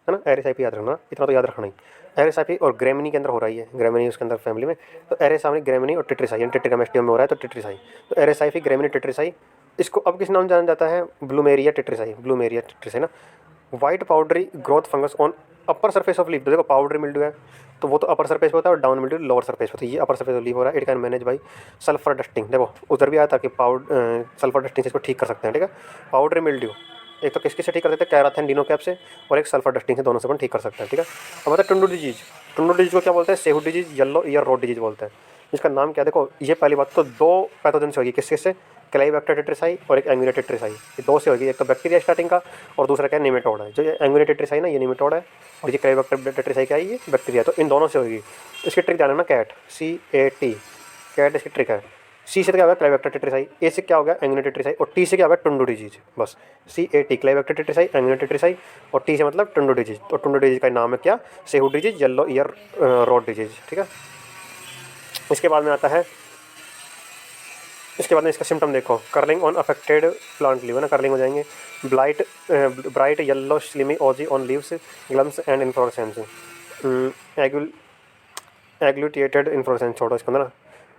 ना, एरेसाइफी याद रखना, इतना तो याद रखना ही। एरेसाइफी और ग्रेमिनी के अंदर हो रही है, ग्रेमिनी उसके अंदर फैमिली में, तो एरेसाइफी ग्रेमिनी और टिट्रिसाई, टिट्रिकमेस्टियम में हो रहा है, तो टिट्रिसाई, तो एरेसाइफी ग्रेमिनी टिट्रिसाई। इसको अब किस नाम जाना जाता है, ब्लूमेरिया टिट्रिसाई ना। White powdery growth fungus on upper surface of leaf. देखो पाउडरी मिल्ड्यू है तो वो तो अपर सरफेस पे होता है, और डाउन मिल्ड्यू लोअर सरफेस पे होता है। ये अपर सरफेस ऑफ लीफ हो रहा है, it can manage by sulphur dusting. देखो उधर भी आया था कि सल्फर डस्टिंग से इसको ठीक कर सकते हैं, ठीक है। पाउडरी मिल्ड्यू एक तो किसके से ठीक कर सकते हैं, कैराथेन डिनोकैप से, और एक सल्फर डस्टिंग से, दोनों से अपन ठीक कर सकते हैं, ठीक है। अब बताए टुंडू डिजीज। टुंडू डिजीज को क्या बोलते हैं, sehu disease, yellow ear rot disease बोलते हैं। इसका नाम क्या, देखो ये पहली बात तो 2 पैथोजन से होगी, किसके से, क्लाइबैक्टर टिट्रिसाई और एक एंगुइना टिट्रिसाई, ये 2 से होगी। एक तो बैक्टीरिया स्टार्टिंग का, और दूसरा क्या है, निमेटोड है। जो ये एंगुइना टिट्रिसाई ना, ये निमेटोड है, और ये क्लाइबैक्टर टिट्रिसाई क्या है, ये बैक्टीरिया। तो इन दोनों से होगी। इसकी ट्रिक ध्यान है ना, कैट, CAT, कैट इसकी ट्रिक है। सी से तो क्या होगा, क्लाइबैक्टर टिट्रिसाई, ए से क्या होगा, एंगुइना टिट्रिसाई, और टी से क्या होगा, टुंडू डिजीज। बस CAT क्लाइबैक्टर टिट्रिसाई, एंगुइना टिट्रिसाई, और टी से मतलब टुंडू डिजीज। तो टुंडू डिजीज का नाम है क्या, sehu disease, yellow ear rot disease, ठीक है। इसके बाद में आता है, इसके बाद में इसका सिम्टम देखो, curling on affected plant leaf, है ना, कर्लिंग हो जाएंगे। Bright yellow slimy ooze on leaves, glumes and inflorescence, agglutinated inflorescence, छोड़ो इसके अंदर ना।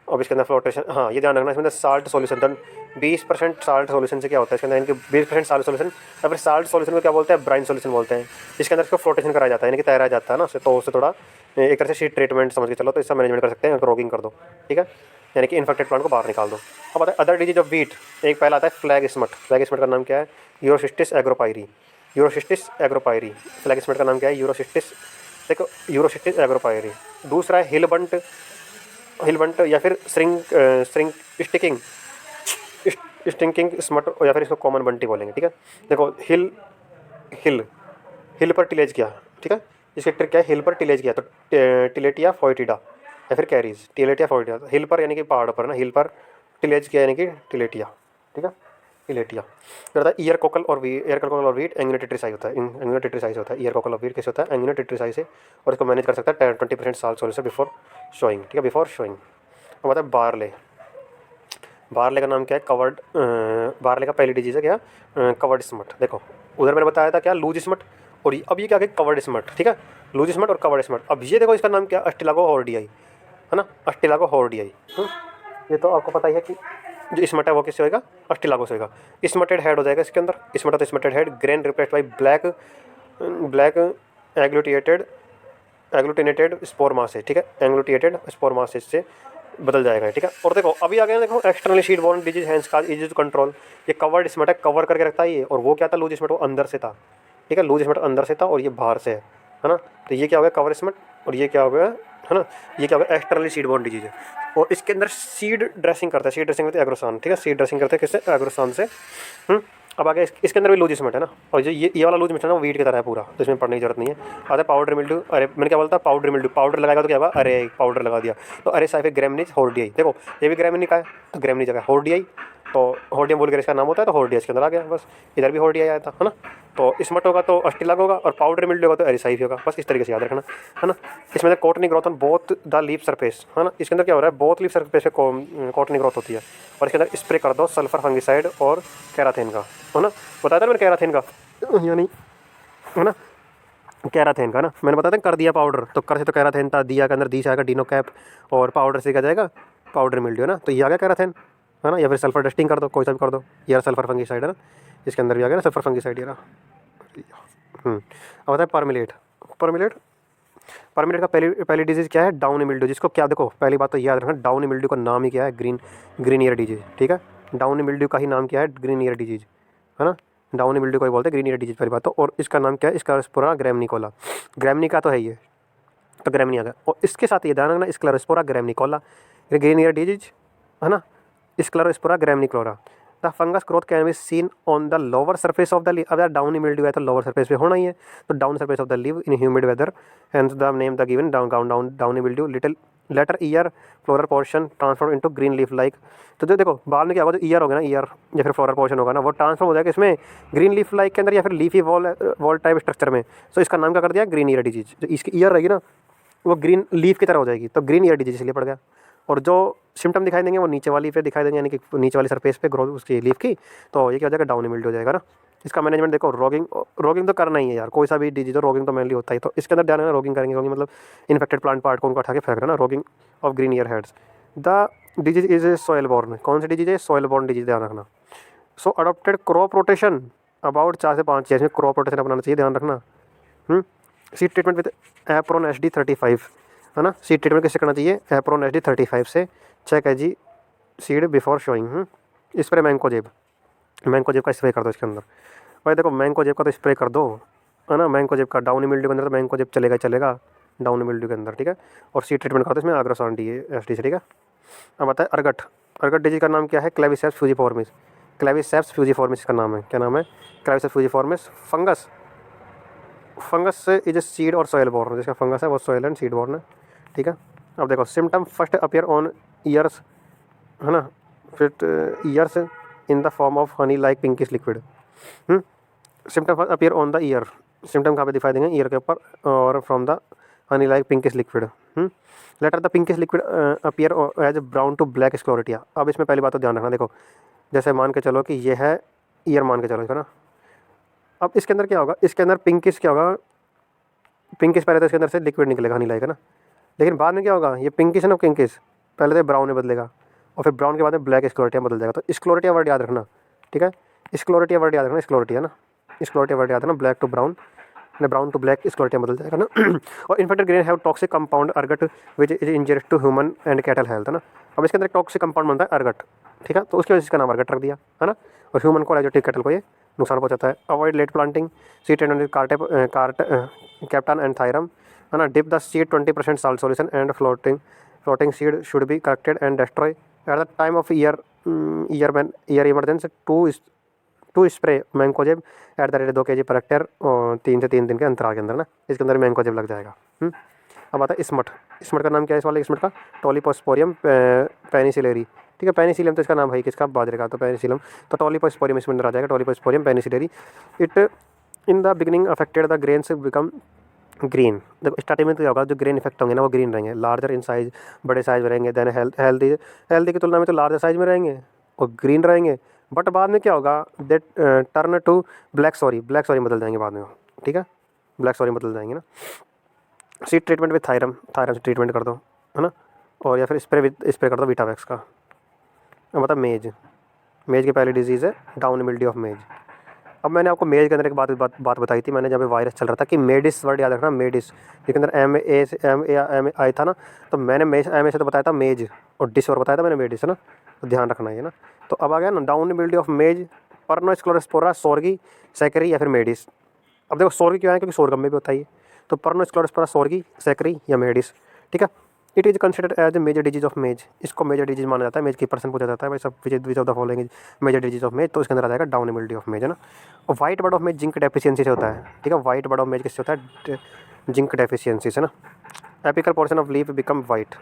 अब इसके अंदर फ्लोटेशन, हाँ ये ध्यान रखना, इसके अंदर साल्ट सॉल्यूशन, 20% साल्ट सॉल्यूशन से क्या होता है इसके अंदर, इनके 20% साल्ट सॉल्यूशन, या फिर साल्ट सॉल्यूशन को क्या बोलते हैं, ब्राइन सॉल्यूशन बोलते हैं। इसके अंदर इसको फ्लोटेशन कराया जाता है, यानी कि तैराया जाता है ना, तो उससे थोड़ा एक तरह से शीट ट्रीटमेंट समझ के चलो, तो इसका मैनेजमेंट कर सकते हैं, रॉगिंग कर दो, ठीक है, यानी कि इन्फेक्टेड प्लांट को बाहर निकाल दो। अब आता है अदर डिजीज ऑफ वीट। एक पहला आता है फ्लैग स्मट। फ्लैग स्मट का नाम क्या है, यूरोसिस्टिस एग्रोपायरी, फ्लैग स्मट का नाम क्या है, यूरोसिस्टिस, देखो यूरोसिस्टिस एग्रोपायरी। दूसरा है हिलबंट या फिर स्ट्रिंग स्टिंकिंग स्मट, या फिर इसको कॉमन बंटी बोलेंगे, ठीक है। देखो हिल पर टिलेज किया, ठीक है, इसकी ट्रिक क्या है, हिल पर टिलेज किया तो टिलेटिया फोइटिडा, या फिर कैरीज, टिलेटिया फोइटिडा। हिल पर यानी कि पहाड़ पर ना, हिल पर टिलेज किया यानी कि टिलेटिया, ठीक है, टिलेटिया। फिर होता है ईयर कोकल और वीट, एंगुइना टिट्रिसाई होता है, एंगुइना टिट्रिसाई से होता है। ईयर कोकल और वीट कैसे होता है, एंगुइना टिट्रिसाई से, और इसको मैनेज कर सकता है 20% साल्ट सॉल्यूशन बिफोर शोइंग, ठीक है, बिफोर शोइंग। अब होता है बारले का नाम क्या है, बारले का पहली डिजीज है क्या, कवर्ड स्मट। देखो उधर मैंने बताया था क्या, लूज स्मट, और अब ये क्या है, कवर्ड स्मट, ठीक है, लूज स्मट और कवर्ड स्मट। अब ये देखो इसका नाम क्या, अस्टिलागो हॉर्डियाई, है ना, अस्टिलागो हॉर्डियाई। ये तो आपको पता ही है कि जो स्मट है वो किससे होगा, अस्टिलागो से होगा। स्मटेड हेड हो जाएगा इसके अंदर, smutted head, grain replaced by black black agglutinated spore mass है, ठीक है, एग्लूटिनेटेड स्पोर मास से बदल जाएगा, ठीक है। और देखो अभी आ गया, देखो externally sheet borne disease hands का इजी टू कंट्रोल। ये कवर्ड स्मेट है, कवर करके रखता है ये, और वो क्या था, लूज स्मेट वो अंदर से था, ठीक है, लूज स्मेट अंदर से था और ये बाहर से है ना। तो ये क्या हो गया, कवर स्मेट, और ये क्या हो गया, है ना, ये क्या हो गया, एक्सटर्नली सीड बॉर्न डिजीज है। और इसके अंदर सीड ड्रेसिंग करता है, सीड ड्रेसिंग करते हैं एग्रोसान, ठीक है, सीड ड्रेसिंग करते हैं किससे, एग्रोसान से। अब आगे इसके अंदर भी लूज स्मेट है ना, और जो ये वाला लूज स्मेट है ना वो वीट की तरह है पूरा, तो इसमें पढ़ने की जरूरत नहीं है। आता है पाउडर मिल्ड्यू, अरे मैंने क्या बोलता, पाउडर मिल्ड्यू, पाउडर लगाएगा तो क्या होगा, अरे पाउडर लगा दिया, तो अरे साइफे ग्रेमनीज होर्डियाई, देखो ये भी ग्रेमनी का है, तो ग्रेमनी जगह होर्डियाई, तो होर्डियम बोल कर इसका नाम होता है, तो होर्डिया इसके अंदर आ गया, बस इधर भी होर्डिया आया था, है ना। तो स्मट होगा तो अस्टिलाग होगा, और पाउडर मिल्ड्यू होगा तो एरिसाइफ होगा, बस इस तरीके से याद रखना, है ना। इसमें cottony growth on both the leaf surface, है ना, इसके अंदर क्या हो रहा है, बोथ लीफ सरफेस पे कॉटनी ग्रोथ होती है, और इसके अंदर स्प्रे कर दो सल्फर फंगिसाइड और कैराथेन का, है ना, बताया था मैंने कैराथेन का, यानी है ना, कैराथेन का ना मैंने बताया था, कर दिया पाउडर, तो कर से तो कैराथेन था, दिया के अंदर दी से आएगा डिनो कैप, और पाउडर से क्या जाएगा, पाउडर मिल्ड्यू, है ना, तो ये आ गया कैराथेन, है ना, या फिर सल्फर डस्टिंग कर दो, कोई सा भी कर दो, यार सल्फर फंगिसाइड है ना, इसके अंदर भी आ गया ना सल्फर फंगिसाइड, ये रहा। अब होता है परमिलेट, परमिलेट, परमिलेट का पहली डिजीज क्या है, डाउन मिल्ड्यू, जिसको क्या, देखो पहली बात तो याद रखना, डाउन मिल्ड्यू का नाम ही क्या है, ग्रीन ईयर डिजीज, ठीक है, डाउन मिल्ड्यू का ही नाम क्या है, ग्रीन ईयर डिजीज, है ना, डाउन मिल्ड्यू को ही बोलते हैं ग्रीन ईयर डिजीज पहली बात तो। और इसका नाम क्या है, इसका पूरा ग्रेमनिकोला, ग्रेमनिका तो है ये, तो ग्रेमनी आ गया, और इसके साथ ये ध्यान रखना, स्क्लेरोस्पोरा ग्रेमनिकोला, ये ग्रीन ईयर डिजीज, है ना, Sclerospora graminicola. The fungus growth can be seen on the lower surface of the leave, अगर डाउनी मिल्ड्यू है तो लोअर सरफेस पे होना ही है, तो down surface of the leave in humid weather, hence the name the given downy mildew. Little later ear floral portion transform into green leaf like, तो जो देखो बाद में क्या होगा, जो ईयर होगा ना, ईयर या फिर फ्लोरल पोर्शन होगा ना, वो ट्रांसफॉर्म हो जाएगा इसमें ग्रीन लीफ लाइक के अंदर, या फिर लीफी वॉल टाइप स्ट्रक्चर में, तो इसका नाम क्या कर दिया, ग्रीन ईयर डिजीज। जो इसकी ईयर रहेगी ना वो ग्रीन लीफ की तरह हो जाएगी, तो ग्रीन ईयर डिजीज इसलिए पड़ गया। और जो सिम्टम दिखाई देंगे वो नीचे वाली पे दिखाई देंगे, यानी कि नीचे वाली सरफेस पे ग्रोथ उसकी लीफ की, तो ये क्या हो जाएगा, डाउनी मिल्ड्यू हो जाएगा ना। इसका मैनेजमेंट देखो, रोगिंग तो करना ही है यार, कोई सा भी डिजीज हो रोगिंग तो मेनली होता है, तो इसके अंदर ध्यान है रोगिंग करेंगे, रोगिंग मतलब इन्फेक्टेड प्लांट पार्ट को उनको उठा के फेंक रहा ना, roguing of green ear heads. The disease is a soil born, कौन सी डिजीज है, सॉइल बॉर्न डिजीज, ध्यान रखना। सो अडोप्टेड क्रॉप रोटेशन अबाउट 4 से 5 इसमें क्रॉप रोटेशन अपनाना चाहिए, ध्यान रखना। Seed treatment with Ephron HD35, है ना, सीड ट्रीटमेंट किससे करना चाहिए, एप्रोन HD35 से 6 kg seed before showing. Spray mancozeb, mancozeb का स्प्रे कर दो इसके अंदर, भाई देखो मैंकोजेब का तो स्प्रे कर दो, है ना, मैंकोजेब का डाउनी मिल्ड्यू के अंदर तो मैंकोजेब चलेगा ही चलेगा डाउनी मिल्ड्यू के अंदर, ठीक है। और सीड ट्रीटमेंट कर दो इसमें एग्रोसान SD से, ठीक है। अब आता है अर्गट, अर्गट डिजीज का नाम क्या है, क्लेविसेप्स फ्यूजिफॉर्मिस, क्लेविसेप्स फ्यूजिफॉर्मिस का नाम है, क्या नाम है, Claviceps fusiformis. Fungus, fungus is a seed और सॉइल बॉर्न, जिसका फंगस है वो सॉइल एंड सीड बॉर्न है, ठीक है। अब देखो symptom first appear on ears, है ना, फिर ears in the form of honey like pinkish liquid. Symptom first appear on the ear, symptom कहाँ पे दिखाई देंगे, ईयर के ऊपर, और from the honey like pinkish liquid. Later the pinkish liquid appear as brown to black sclerotia. अब इसमें पहली बात तो ध्यान रखना, देखो जैसे मान के चलो कि ये है ईयर, मान के चलो इसका ना, अब इसके अंदर क्या होगा, इसके अंदर पिंकिश क्या होगा, पिंकिश पहले तो इसके अंदर से लिक्विड निकलेगा हनी लाइक, है ना, लेकिन बाद में क्या होगा, ये पिंकिश है ना, पिंकिश पहले तो ब्राउन में बदलेगा, और फिर ब्राउन के बाद में ब्लैक स्क्लोरिटिया बदल जाएगा। तो स्क्लोरिटिया वर्ड याद रखना, ठीक है, स्क्लोरिटिया वर्ड याद रखना, स्क्लोरिटिया ना, स्क्लोरिटिया वर्ड याद रखना, black to brown, brown to black sclerotia बदल जाएगा ना। और infected grain have toxic compound ergot which is injurious to human and cattle health, है ना। अब इसके अंदर टॉक्सिक कंपाउंड बनता है अर्गट, ठीक है, तो उसकी वजह से इसका नाम अर्गट रख दिया, है ना, और ह्यूमन को एजोटिक कैटल को ये नुकसान पहुंचाता है। Avoid late planting, seed captan and thiram, है ना। Dip the seed 20% salt solution and floating seed should be collected and destroy at the time of ear emergency to spray mancozeb at the rate 2 kg पर hectare, 3 से 3 दिन के अंतराल के अंदर ना, इसके अंदर मैंकोजेब लग जाएगा। अब आता है स्मट, स्मट का नाम क्या है इस वाले स्मट का, टोलिपोस्पोरियम पेनिसिलेरी, ठीक है, पेनिसिलियम तो इसका नाम है किसका, बाजरे का, तो पेनिसिलियम, तो टोलिपोस्पोरियम इसमें अंदर आ जाएगा, Tolyposporium penicillariae. It in the beginning affected the grains become green, देखो स्टार्टिंग में तो क्या होगा, जो ग्रेन इफेक्ट होंगे ना वो ग्रीन रहेंगे, लार्जर इन साइज, बड़े साइज में रहेंगे, देन हेल्दी की तुलना में तो लार्जर साइज में रहेंगे और ग्रीन रहेंगे, बट बाद में क्या होगा, that turn to black sorry बदल जाएंगे बाद में, ठीक है, ब्लैक सॉरी बदल जाएंगे ना। Seed treatment with thiram, thiram से ट्रीटमेंट कर दो, है ना, और या फिर स्प्रे कर दो वीटावैक्स का। अब मतलब मेज, मेज की पहली डिजीज़ है डाउन मिल्ड्यू ऑफ मेज, अब मैंने आपको मेज के अंदर एक बात बताई थी मैंने, जब वायरस चल रहा था, कि मेडिस वर्ड याद रखना, मेडिस, इसके अंदर एम आई था ना, तो मैंने मेज एम ए से तो बताया था मेज, और डिस और बताया था मैंने मेडिस, है ना, तो ध्यान रखना है ना। तो अब आ गया ना डाउन बिल्डी ऑफ मेज, परनोस्क्लोरोस्पोरा, सोर्गी, सैकरी या फिर मेडिस। अब देखो सोर्गी क्यों है, क्योंकि सोरगम में भी होता है ये, तो परनोस्क्लोरोस्पोरा, सोर्गी, सैकरी या मेडिस, ठीक है। It is considered as a major disease of maize, इसको मेजर डिजीज माना जाता है, मेज की पर्सन पूछा जाता है भाई सब which of the following major disease of maize, तो इसके अंदर आ जाएगा डाउन बिल्डी ऑफ मेज, है ना। और वाइट बर्ड ऑफ मेज जिंक डेफिशिएंसी से होता है, ठीक है, वाइट बर्ड ऑफ मेज किससे होता है, जिंक डेफिशिएंसी से ना। Apical portion of leaf become white,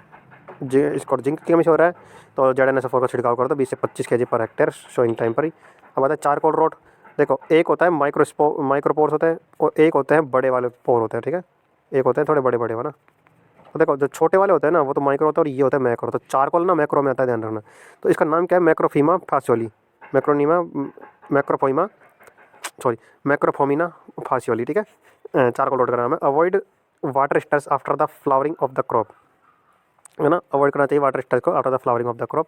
इसको जिंक की कमी से हो रहा है, तो जेडानेसोफोर का छिड़काव कर दो 20 से 25 kg per hectare showing time पर ही। अब आता है चारकोल रोड, देखो एक होता है माइक्रोपोर्स होते हैं, और एक होते हैं बड़े वाले पोर होते हैं, ठीक है, एक होते हैं थोड़े बड़े बड़े, है ना। तो देखो जो छोटे वाले होते हैं ना वो तो माइक्रो होता है, और ये होता है मैक्रो, तो चारकोल ना मैक्रो में आता है, ध्यान रखना। तो इसका नाम क्या है, मैक्रोफीमा फासियोली, मैक्रोनीमा मैक्रोफोइमा सॉरी मैक्रोफोमिना फासियोली, ठीक है। चारकोल रोड का नाम है। Avoid water stress after the flowering of the crop, है ना, अवॉइड करना चाहिए वाटर स्टर्स को after the flowering of the crop.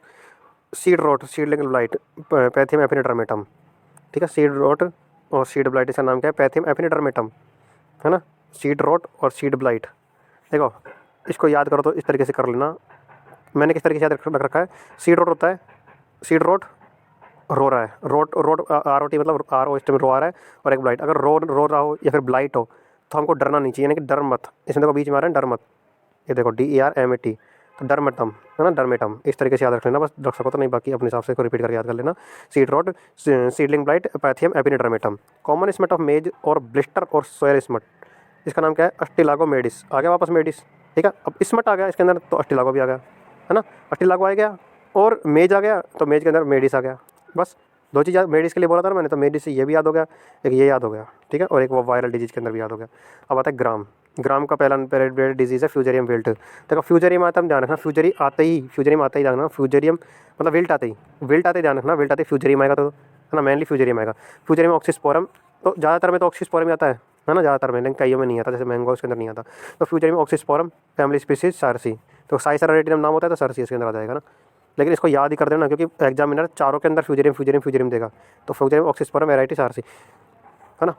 Seed rot, seedling blight, Pythium aphanidermatum, ठीक है, सीड रोट और सीड ब्लाइट, इसका नाम क्या है, पैथियम एफिनिडर्मेटम, है ना। सीड रोट और सीड ब्लाइट, देखो इसको याद करो तो इस तरीके से कर लेना, मैंने किस तरीके से याद रख रखा है। सीड रोट होता है, सीड रोट रो रहा है, rot rot R O T मतलब आर ओ एस में रो आ रहा है, और एक ब्लाइट, अगर रो रहा हो या फिर ब्लाइट हो तो हमको डरना नहीं चाहिए, यानी कि डर मत, इसमें देखो बीच में आ रहा है डर मत, ये देखो DERMAT, तो डरमेटम, है ना, डरमेटम, इस तरीके से याद रख लेना, बस रख सको तो, नहीं बाकी अपने हिसाब से इसको रिपीट करके याद कर लेना। Seed rot, seedling blight, Pythium aphanidermatum. Common smut of maize और ब्लिस्टर और सोयल स्मट, इसका नाम क्या है, अस्टिलागो मेडिस, आ गया वापस मेडिस, ठीक है। अब स्मट आ गया इसके अंदर तो अस्टिलागो भी आ गया, है ना, अस्टिलागो आ गया, और मेज आ गया तो मेज के अंदर मेडिस आ गया, बस दो चीज़ मेडिस के लिए बोला था ना मैंने, तो मेडिस से ये भी याद हो गया, एक ये याद हो गया, ठीक है, और एक वो वायरल डिजीज के अंदर भी याद हो गया। अब आता है ग्राम, ग्राम का पहला डिजीज़ है फ्यूजेरियम विल्ट, देखो फ्यूजेरियम आता है, ध्यान रखना, फ्यूजेरियम आते ही ध्यान रखना, फ्यूजेरियम मतलब विल्ट आते ही ध्यान रखना, विल्ट आते ही फ्यूजेरियम आएगा, तो है ना, मेनली फ्यूजेरियम आएगा। फ्यूजेरियम ऑक्सीस्पोरम, तो ज़्यादातर में तो ऑक्सीस्पोरम आता है ना, ज़्यादातर में, लेकिन कईयों में नहीं आता, जैसे मैंगोज के अंदर नहीं आता। तो फ्यूजेरियम ऑक्सीस्पोरम, फैमिली स्पीसीज सारसी, तो साइसरारेटियम नाम होता है, तो सारसी इसके अंदर आ जाएगा ना, लेकिन इसको याद ही कर देना क्योंकि एग्जामिनर चारों के अंदर फ्यूजेरियम देगा, तो फ्यूजेरियम ऑक्सीस्पोरम वैरायटी सारसी, है ना,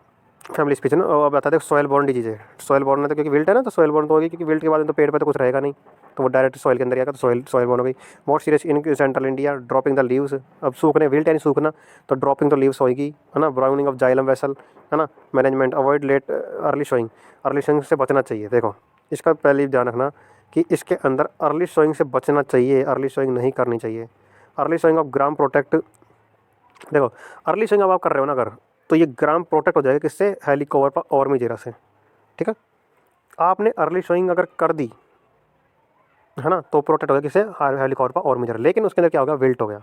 फैमिली स्पीच ना। और अब बता दें सॉयल बॉर्न डिजीज है, सॉयल बॉर्न है तो क्योंकि विल्ट है ना, तो सॉयल बॉर्न तो होगी, क्योंकि विल्ट के बाद तो पेड़ पे तो कुछ रहेगा नहीं, तो वो डायरेक्ट सॉयल के अंदर गया, तो सॉयल बॉर्न हो गई। Most serious in central India, dropping the leaves, अब सूखने, विल्ट यानी सूखना, तो ड्रॉपिंग द लीव्स होगी, है ना। ब्राउनिंग ऑफ जाइलम वेसल, है ना। Management, avoid late early sowing से बचना चाहिए। देखो इसका पहले ध्यान रखना कि इसके अंदर अर्ली शोइंग से बचना चाहिए, अर्ली शोइंग नहीं करनी चाहिए। Early showing of gram protect, देखो अर्ली शोइंग अब आप कर रहे हो ना अगर, तो ये ग्राम प्रोटेक्ट हो जाएगा किससे, हेलिकोवर्पा ऑर्मिजेरा से, ठीक है। आपने अर्ली शोइंग अगर कर दी, है ना, तो प्रोटेक्ट हो जाएगा किससे, हेलिकोवर्पा ऑर्मिजेरा, लेकिन उसके अंदर क्या होगा, विल्ट हो गया,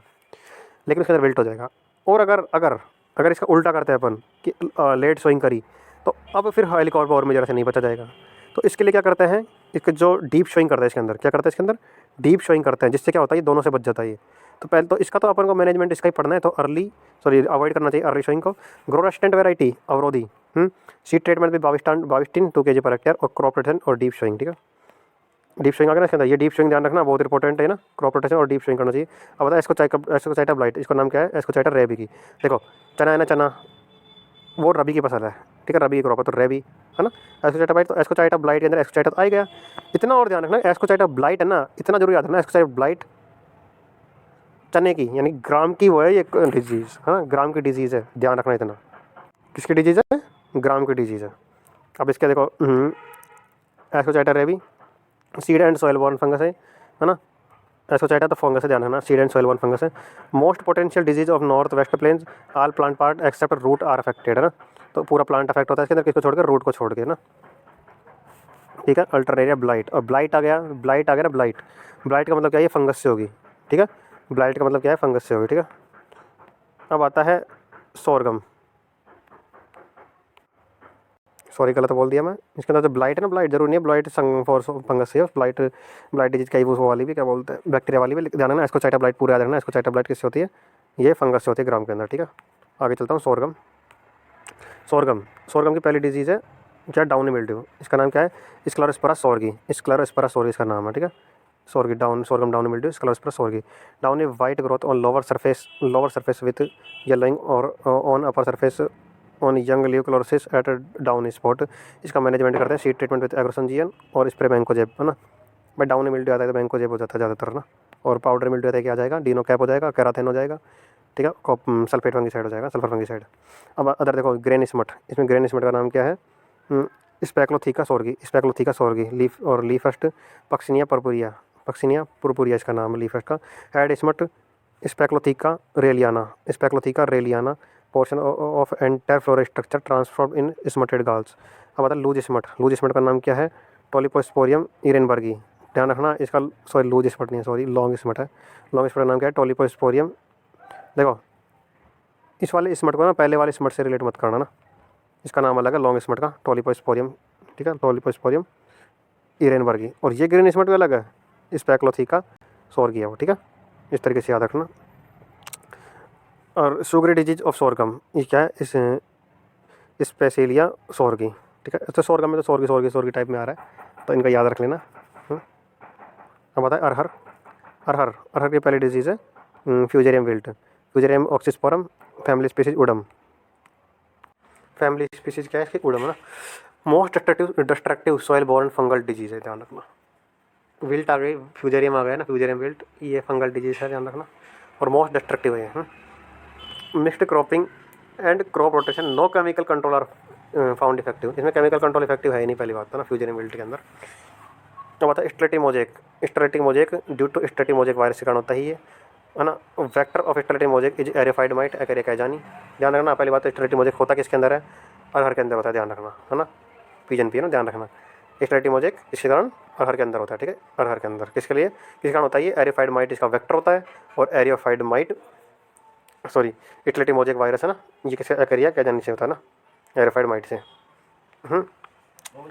लेकिन उसके अंदर विल्ट हो जाएगा। और अगर अगर अगर इसका उल्टा करते हैं अपन कि लेट शोइंग करी, तो अब फिर हेलिकोवर्पा ऑर्मिजेरा से नहीं बचा जाएगा। तो इसके लिए क्या करते हैं, इसके जो डीप शोइंग करते हैं, इसके अंदर क्या करते हैं, इसके अंदर डीप शोइंग करते हैं, जिससे क्या होता है ये दोनों से बच जाता है ये। तो पहले तो इसका तो अपन को मैनेजमेंट इसका ही पढ़ना है, तो अवॉइड करना चाहिए अर्ली शोइंग को। ग्रो रेसिस्टेंट वैरायटी अवरोधी, सीड ट्रीटमेंट भी 22 2 kg पर हेक्टेयर, और क्रॉप रोटेशन और डीप शोइंग, ठीक है। डीप शोइंग आ गया ना इसके अंदर, ये डीप शोइंग ध्यान रखना बहुत इंपॉर्टेंट है ना, क्रॉप रोटेशन और डीप शोइंग करना चाहिए। अब बता एस्कोसाइटा ब्लाइट, इसका नाम क्या है, एस्कोसाइटा रेबी की। देखो चना है ना, चना वो रबी की फसल है, ठीक है, रबी की क्रॉप है, तो रेबी, है ना। एस्कोसाइटा ब्लाइट, तो एस्कोसाइटा ब्लाइट के अंदर एस्कोसाइटा आ गया। इतना और ध्यान रखना, एस्कोसाइटा ब्लाइट है ना, इतना जरूर याद रखना, एस्कोसाइटा ब्लाइट चने की यानी ग्राम की वो है ये डिजीज़, है ना, ग्राम की डिजीज़ है, ध्यान रखना इतना। किसकी डिजीज़ है, ग्राम की डिजीज़ है। अब इसके देखो Ascochyta rabiei, seed and soil borne fungus है ना। एस्कोसाइटा तो फंगस है, ध्यान रखना, seed and soil borne fungus है। Most potential disease of north west plains, all plant part except root are affected, है ना। तो पूरा प्लांट अफेक्ट होता है इसके अंदर, किसको छोड़कर, रूट को छोड़ के ना, ठीक है। अल्टरनेरिया ब्लाइट, और ब्लाइट आ गया ना, ब्लाइट का मतलब क्या है, ये फंगस से होगी, ठीक है। ब्लाइट का मतलब क्या है, फंगस से होगी, ठीक है। अब आता है सोरगम, सॉरी गलत बोल दिया मैं, इसके अंदर जो ब्लाइट है ना, ब्लाइट जरूर नहीं है, ब्लाइट फॉर फंगस है, ब्लाइट डिजीज का ही वो वाली भी क्या बोलते हैं, बैक्टीरिया वाली भी ध्यान रखना। एस्कोसाइटा ब्लाइट पूरा याद रखना, एस्कोसाइटा ब्लाइट किससे होती है, ये फंगस से होती है ग्राम के अंदर, ठीक है। आगे चलता हूँ, सोरगम की पहली डिजीज़ है क्या, डाउनी मिल्ड्यू, इसका नाम क्या है, स्क्लेरोस्पोरा सोर्गी, इसका नाम है, ठीक है। Sorghum downy mildew, Sclerospora sorghi. Downy white growth on lower surface with yellowing और on upper surface on young leave chlorosis at down spot. इसका मैनेजमेंट करते हैं सीड ट्रीटमेंट विद एग्रोसनजियन और स्प्रे बैंकोजेब, है ना। भाई डाउन मिल्ड्यू आता है तो बैंकोजेब हो जाता है ज़्यादातर ना, और पाउडर मिल्ड्यू आता है क्या आ जाएगा, डिनो कैप हो जाएगा, कैराथेन हो जाएगा, ठीक है, सल्फेट फंगीसाइड हो जाएगा, सल्फर फंगीसाइड। अब अदर देखो ग्रेन स्मट, इसमें ग्रेन स्मट का नाम क्या है, स्पेक्लोथीका सोर्गी, स्पेक्लोथीका सोर्गी, लीफ और leaf rust Puccinia purpurea, Puccinia purpurea इसका नाम है लीफस्ट का। Head smut Sphacelotheca reiliana, Sphacelotheca reiliana, portion of entire floral structure transform in smutted galls. अब बता लूज स्मट, लूज स्मट का नाम क्या है, टोलिपोस्पोरियम इरेनबर्गी। ध्यान रखना इसका, सॉरी लूज स्मट नहीं है, सॉरी लॉन्ग स्मट है। लॉन्ग स्मट का नाम क्या है, टोलिपोस्पोरियम। देखो इस वाले स्मट को ना पहले वाले स्मट से रिलेट मत करना ना, इसका नाम अलग है लॉन्ग स्मट का, टोलिपोस्पोरियम, ठीक है, टोलिपोस्पोरियम इरेनबर्गी। और ये ग्रीन स्मट भी अलग है, स्पेक्लोथीका सोर्गी है वो, ठीक है, इस तरीके से याद रखना। और सुगरी डिजीज ऑफ सोरगम, ये क्या है, इस स्पेसिलिया सोर्गी, ठीक है। तो सोरगम में तो सोर्गी सोर्गी सोर्गी टाइप में आ रहा है, तो इनका याद रख लेना। अब बताए अरहर, अरहर, अरहर की पहली डिजीज़ है Fusarium wilt, Fusarium oxysporum, family species udum, family species क्या है इसकी, उडम है ना। Most destructive soil borne fungal disease है, ध्यान रखना। विल्ट आ गई, फ्यूजेरियम आ गया ना, फ्यूजेरियम विल्ट, ये फंगल डिजीज़ है, ध्यान रखना। और मोस्ट डिस्ट्रक्टिव है। Mixed cropping and crop rotation, no chemical control are found effective, इसमें केमिकल कंट्रोल इफेक्टिव है ही नहीं, पहली बात था ना फ्यूजेरियम विल्ट के अंदर। तो बता sterility mosaic, sterility mosaic due to sterility mosaic virus के कारण होता ही है ना। Vector of sterility mosaic is eriophyid mite Aceria cajani. ध्यान रखना पहली बात, तो स्ट्रेटी मोजेक होता किसके अंदर है, अरहर के अंदर होता है, ध्यान रखना, है ना, पीजन पी है ना, ध्यान रखना। स्ट्रेटी मोजेक इसके कारण अरहर के अंदर होता है, ठीक है, अरहर के अंदर किसके लिए, किस कारण होता है ये, एरिफाइड माइट इसका वेक्टर होता है, और एरियोफाइड माइट, सॉरी स्ट्रेटी मोजेक वायरस है ना, ये किससे, एकेरिया कैजानी से होता है ना, एरिफाइड might say.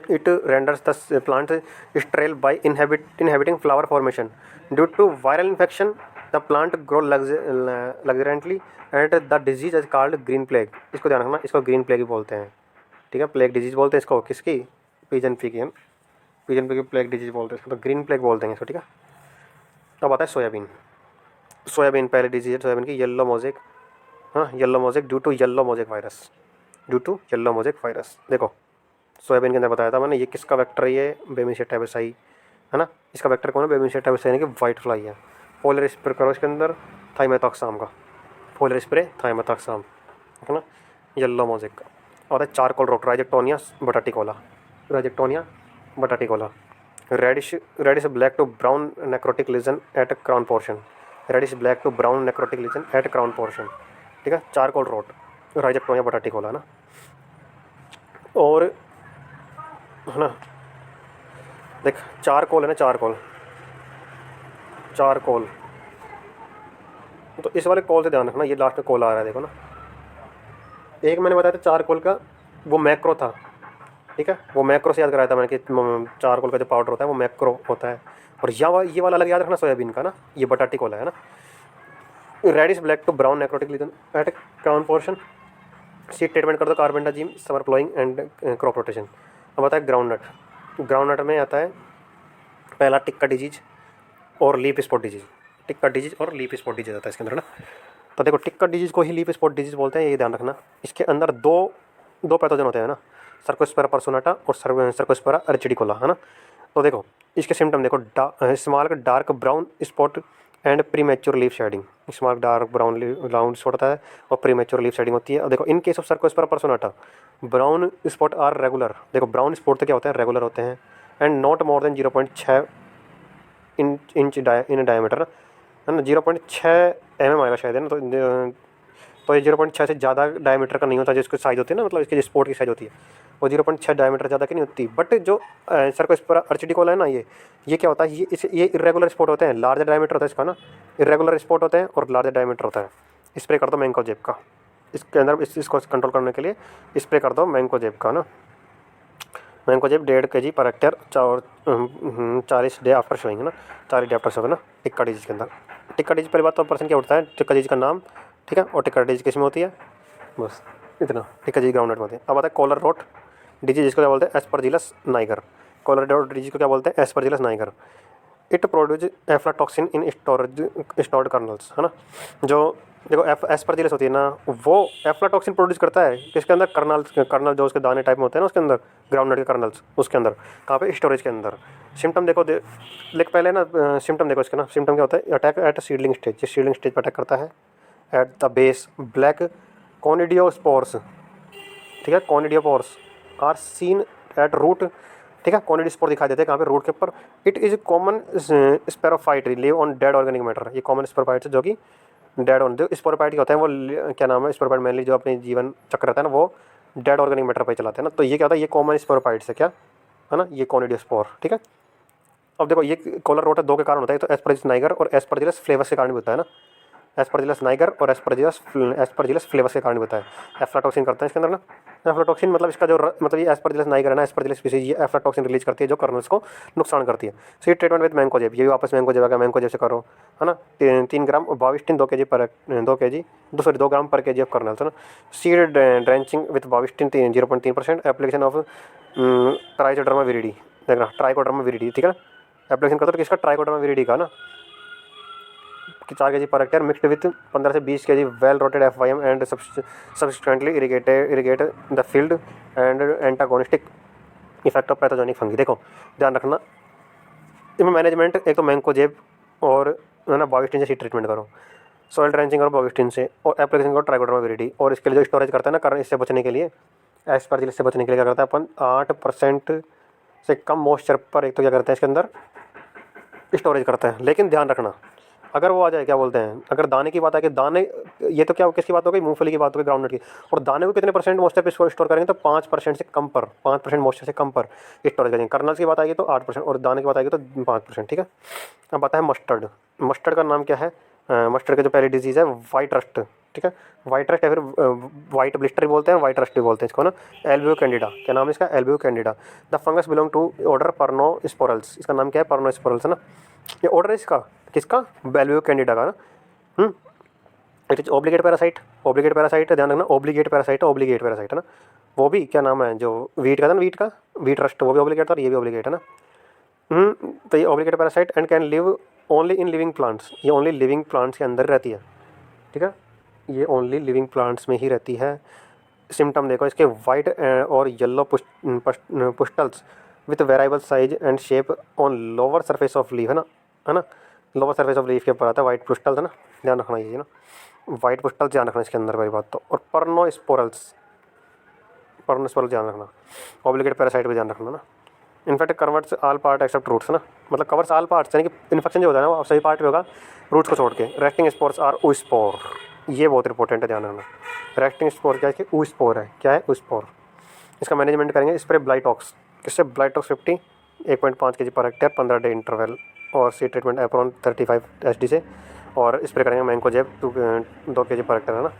It renders the plant sterile by inhibiting flower formation. Due to viral infection, the plant grow luxuriantly and the disease is called green plague. इसको ध्यान रखना, इसको ग्रीन प्लेग बोलते हैं, ठीक है, प्लेग डिजीज बोलते हैं इसको, किसकी, पिजन पी की, पिजन पी की प्लेग डिजीज बोलते हैं इसको, तो ग्रीन प्लेग बोलते हैं इसको, ठीक है। अब आता है सोयाबीन, सोयाबीन पहले डिजीज है सोयाबीन की, येलो मोजेक, हाँ yellow mosaic due to yellow mosaic virus, due to yellow mosaic virus. देखो सोयाबीन के अंदर बताया था मैंने, ये किसका वेक्टर है, ये बेमिशिया टैबेसाई, है ना, इसका वेक्टर कौन है, बेमिशिया टैबेसाई यानी कि वाइट फ्लाई है। फोलियर स्प्रे करो इसके अंदर थाइमेथॉक्साम का, फोलियर स्प्रे थाइमेथॉक्साम, है ना, येलो मोजेक का। और है charcoal rot, Rhizoctonia bataticola, Rhizoctonia bataticola. Reddish black to brown necrotic lesion at crown portion, reddish black to brown necrotic lesion at crown portion, ठीक है, चारकोल रोट, राइजेक्टोनिया बटाटिकोला ना। और है ना, देख चारकोल है ना, चारकोल, चारकोल, तो इस वाले कोल से ध्यान रखना, ये लास्ट में कोल आ रहा है, देखो ना। एक मैंने बताया था चारकोल का, वो मैक्रो था, ठीक है, वो मैक्रो से याद कराया था मैंने कि चारकोल का जो पाउडर होता है वो मैक्रो होता है। और ये वाला अलग याद रखना सोयाबीन का ना, ये बटाटी कोला है ना। Reddish black to brown necrotic lesion at crown portion, seed treatment कर दो carbendazim, summer ploughing and crop rotation. अब आता है ग्राउंडनट, ग्राउंडनट में आता है पहला टिक्का डिजीज और leaf spot disease, tikka disease और लीफ स्पॉट डिजीज आता है इसके अंदर ना। तो देखो टिक्का डिजीज को ही लीफ स्पॉट डिजीज बोलते हैं, ये ध्यान रखना। इसके अंदर दो पैथोजन होते हैं ना, सर्कोस्पेरा पर्सोनाटा और सर्कोस्पेरा अर्चिडिकोला, है ना। तो देखो इसके सिम्टम देखो, small dark brown spot and premature leaf shedding, small dark brown round spot होता है और प्रीमेच्योर लीफ शेडिंग होती है। और देखो in case of Cercospora personata brown spot are regular, देखो ब्राउन स्पॉट तो क्या होते हैं, रेगुलर होते हैं, and not more than 0.6 inch in diameter, है ना, 0.6 mm आएगा शायद, है ना। तो ये 0.6 से ज़्यादा डायमीटर का नहीं होता, जिसकी साइज़ होती है ना, मतलब इसकी स्पोर्ट की साइज़ होती है वो 0.6 डायमीटर ज़्यादा की नहीं होती। बट जो सर्कोस्पेरा अर्चिडिकोला है ना, ये क्या होता है, ये इरेगुलर स्पॉट होते हैं, लार्जर डायमीटर होता है इसका ना, इरेगुलर स्पॉट होते हैं और लार्जर डायमीटर होता है। स्प्रे कर दो मैंकोजेब का, इसके अंदर इसको कंट्रोल करने के लिए स्प्रे कर दो मैंकोजेब का ना, mancozeb 1.5 kg per hectare, 40 day after showing, है ना, 40 डे आफ्टर शो, है ना, टिक्का डिजीज के अंदर। टिक्का डिजीज पहली बात तो पर्सन क्या उठता है, टिक्का डिजीज का नाम, ठीक है, और टिक्का डिजीज किस में होती है, बस इतना, टिक्का डिजीज ग्राउंडनट में होती है। अब आता है कॉलर रोट डिजीज, जिसको क्या बोलते हैं, aspergillus niger, collar rot disease को क्या बोलते हैं, aspergillus niger. It produce aflatoxin in stored kernels, है ना, जो देखो एस्परजिलस होती है ना, वो एफ्लाटॉक्सिन प्रोड्यूस करता है किसके अंदर, कर्नल जो उसके दाने टाइप में होते हैं ना उसके अंदर, ग्राउंडनट के कर्नल्स उसके अंदर, कहाँ पे, स्टोरेज के अंदर। सिम्टम देखो लेकिन पहले ना सिम्टम देखो इसके ना, सिम्टम क्या होता है, अटैक एट सीडलिंग स्टेज, जिस सीडलिंग स्टेज पर अटैक करता है। एट द बेस ब्लैक कॉनिडियोस्पोर्स, ठीक है, कॉनिडियोपोर्स आर सीन एट रूट, ठीक है, कॉनिडियोस्पोर दिखाई देते हैं कहाँ पे, रूट के ऊपर। It is common saprophyte live on dead organic matter, ये कॉमन स्पेरोफाइट है जो कि डेड ऑन, जो स्पोरोफाइट के होते हैं वो क्या नाम है, स्पोरोफाइट मेनली जो अपने जीवन चक्र रहता है ना वो डेड ऑर्गेनिक मैटर पर चलाते हैं ना, तो ये क्या होता है, ये कॉमन स्पोरोफाइट्स है क्या, है ना, ये कॉनिडियोस्पोर, ठीक है। अब देखो ये कॉलर रोट है, दो के कारण होता है, तो एस्परजिलस नाइगर और एस्परजिलस फ्लेवस के कारण भी होता है ना, एस्परजिलस नाइगर और एस्परजिलस फ्लेवस के कारण भी होता है। एफ्लाटॉक्सिन करता है इसके अंदर ना, एफ्लाटॉक्सिन मतलब इसका जो मतलब ये एस्परजिलस नाइगर है ना, एस्परजिलस स्पीसीज, ये एफ्लाटॉक्सिन रिलीज करती है जो कर्नल्स को नुकसान करती है। सी ट्रीटमेंट विद मैंकोजेब, ये भी वापस मैंकोजेब आ गया, मैंकोजेब से करो, है ना। 3 ग्राम बाविस्टिन 2 kg पर 2 ग्राम पर kg ऑफ कर्नल्स, है ना। Seed drenching with Bavistin 0.3%, application of trichoderma viride, देखना ट्राइकोडर्मा विरिडी, ठीक है ना। एप्लीकेशन करते हो किसका, ट्राइकोडर्मा विरिडी का ना, कि 4 kg per hectare mixed with 15 से 20 kg well rotted FYM and subsequently irrigate the field and antagonistic effect of pathogenic fungi. देखो ध्यान रखना, इसमें मैनेजमेंट एक तो मैंकोजेब और है ना बाविस्टिन से सीड ट्रीटमेंट करो, सॉइल ड्रेंचिंग करो बाविस्टिन से, और एप्लीकेशन करो ट्राइकोडर्मा विरिडी। और इसके लिए जो स्टोरेज करता है ना, कारण इससे बचने के लिए, एस्परजिलस से बचने के लिए क्या करता है अपन, 8% से कम मॉइस्चर पर एक तो क्या करते हैं इसके अंदर स्टोरेज करता है। लेकिन ध्यान रखना, अगर वो आ जाए क्या बोलते हैं, अगर दाने की बात है कि दाने, ये तो क्या किसकी बात हो गई, मूंगफली की बात हो गई, ग्राउंडनट की, और दाने को कितने परसेंट मॉइस्चर पे स्टोर करेंगे, तो 5% से कम पर, 5% मॉइस्चर से कम पर स्टोरेज करेंगे। कर्नल्स की बात आएगी तो 8% और दाने की बात आएगी तो 5%, ठीक है। अब आता है मस्टर्ड, मस्टर्ड का नाम क्या है, मस्टर्ड की जो पहली डिजीज़ है वाइट रस्ट, ठीक है, वाइट रस्ट या फिर वाइट ब्लिस्टर भी बोलते हैं, वाइट रस्ट भी बोलते हैं इसको ना। एल्बियो कैंडिडा, क्या नाम है इसका, Albugo candida. The fungus belong to order Peronosporales, इसका नाम क्या है, पर्नोस्पोरल्स, है ना। ये ऑर्डर है इसका किसका, एल्बियो कैंडिडा का ना। It is obligate parasite, obligate parasite है, ध्यान रखना, ऑब्लिगेट पैरासाइट है, ऑब्लिगेट पैरासाइट है ना। वो भी क्या नाम है जो वीट का था ना, वीट रस्ट, वो भी ऑब्लिगेट था और ये भी ऑब्लिगेट है ना। तो ये obligate parasite and can live only in living plants, ये ओनली लिविंग प्लांट्स के अंदर रहती है, ठीक है, ये ओनली लिविंग प्लांट्स में ही रहती है। सिम्टम देखो इसके, वाइट और yellow pustules with variable size and shape on lower surface of leaf, है ना, लोअर सरफेस ऑफ लीफ के ऊपर आता है वाइट पुस्टल्स, है ना, ध्यान रखना ये ना, वाइट पुस्टल्स ध्यान रखना इसके अंदर वाली बात तो। और पर्नोस्पोरल्स ध्यान रखना, ऑब्लिगेट पैरासाइट भी ध्यान रखना ना। In fact converts all part except roots, ना, मतलब कवर्स ऑल पार्ट्स, यानी कि इन्फेक्शन जो होता है ना वो सही पार्ट में होगा, रूट्स को छोड़ के। रेस्टिंग स्पोर्स आर ऊस्पोर, ये बहुत इंपॉर्टेंट है, ध्यान रखना। रेस्टिंग स्पोर क्या है, ऊस्पोर है, क्या है ऊस्पोर। इसका मैनेजमेंट करेंगे स्प्रे ब्लाइटॉक्स, किससे, Blitox 50 1.5 kg per hectare 15 day interval, और सी ट्रीटमेंट एप्रोन 35 SD से, और स्प्रे करेंगे मैंकोजेब 2 kg पर हेक्टेयर, है ना,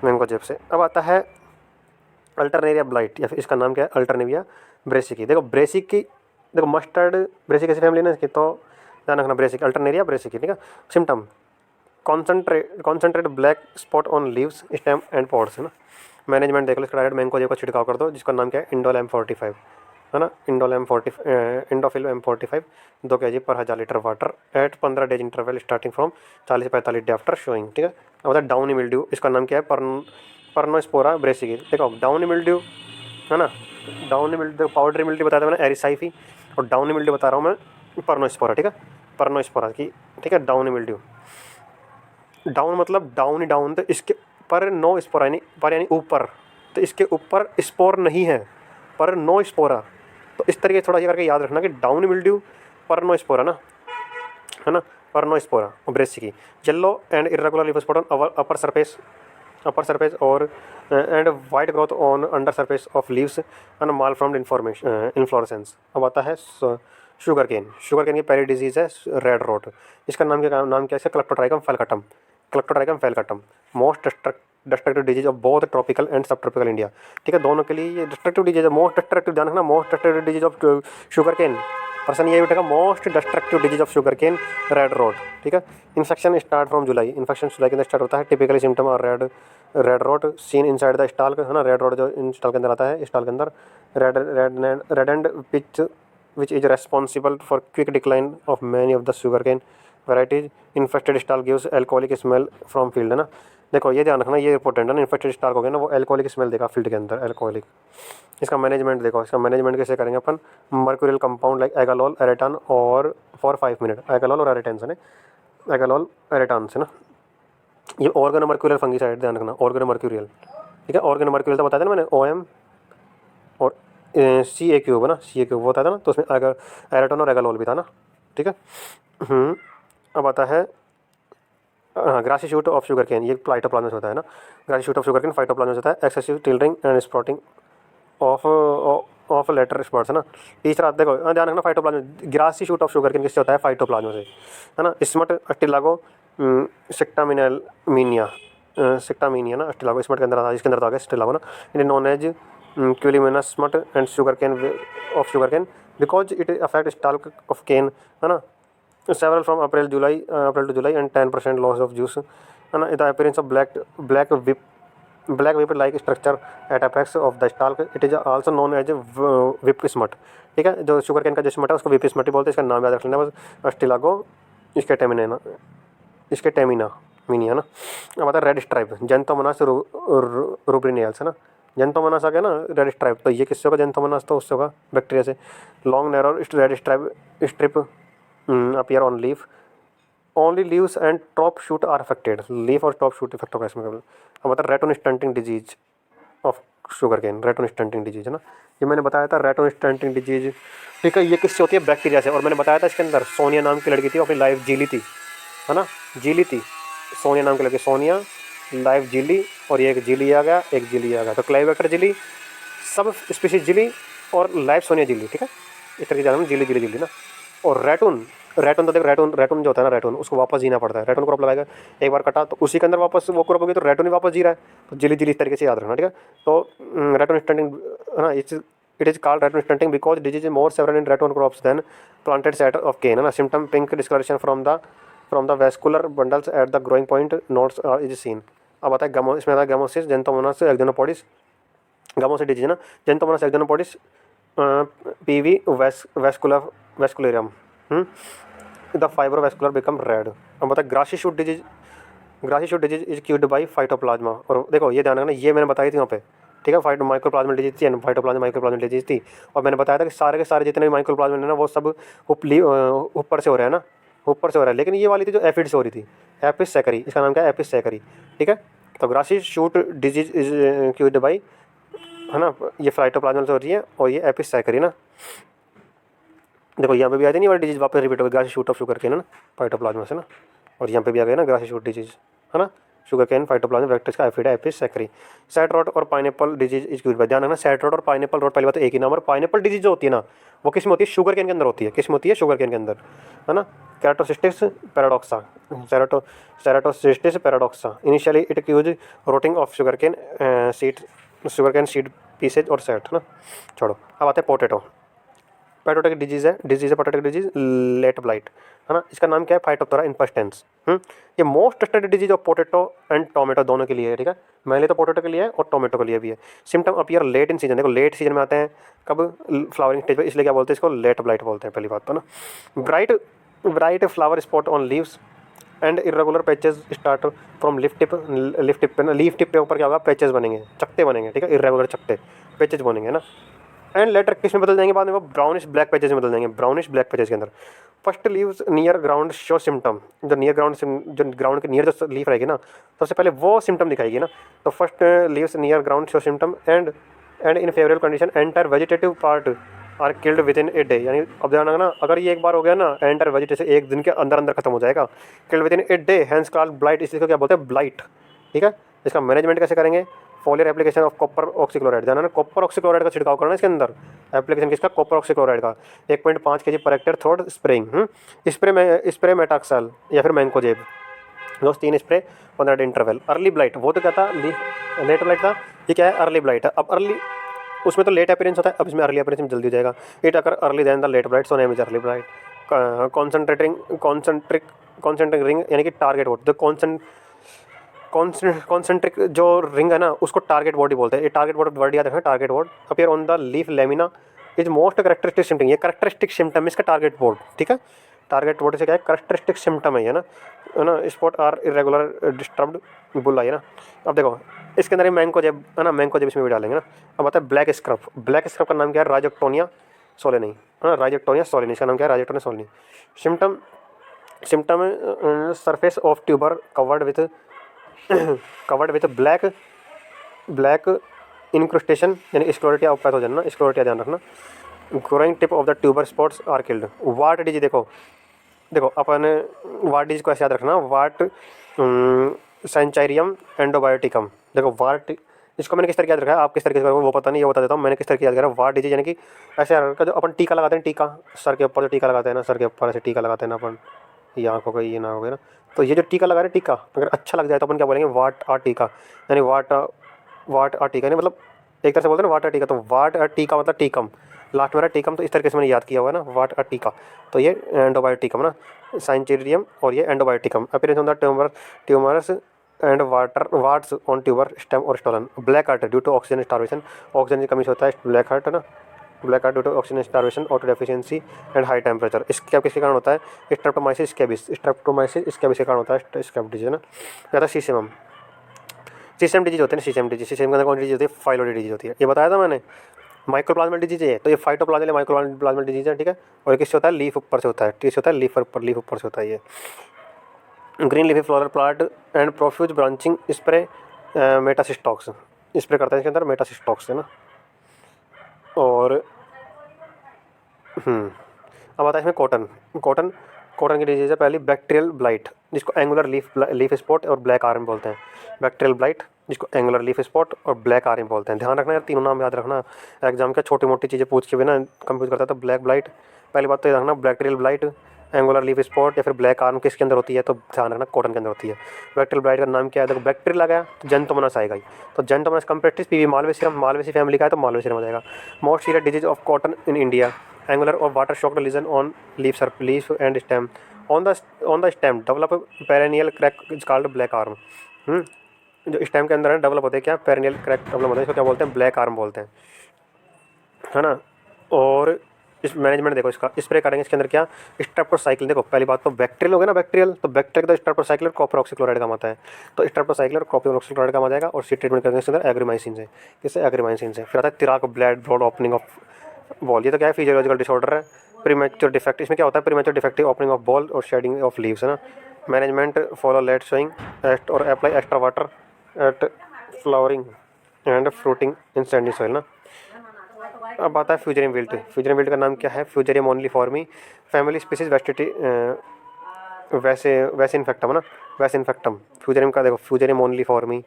मैंकोजेब से। अब आता है अल्टरनेरिया ब्लाइट, या फिर इसका नाम क्या है, अल्टरनेरिया ब्रेसिकी। देखो ब्रेसिकी, देखो मस्टर्ड ब्रेसिकी कैसी फैमिली ना इसकी, तो ध्यान रखना, ब्रेसिकी, अल्टरनेरिया ब्रेसिकी, ठीक है। Symptom, concentrate black spot on leaves, stem and pods, है ना। मैनेजमेंट देख लो, इसका डायरेक्ट मैंकोजेब का छिड़काव कर दो, जिसका नाम क्या है, इंडोल M45, है ना, इंडोफिल M45 2 kg पर 1000 litre water at 15 days interval starting from 40 से 45 डे आफ्टर शोइंग, ठीक है। अब होता है डाउनी मिल्ड्यू, इसका नाम क्या है, पर्नोस्पोरा ब्रेसिकी। देखो डाउनी मिल्ड्यू, है ना, डाउनी मिल्ड्यू, पाउडरी मिल्ड्यू बताया था मैंने, एरिसाइफी, और डाउनी मिल्ड्यू बता रहा हूँ मैं पर्नोस्पोरा, ठीक है, पर्नोस्पोरा की, ठीक है, डाउनी मिल्ड्यू। डाउन मतलब डाउन ही डाउन, तो इसके पर नो स्पोरा, यानी पर यानी ऊपर, तो इसके ऊपर स्पोर नहीं है, पर नो स्पोरा। तो इस तरीके थोड़ा ये करके याद रखना कि डाउन मिल्ड्यू परनो स्पोरा ना, है ना, Peronospora brassicae. Yellow and irregular leaf spot on upper surface और and white growth on under surface of leaves and malformed inflorescence. अब आता है शुगर केन की पहली डिजीज़ है रेड रोट, इसका नाम क्या है, Colletotrichum falcatum, most destructive disease of both tropical and subtropical India, ठीक है, दोनों के लिए ये डिस्ट्रक्टिव डिजीज है। मोस्ट डिस्ट्रक्टिव, ध्यान रखना, most destructive disease of sugar cane, पर्सन ये उठेगा, most destructive disease of sugar cane red rot, ठीक है। Infection start from July, infection जुलाई के अंदर स्टार्ट होता है। टिपिकली सिम्टम और red rot seen inside the stalk, है ना, रेड रोट जो इन स्टाल के अंदर आता है, स्टाल के अंदर red and pith which is responsible for quick decline of many of the sugarcane varieties infested stalk gives alcoholic smell from field, है ना। देखो ये ध्यान रखना, ये इंपॉर्टेंट है ना, इन्फेस्टेड स्टाल हो गया ना वो एल्कोहलिक स्मेल देगा फील्ड के अंदर, एल्कोहलिक। इसका मैनेजमेंट देखो, इसका मैनेजमेंट कैसे करेंगे अपन, मर्क्यूरियल कंपाउंड लाइक एगालोल एरेटान और फॉर 5 मिनट, एगालोल और एरेटान से ना, एगालोल एरेटान से ना। ये ऑर्गेनो मर्क्यूरियल फंगीसाइड, ध्यान रखना ऑर्गेनो मर्क्यूरियल, ठीक है। ऑर्गेनो मर्क्यूरियल तो बताया था ना मैंने, OM और CA3 ना, CA3 वो बताया था ना, तो उसमें एरेटान और एगालोल भी था ना, ठीक है। अब आता है grassy shoot of sugar cane, ये फाइटोप्लाज्मा से होता है ना, grassy shoot of sugar cane phytoplasma से होता है, excessive tillering and sprouting of later spots, है ना। तीसरा देखो ध्यान रखना, phytoplasma, grassy shoot of sugar cane किससे होता है, फाइटोप्लाज्मा से, है ना। स्मट अस्टिलागो सेक्टामिनिया, सेक्टामिनिया ना, अस्टिलागो स्मट के अंदर आता है, इसके अंदर आता है अस्टिलागो ना, it is known as culmicolous smut and sugar cane of sugar cane because it affect stalk of cane, है ना। Several from April to July and 10% loss of juice, है ना। The appearance of black whip like structure at apex of the stalk, it is also known as whip smut, ठीक है। जो sugar cane का जो smut है उसको whip smut ही बोलते हैं, इसका नाम याद रख लेना बस, अस्टिलागो इसके टेमिना, इसके टेमिना मीनी, है ना। अब आता है रेड स्ट्राइप, जेंथोमोनास रूब्रिनियल्स, है ना। जेंथोमोनास आ गया ना रेड स्ट्राइप, तो ये किससे होगा, जेंथोमोनास तो उससे होगा बैक्टीरिया से। Long narrow red strip appear on leaf, only leaves and top shoot are affected, leaf और top shoot इफेक्ट होगा इसमें। अब बता ratoon stunting disease of sugar cane, ratoon stunting disease, है ना। ये मैंने बताया था रेटोन स्टंटिंग डिजीज, ठीक है। ये किससे होती है, बैक्टीरिया से, और मैंने बताया था इसके अंदर सोनिया नाम की लड़की थी, अपनी लाइफ जी ली थी, है ना, जी ली थी, सोनिया नाम की लड़की, सोनिया लाइफ जी ली, और ये एक जिली आ गया, एक जिली आ गया, तो क्लाइबेक्टर जिली, सब स्पीशीज जिली और लाइफ सोनिया जिली, ठीक है। इस तरह की जाना जिली जिली जिली ना। और रेटून तो देख, रेटून जो होता है ना, रेटून उसको वापस जीना पड़ता है, रेटून क्रॉप लगाएगा एक बार कटा तो उसी के अंदर वापस वो क्रॉप होगी, तो रेटून ही वापस जी रहा है, तो जिली जिली इस तरीके से याद रखना, ठीक है। तो रेटून स्टंटिंग, है ना, it is called ratoon stunting because disease more several in ratoon crops than planted set of cane, है ना। Symptom pink discoloration from the vascular bundles at the growing point nodes is seen. अब आता है गमो, इसमें आता है gummosis, Xanthomonas axonopodis, gummosis disease ना, Xanthomonas axonopodis, PV vasculorum, the fibrovascular become red. अब बता grassy shoot disease, grassy shoot disease is caused by phytoplasma, और देखो ये ध्यान रखना, ये मैंने बताई थी वहाँ पे, ठीक है। माइक्रोप्लाज्मा डिजीज थी, फाइटोप्लाज्मा माइक्रोप्लाज्मा डिजीज थी, और मैंने बताया था कि सारे के सारे जितने भी माइक्रोप्लाज्मा है ना वो सब ऊपर से हो रहे हैं ना, ऊपर से हो रहा है, लेकिन ये वाली थी जो एफिड से हो रही थी, एपिस सैकरी, इसका नाम क्या है, एपिस सैकरी, ठीक है। तो grassy shoot disease is caused by, है ना, ये फाइटोप्लाज्मा से हो रही है, और ये एपिस सैकरी ना। देखो यहाँ पे भी आई थी नहीं वाली डिजीज, वापस रिपीट हो गई, grassy shoot of sugar cane, है ना, फाइटोप्लाज्मा से ना, और यहाँ पे भी आ गया ना ग्रासी शूट डिजीज, है ना, शुगर केन फाइटोप्लाज्मा वेक्टर्स का एफिड एपिस सैकरी। सैट रॉट और pineapple disease is caused by, ध्यान रखना सैट रॉट और पाइनएप्पल रॉट पहली बात तो एक ही नाम, और पाइनएप्पल डिजीज जो होती है ना वो किस में होती है, शुगर केन के अंदर होती है, किस में होती है, शुगर केन के अंदर, है ना। Ceratocystis paradoxa, Ceratocystis paradoxa, initially it cause rotting of sugar cane seed pieces और सेट, है ना। छोड़ो, अब आते हैं पोटैटो, पोटैटो की डिजीज़ है पोटैटो की डिजीज लेट ब्लाइट, है ना। इसका नाम क्या है, फाइटोप्थोरा इम्पर्स्टेंस। ये most studied disease of potato and tomato दोनों के लिए है, ठीक है। मेनली तो पोटैटो के लिए है और टोमेटो के लिए भी है। Symptom appear late in season, देखो लेट सीजन में आते हैं, कब, फ्लावरिंग स्टेज पे, इसलिए क्या बोलते हैं इसको, लेट ब्लाइट बोलते हैं, पहली बात तो ना। Bright flower spot on leaves and irregular patches start from leaf tip पे, लीफ टिप पे ऊपर क्या होगा, पैचेज बनेंगे, चकते बनेंगे, ठीक है, इरेगुलर चकते, पैचेज बनेंगे ना। एंड लेटर किस में बदल जाएंगे बाद में, वो ब्राउनिश ब्लैक पैचेज में बदल जाएंगे, ब्राउनिश ब्लैक पैचेज के अंदर। First leaves near ground show symptom, जो नियर ग्राउंड, जो ग्राउंड के नियर जो लीफ रहेगी ना, सबसे पहले वो सिम्टम दिखाएगी ना। तो first leaves near ground show symptom and in favourable condition entire vegetative part are killed within a day, यानी अब ध्यान रखना अगर ये एक बार हो गया ना, एंटायर वेजिटेशन एक दिन के अंदर अंदर खत्म हो जाएगा, killed within a day, hence called blight, इसलिए क्या बोलते हैं, ब्लाइट, ठीक है। इसका मैनेजमेंट कैसे करेंगे, foliar application of copper oxychloride, जाना ना, कॉपर ऑक्सीक्लोराइड का छिड़काव करना है इसके अंदर, एप्लीकेशन किसका, कॉपर ऑक्सीक्लोराइड का, 1.5 kg per hectare थ्रोड spraying, spray मेटाक्सल या फिर मैंकोजेब, दोस्त 3 spray 15 day interval. Early blight, वो तो क्या था, लेट ब्लाइट था, ये क्या है, अर्ली ब्लाइट है। अब अर्ली, उसमें तो लेट अपीयरेंस होता है, अब इसमें अर्ली अपीयरेंस में जल्दी हो जाएगा। It occur early than the late blight, so name is early blight. Concentric ring यानी कि टारगेट वोट, जो कॉन्सेंट्रिक जो रिंग है ना उसको टारगेट बॉडी बोलते हैं, ये टारगेट बॉडी वर्ड याद रखना, target body appear on the leaf lamina is most characteristic symptom, ये करेक्टरिस्टिक सिम्टम इसका टारगेट बोर्ड, ठीक है। टारगेट वोट से क्या है, करेक्टरिस्टिक सिम्टम है ना, spot are irregular disturbed bull eye है ना। अब देखो इसके अंदर मैंको जेब है ना, मैंको जेब इसमें भी डालेंगे ना। अब आता है ब्लैक स्क्रब। ब्लैक स्क्रब का नाम क्या है, राइजोक्टोनिया सोलेनी है ना, राइजोक्टोनिया सोलेनी, इसका नाम क्या है, Rhizoctonia solani. Symptom symptom surface of tuber covered with black incrustation यानी स्क्लेरोटिया ऑफ पैथोजन ना, स्क्लेरोटिया ध्यान रखना। Growing tip of the tuber spots are killed. Wart disease देखो अपन वाट डिजीज को ऐसे याद रखना, वाट सेंचारियम एंडोबायोटिकम। देखो वाट इसको मैंने किस तरह याद रखा है, आप किस तरीके से करोगे वो पता नहीं, ये बता देता हूँ मैंने किस तरह याद करा। वाट डिजीज यानी कि ऐसे याद रखा, जो अपन टीका लगाते हैं, टीका सर के ऊपर जो टीका लगाते हैं ना, सर के ऊपर ऐसे टीका लगाते हैं ना अपन, ये आँख हो गई, ये ना हो गई ना, तो ये जो टीका लगा रहे टीका अगर अच्छा लग जाए तो अपन क्या बोलेंगे, वाट आ टीका, यानी वाट आ टीका नहीं, मतलब एक तरह से बोलते हैं ना वाट आ टीका, तो वाट आ टीका मतलब टीकम, लास्ट में रहा टीकम, तो इस तरीके से मैंने याद किया हुआ है ना, वाट आ टीका। तो ये एंडोबायोटिकम ना, साइंचेरियम और ये endobioticum. Appearance on the tumorous and warts on tuber stem और stolon. Black heart due to oxygen starvation, oxygen की कमी से होता है ब्लैक हार्ट है ना, black heart due to oxygen starvation, auto deficiency and high temperature. इसके किसके कारण होता है, स्ट्रेप्टोमाइसिस स्कैबिस के कारण होता है स्कैब डिजीज है ना। ज़्यादा सीसेम डिजीज होते हैं, सीसेम डिजीज, सीसेम के अंदर कौन सी डिजीज होती है, फाइलोडी डिजीज होती है, ये बताया था मैंने। माइक्रोप्लाज्मा डिजीज है, तो ये फाइटोप्लाज्मा माइक्रोप्लाज्मा डिजीज है, ठीक है। और ये किससे होता है, लीफ ऊपर से होता है, किससे होता है, लीफ ऊपर से होता है ये। Green leafy floral plant and profuse branching spray Metasystox, spray करते हैं इसके अंदर मेटासिस्टॉक्स है ना। और अब आता है इसमें कॉटन की डिजीज है पहली, बैक्टीरियल ब्लाइट, जिसको एंगुलर लीफ स्पॉट और ब्लैक आर्म बोलते हैं। बैक्टीरियल ब्लाइट जिसको एंगुलर लीफ स्पॉट और ब्लैक आर्म बोलते हैं। ध्यान रखना यार, तीनों नाम याद रखना, एग्जाम क्या छोटी मोटी चीज़ें पूछ के भी ना कंफ्यूज करता है। तो ब्लैक ब्लाइट पहली बात तो ये रखना, bacterial blight, angular leaf spot या फिर ब्लैक आर्म किसके अंदर होती है, तो ध्यान रखना कॉटन के अंदर होती है। बैक्टीरियल ब्लाइट का नाम क्या है, देखो बैक्टीरिया लगाया तो जेंटोमोनास आएगा ही, तो Xanthomonas campestris PV Malvaceae family का है तो मालवेसी आ जाएगा। Most serious disease of cotton in India, angular और water soaked lesion on leaf and stem, on the stem develop perennial crack is called black arm. जो stem के अंदर है डेवलप होते हैं क्या, पेरेनियल क्रैक डेवलप होते हैं, इसको क्या बोलते हैं, ब्लैक आर्म बोलते हैं है ना। और इस मैनेजमेंट देखो, इसका स्प्रे करेंगे इसके अंदर क्या, स्ट्रेप्टोसाइक्लिन। देखो पहली बात तो बैक्टीरियल हो गया ना, बैक्टीरियल तो बैक्टीरियल तो स्ट्रेप्टोसाइक्लिन और कॉपर ऑक्सीक्लोराइड काम आता है, तो स्ट्रेप्टोसाइक्लिन और कॉपर ऑक्सीक्लोराइड काम आ जाएगा। और सी ट्रीटमेंट करेंगे इसके अंदर एग्रीमाइसिन से, किससे, एग्रीमाइसिन से। फिर आता है तिराक ब्लड ओपनिंग ऑफ बॉल, ये तो क्या है, फिजियोलॉजिकल डिसऑर्डर है। प्रीमेच्योर डिफेक्ट, इसमें क्या होता है, premature defective opening of ball और शेडिंग ऑफ लीव्स है ना। मैनेजमेंट फॉलो लेट सोइंग और apply extra water at flowering and fruiting in Sandy soil ना। अब आता है फ्यूजेरियम विल्ट। फ्यूजेरियम विल्ट का नाम क्या है, फ्यूजेरियम ओनलीफॉर्मी, फैमिली स्पीसीज वैसे इन्फेक्टम है ना, वैसे इन्फेक्टम। फ्यूजेरियम का देखो, फ्यूजेरियम ओनलीफॉर्मी,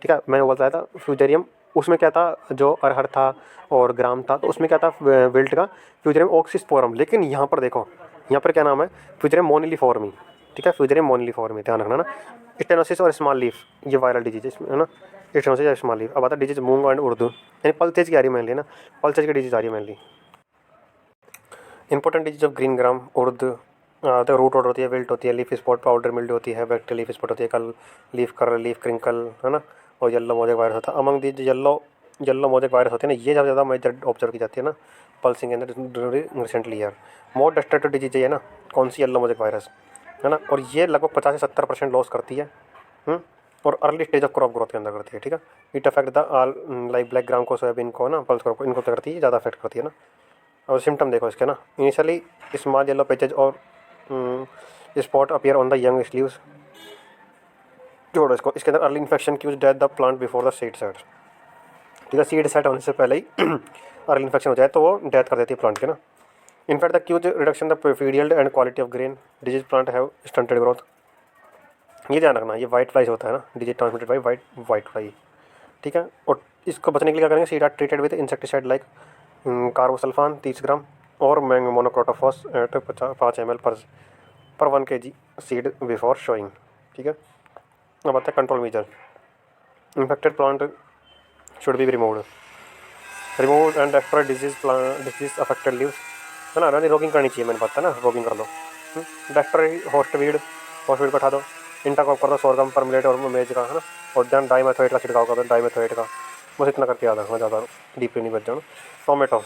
ठीक है। मैंने बताया था फ्यूजेरियम, उसमें क्या था, जो अरहर था और ग्राम था, तो उसमें क्या था विल्ट का, फ्यूजेरियम ऑक्सीस्पोरम। लेकिन यहाँ पर देखो, यहाँ पर क्या नाम है, फ्यूजेरियम मोनिलीफॉर्मी, ठीक है, फ्यूजेरियम मोनिलीफॉर्मी, ध्यान रखना ना। स्टेनोसिस और स्मॉल लीफ, ये वायरल डिजीज है ना, स्टेनोसिस और स्मॉल लीफ। अब आता है डिजीज मूंग एंड उर्दू, यानी पल्सेज की आ रही है मेनली ना, पल्सेज की डिजीज आ रही है mainly. Important disease of green gram उर्द, तो रूट रोड होती है, विल्ट होती है, लीफ स्पॉट पाउडर मिल्ड होती है, बैक्टीरियल लीफ स्पॉट होती है, कल लीफ कर लीफ क्रिंकल है ना, और येलो मोजेक वायरस होता है। Among the yellow mosaic virus होती है ना, ये सबसे ज़्यादा मेजर ऑब्जर्व की जाती है ना पल्सिंग के अंदर रिसेंटली ईयर। मोर डिस्ट्रक्टिव डिजीज है ना, कौन सी, येलो मोजेक वायरस है ना, और ये लगभग 50 से 70% लॉस करती है। और early stage of crop growth के अंदर करती है, ठीक है। It affect the all like black gram को, सोयाबीन को ना, पल्स क्रॉप को, इनको क्या करती है, ज़्यादा अफेक्ट करती है ना। और सिम्टम देखो इसके ना, इनिशियली स्मॉल येलो पैचेज और spot appear on the young leaves. जोड़ो इसको, इसके अंदर early infection causes death the plant before the seed set, ठीक है। सीड सेट होने से पहले ही अर्ली इन्फेक्शन हो जाए तो वो डेथ कर देती है प्लांट के ना। In fact the cause reduction the feed yield and quality of grain, disease plant have stunted growth. ये ध्यान रखना, ये वाइट फ्लाइज होता है ना, disease transmitted by white fly, ठीक है। और इसको बचने के लिए क्या करेंगे, seed are treated with insecticide like carbosulfan 30 gram और मैंग मोनोक्रोटोफॉस एट 5 ml पर 1 kg सीड बिफोर शोइंग, ठीक है। अब आता है control measure, infected plant should be removed and destroy disease affected leaves है ना, रोगिंग करनी चाहिए, मैंने पता है ना, रोगिंग कर लो। डेस्ट्रॉय होस्टवीड को हटा दो, इंटरक्रॉप कर दो सोरगम परमिलेट और मेज का है ना, और दैन डाइमेथोएट का छिड़काव कर दो, डाइमेथोएट का, बस इतना करके याद रखना, ज़्यादा डीपली नहीं बच जाना। टोमेटो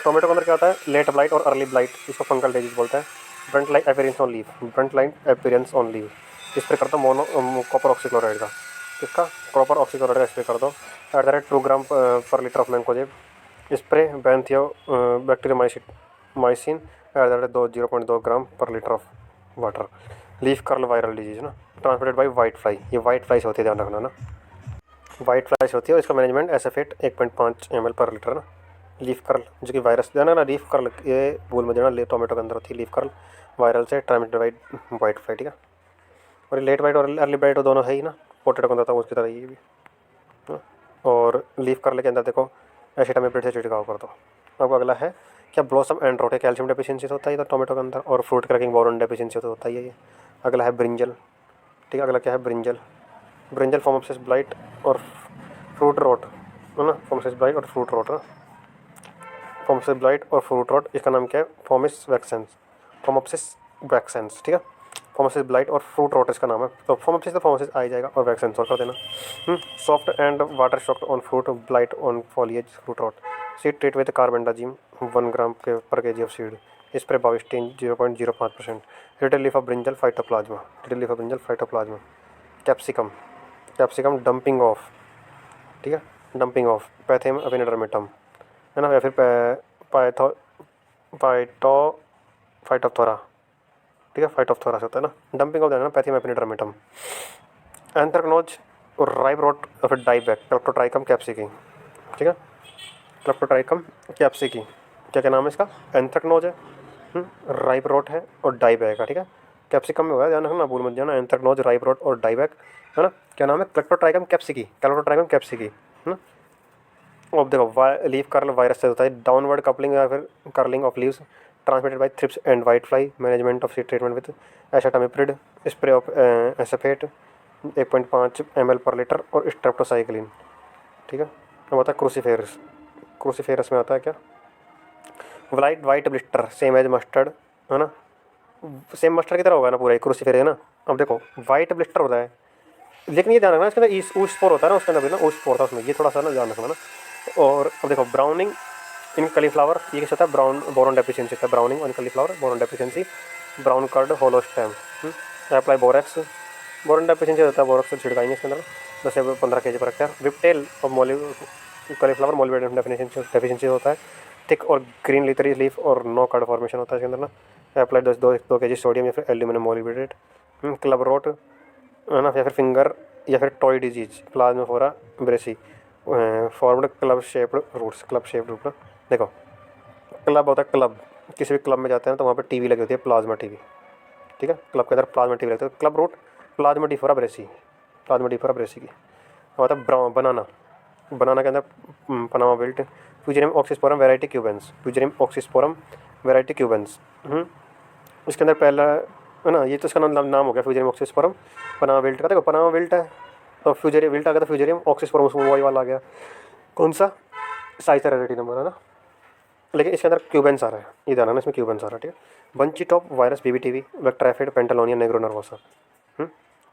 के अंदर क्या होता है, लेट ब्लाइट और अर्ली ब्लाइट, इसको फंगल डिजीज बोलते हैं। Brunt line appearance on leaf, Brunt line appearance on leaf spray कर दो मोनो कॉपर ऑक्सीक्लोराइड का, किसका कॉपर ऑक्सीक्लोराइड का स्प्रे कर दो एट द रेट 2 ग्राम पर लीटर ऑफ मैंकोजेब। स्प्रे बैंथियो bacteriomycin at the rate 0.2 gram पर litre of water. Leaf curl viral disease ना, ट्रांसमिटेड बाई वाइट फ्लाई, ये वाइट फ्लाइस होती है, ध्यान रखना ना, वाइट फ्लाइस होती है और इसका मैनेजमेंट एसएफेट 1.5 ml पर लीटर ना। लीफ कर्ल जो कि वायरस जाना ना, लीफ कर्ल ये भूल में जाना, टोमेटो के अंदर होती है लीफ कर्ल वायरल से ट्रांसमिटेड बाई वाइट फ्लाई, ठीक है। और लेट वाइट और अर्ली ब्राइट दोनों है ही ना, पोटैटो के अंदर था उसकी तरह ये भी। और लीफ कर्ल के अंदर देखो एसिटामिप्रिड से छिड़काव कर दो। अब अगला है क्या, blossom and Rote calcium deficiency तो होता है इधर टोमेटो के अंदर, और फ्रूट क्रैकिंग बोरॉन डेफिशिएंसी तो होता ही है ये। अगला है ब्रिंजल, ठीक है, अगला क्या है ब्रिंजल, ब्रिंजल फोमोप्सिस ब्लाइट और फ्रूट रोट है ना, फोमोप्सिस ब्लाइट और फ्रूट रोट ना, फोमोप्सिस ब्लाइट और फ्रूट रोट, इसका नाम क्या है फोमिस वैक्सेंस, फोमोप्सिस वैक्सेंस, ठीक है, फोमोप्सिस ब्लाइट और फ्रूट रोट इसका नाम है। तो फोमोप्सिस तो फोमोप्सिस आ ही जाएगा और वैक्सेंस और कर देना। Soft and water soaked on fruit blight on foliage fruit rot, seed treat with carbendazim 1 gram के per KG of seed, spray Bavistin 0.05%। Little leaf of brinjal phytoplasma, little leaf of brinjal phytoplasma. Capsicum, capsicum damping off, ठीक है, dumping of पैथेम एपिनेडर्मिटम है ना, या फिर पाइथो पाइटो Phytophthora, ठीक है, Phytophthora से होता है ना, डंपिंग ऑफ देना पैथेम एपिनेडर्मिटम। एंथ्रेक्नोज और राइब रोट या फिर डाइबैक, क्लेप्टोट्राइकम कैप्सिकी, ठीक है, क्लेप्टोट्राइकम कैप्सिकी, क्या क्या नाम है इसका, एंथ्रेक्नोज है, राइब रोट है और डाइबैक है, ठीक है। कैप्सिकम में होगा, ध्यान रखना भूल मत जाना, एंथ्रेक्नोज राइब रोट और डाइबैक है ना, क्या नाम है, क्लेप्टोट्राइकम कैप्सिकी, क्लेप्टोट्राइकम कैप्सिकी है ना। अब देखो लीफ कर्ल वायरस से होता है डाउनवर्ड कपलिंग या फिर curling of leaves transmitted by thrips and white fly, management of seed treatment with acetamiprid, spray of acephate 1.5 ml पर लीटर और स्ट्रेप्टोसाइक्लिन, ठीक है। अब आता है क्रूसीफेरस, क्रूसीफेरस में आता है क्या, white white blister same as mustard है ना, सेम मस्टर्ड की तरह होगा ना पूरा एक क्रूसीफेरस है ना। अब देखो वाइट ब्लिस्टर होता है, लेकिन ये ध्यान रखना इसके अंदर ऊस्पोर होता है ना, उसके अंदर भी ना ऊस्पोर था उसमें, ये थोड़ा सा ना ध्यान रखना ना। और अब देखो ब्राउनिंग इन कलीफ्लावर, ये क्या होता है, ब्राउन बोरॉन डेफिशिएंसी होता है, browning on cauliflower boron deficiency, brown curd hollow stem. Apply borax, boron deficiency होता है, बोरेक्स से छिड़काएंगे इसके अंदर 10 से 15 kg पर हेक्टेयर। विपटेल और कलीफ्लावर मोलिबेट डेफिशिएंसी होता है, थिक और ग्रीन लिथरी लीफ और नो कार्ड फॉर्मेशन होता है इसके अंदर ना। अप्लाई 2 kg सोडियम या फिर एल्यूमिनियम मोलिबेटेड। क्लब रोट है ना, या फिर फिंगर या फिर toe disease, Plasmodiophora brassicae formed club shaped roots, club shaped root ना। देखो क्लब होता है, क्लब किसी भी क्लब में जाते हैं तो वहाँ पे टीवी लगी होती है, प्लाज्मा टीवी, ठीक है, क्लब के अंदर प्लाज्मा टीवी लगती है। Club root Plasmodiophora brassicae, Plasmodiophora brassicae की होता है। ब्राउन बनाना, बनाना के अंदर Panama wilt, Fusarium oxysporum variety cubense, Fusarium oxysporum variety cubense. इसके अंदर पहला है ना, ये तो इसका नाम हो गया फ्यूजेरियम ऑक्सीस्पोरम पनामा बिल्ट का। देखो पनामा बिल्ट है तो फ्यूजेरियम बिल्ट आ गया, तो फ्यूजेरियम ऑक्सीस्पोरम उसमें वही वाला आ गया, कौन सा साइजर रेडिटी नंबर है ना, लेकिन इसके अंदर क्यूबेंस आ रहा है, ये ध्यान रखना इसमें क्यूबेंस आ रहा है, ठीक है। Bunchy top virus BBTV vector aphid Pentalonia nigronervosa,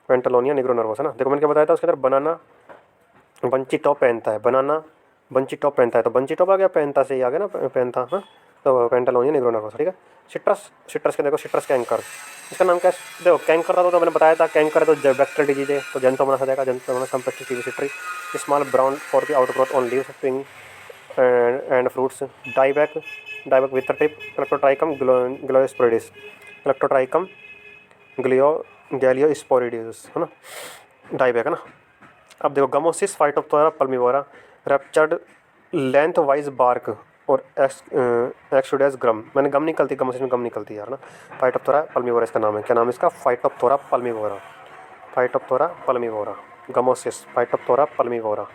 Pentalonia nigronervosa ना। देखो मैंने क्या बताया था, उसके अंदर बनाना बंची टॉप पहनता है, बनाना बंची टॉप पहनता है, तो बंची टॉप आ गया, पहनता से ही आ गया ना, पहनता, हाँ, तो पेंटालोनिया नेग्रो नर्वोसा, ठीक है। सिट्रस, सिट्रस के देखो सिट्रस कैंकर, इसका नाम क्या है, देखो कैंकर था तो मैंने बताया था, कैंकर है तो बैक्टीरियल डिजीज है, तो जेंथोमोनास आ जाएगा, Xanthomonas campestris TV small brown for the out growth on leaves ping and fruits. Dieback, dieback with tip Colletotrichum gloeosporioides, Colletotrichum gloeosporioides है ना, डाइबैक है ना। अब देखो gummosis Phytophthora palmivora, ruptured length wise bark और exudes ग्रम, मैंने गम निकलती, gummosis में गम निकलती है यार ना। फाइटोप्थोरा पल्मिवोरा इसका नाम है, क्या नाम है इसका, Phytophthora palmivora, Phytophthora palmivora, gummosis Phytophthora palmivora,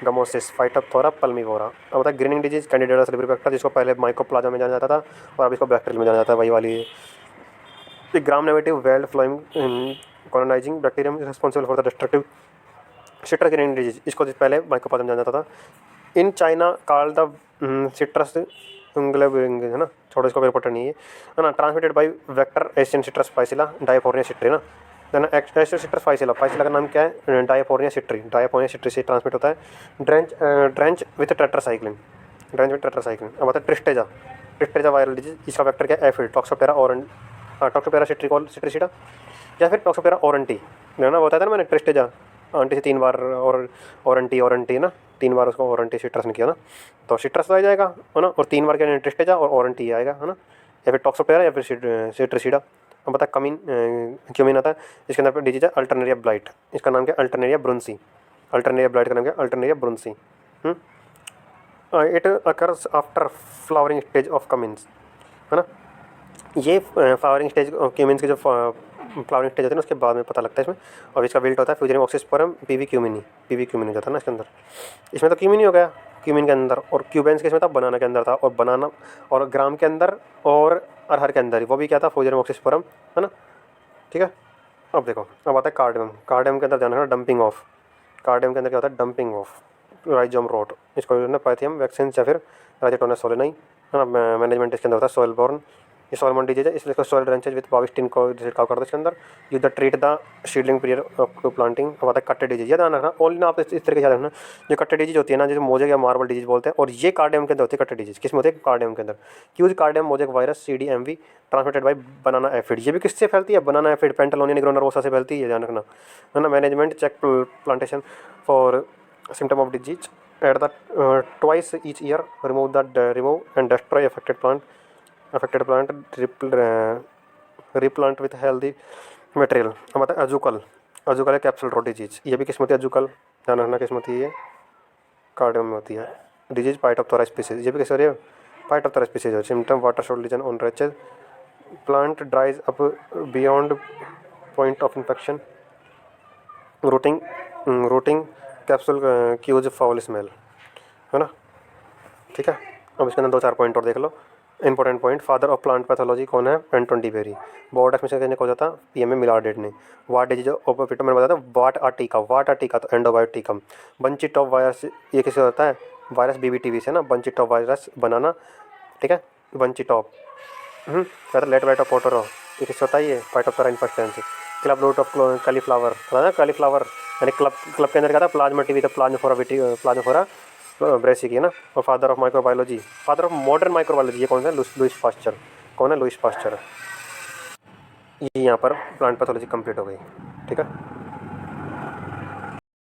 gummosis Phytophthora palmivora. अब होता है ग्रीनिंग डिजीज कैंडिडेटा सल्फिबैक्टर, जिसको पहले माइकोप्लाज्मा में जाना जाता था और अब इसको बैक्टीरियल में जाना जाता है, वही वाली है। Gram negative weld flowing colonizing bacterium responsible for the destructive citrus greening disease, इसको पहले माइकोप्लाज्मा में जाना जाता था। In China called the citrus ग्लेबिंग है ना, छोड़ो इसको रिपोर्टर नहीं है ना। Transmitted by vector Asian citrus psylla Diaphorina citri ना, then Asian citrus psylla, psylla का नाम क्या है, डायफोर्निया सिट्री, डायफोर्निया सिट्री से ट्रांसमिट होता है। Drench with tetracycline, drench with tetracycline. अब आता है ट्रिस्टेजा, ट्रिस्टेजा वायरल डिजीज, इसका वेक्टर क्या है, एफिड टॉक्सोप्टेरा हाँ टॉक्सोपेरा सिट्रिसिडा या फिर टॉक्सोपेरा औरंटी है ना, वो बताया था ना मैंने ट्रिस्टेजा आंटी से 3 बार और औरंटी ना 3 बार उसको औरंटी सिट्रस ने किया ना, तो सिट्रस तो आ जाएगा है ना, और 3 बार क्या ट्रिस्टेजा और औरंटी आएगा है ना, या फिर टॉक्सोपेरा या फिर सिट्रिसिडा। अब बता कमीन क्यूमिन आता है, इसके अंदर डिजीज है अल्टरनेरिया ब्लाइट, इसका नाम क्या है अल्टरनेरिया ब्रुनसी, अल्टरनेरिया ब्लाइट का नाम क्या है Alternaria brunsii. It occurs after flowering stage of cumins है ना, ये फ्लावरिंग स्टेज क्यूमिन्स के जो फ्लावरिंग स्टेज होते हैं ना उसके बाद में पता लगता है इसमें। और इसका विल्ट होता है फ्यूजरियम ऑक्सीस्पर्म पीवी क्यूमिनी जाता है ना इसके अंदर, इसमें तो क्यूमिनी हो गया क्यूमिन के अंदर, और क्यूबेंस के इसमें था बनाना के अंदर था, और बनाना और ग्राम के अंदर और अरहर के अंदर वो भी क्या था फ्यूजरियम ऑक्सीस्पर्म है ना, ठीक है। अब देखो अब आता है कार्डियम, कार्डियम के अंदर ध्यान रखना डंपिंग ऑफ, कार्डियम के अंदर क्या होता है डंपिंग ऑफ राइजोम रोट, इसको ना पाइथियम वैक्सीन या फिर राइजोटोनस सोलेनाई है ना। मैनेजमेंट इसके अंदर होता है सॉइल बॉर्न, ये सॉल्मन डिजीज है इसलिए इसको सॉइल ड्रेंचेज विद बाविस्टिन को छिड़काव करता है इसके अंदर। You the treat the seedling period up to planting. अब आता है कट्टे डिजीज, ध्यान रखना ओनली ना आप इस तरीके से याद रखना, जो कट्टे डिजीज होती है ना जैसे मोजेक या मार्बल डिजीज बोलते हैं, और ये कार्डियम के अंदर होती है कट्टे डिजीज, किस में होती है कार्डियम के अंदर। Causes cardamom mosaic virus CDMV transmitted by banana aphid, ये भी किससे फैलती है बनाना एफिड पेंटालोनिया निग्रोनर्वोसा से फैलती है, ध्यान रखना है ना। Management check plantation for symptom of disease at the twice each year, remove and destroy affected plant replant with healthy material। अब आता है अजूकल है कैप्सूल रोड डिजीज, ये भी किस्म होती है अजूकल, ध्यान रखना किस्म होती है ये कार्डियम में होती है। डिजीज पाइटोप्थोरा स्पीसीज, ये भी कैसे हो रही है पाइटोप्थोरा स्पीसीज है। Symptom water short lesion on reaches, plant dries up beyond point of infection, rooting capsule cause foul smell है ना, ठीक है। अब इसके अंदर 2-4 पॉइंट और देख लो important point. Father of plant pathology कौन है एंटोन डी बेरी, बोर्ड एक्समिशन कहने को जाता PMA मिलार्डेड ने। वाट डिजीज ओपोपिटो मैंने बताया था वाट आर्टिका तो एंडोबायोटिकम। बंची टॉप वायरस ये किससे होता है वायरस BBTV से ना, बंची टॉप वायरस बनाना, ठीक है बंची टॉप। कहता लेट वाइट ऑफ पोटरो ये किससे होता है ये phytophthora infection. Club root of cauliflower पता ना, कैलीफ्लावर यानी क्लब के अंदर क्या था प्लाज्मा टीवी, तो प्लाज्माफोरा ब्रेसिक है ना। और father of microbiology, father of modern microbiology ये कौन सा लुइस पास्चर, कौन है लुइस पास्चर। ये यहाँ पर प्लांट पैथोलॉजी कंप्लीट हो गई, ठीक है।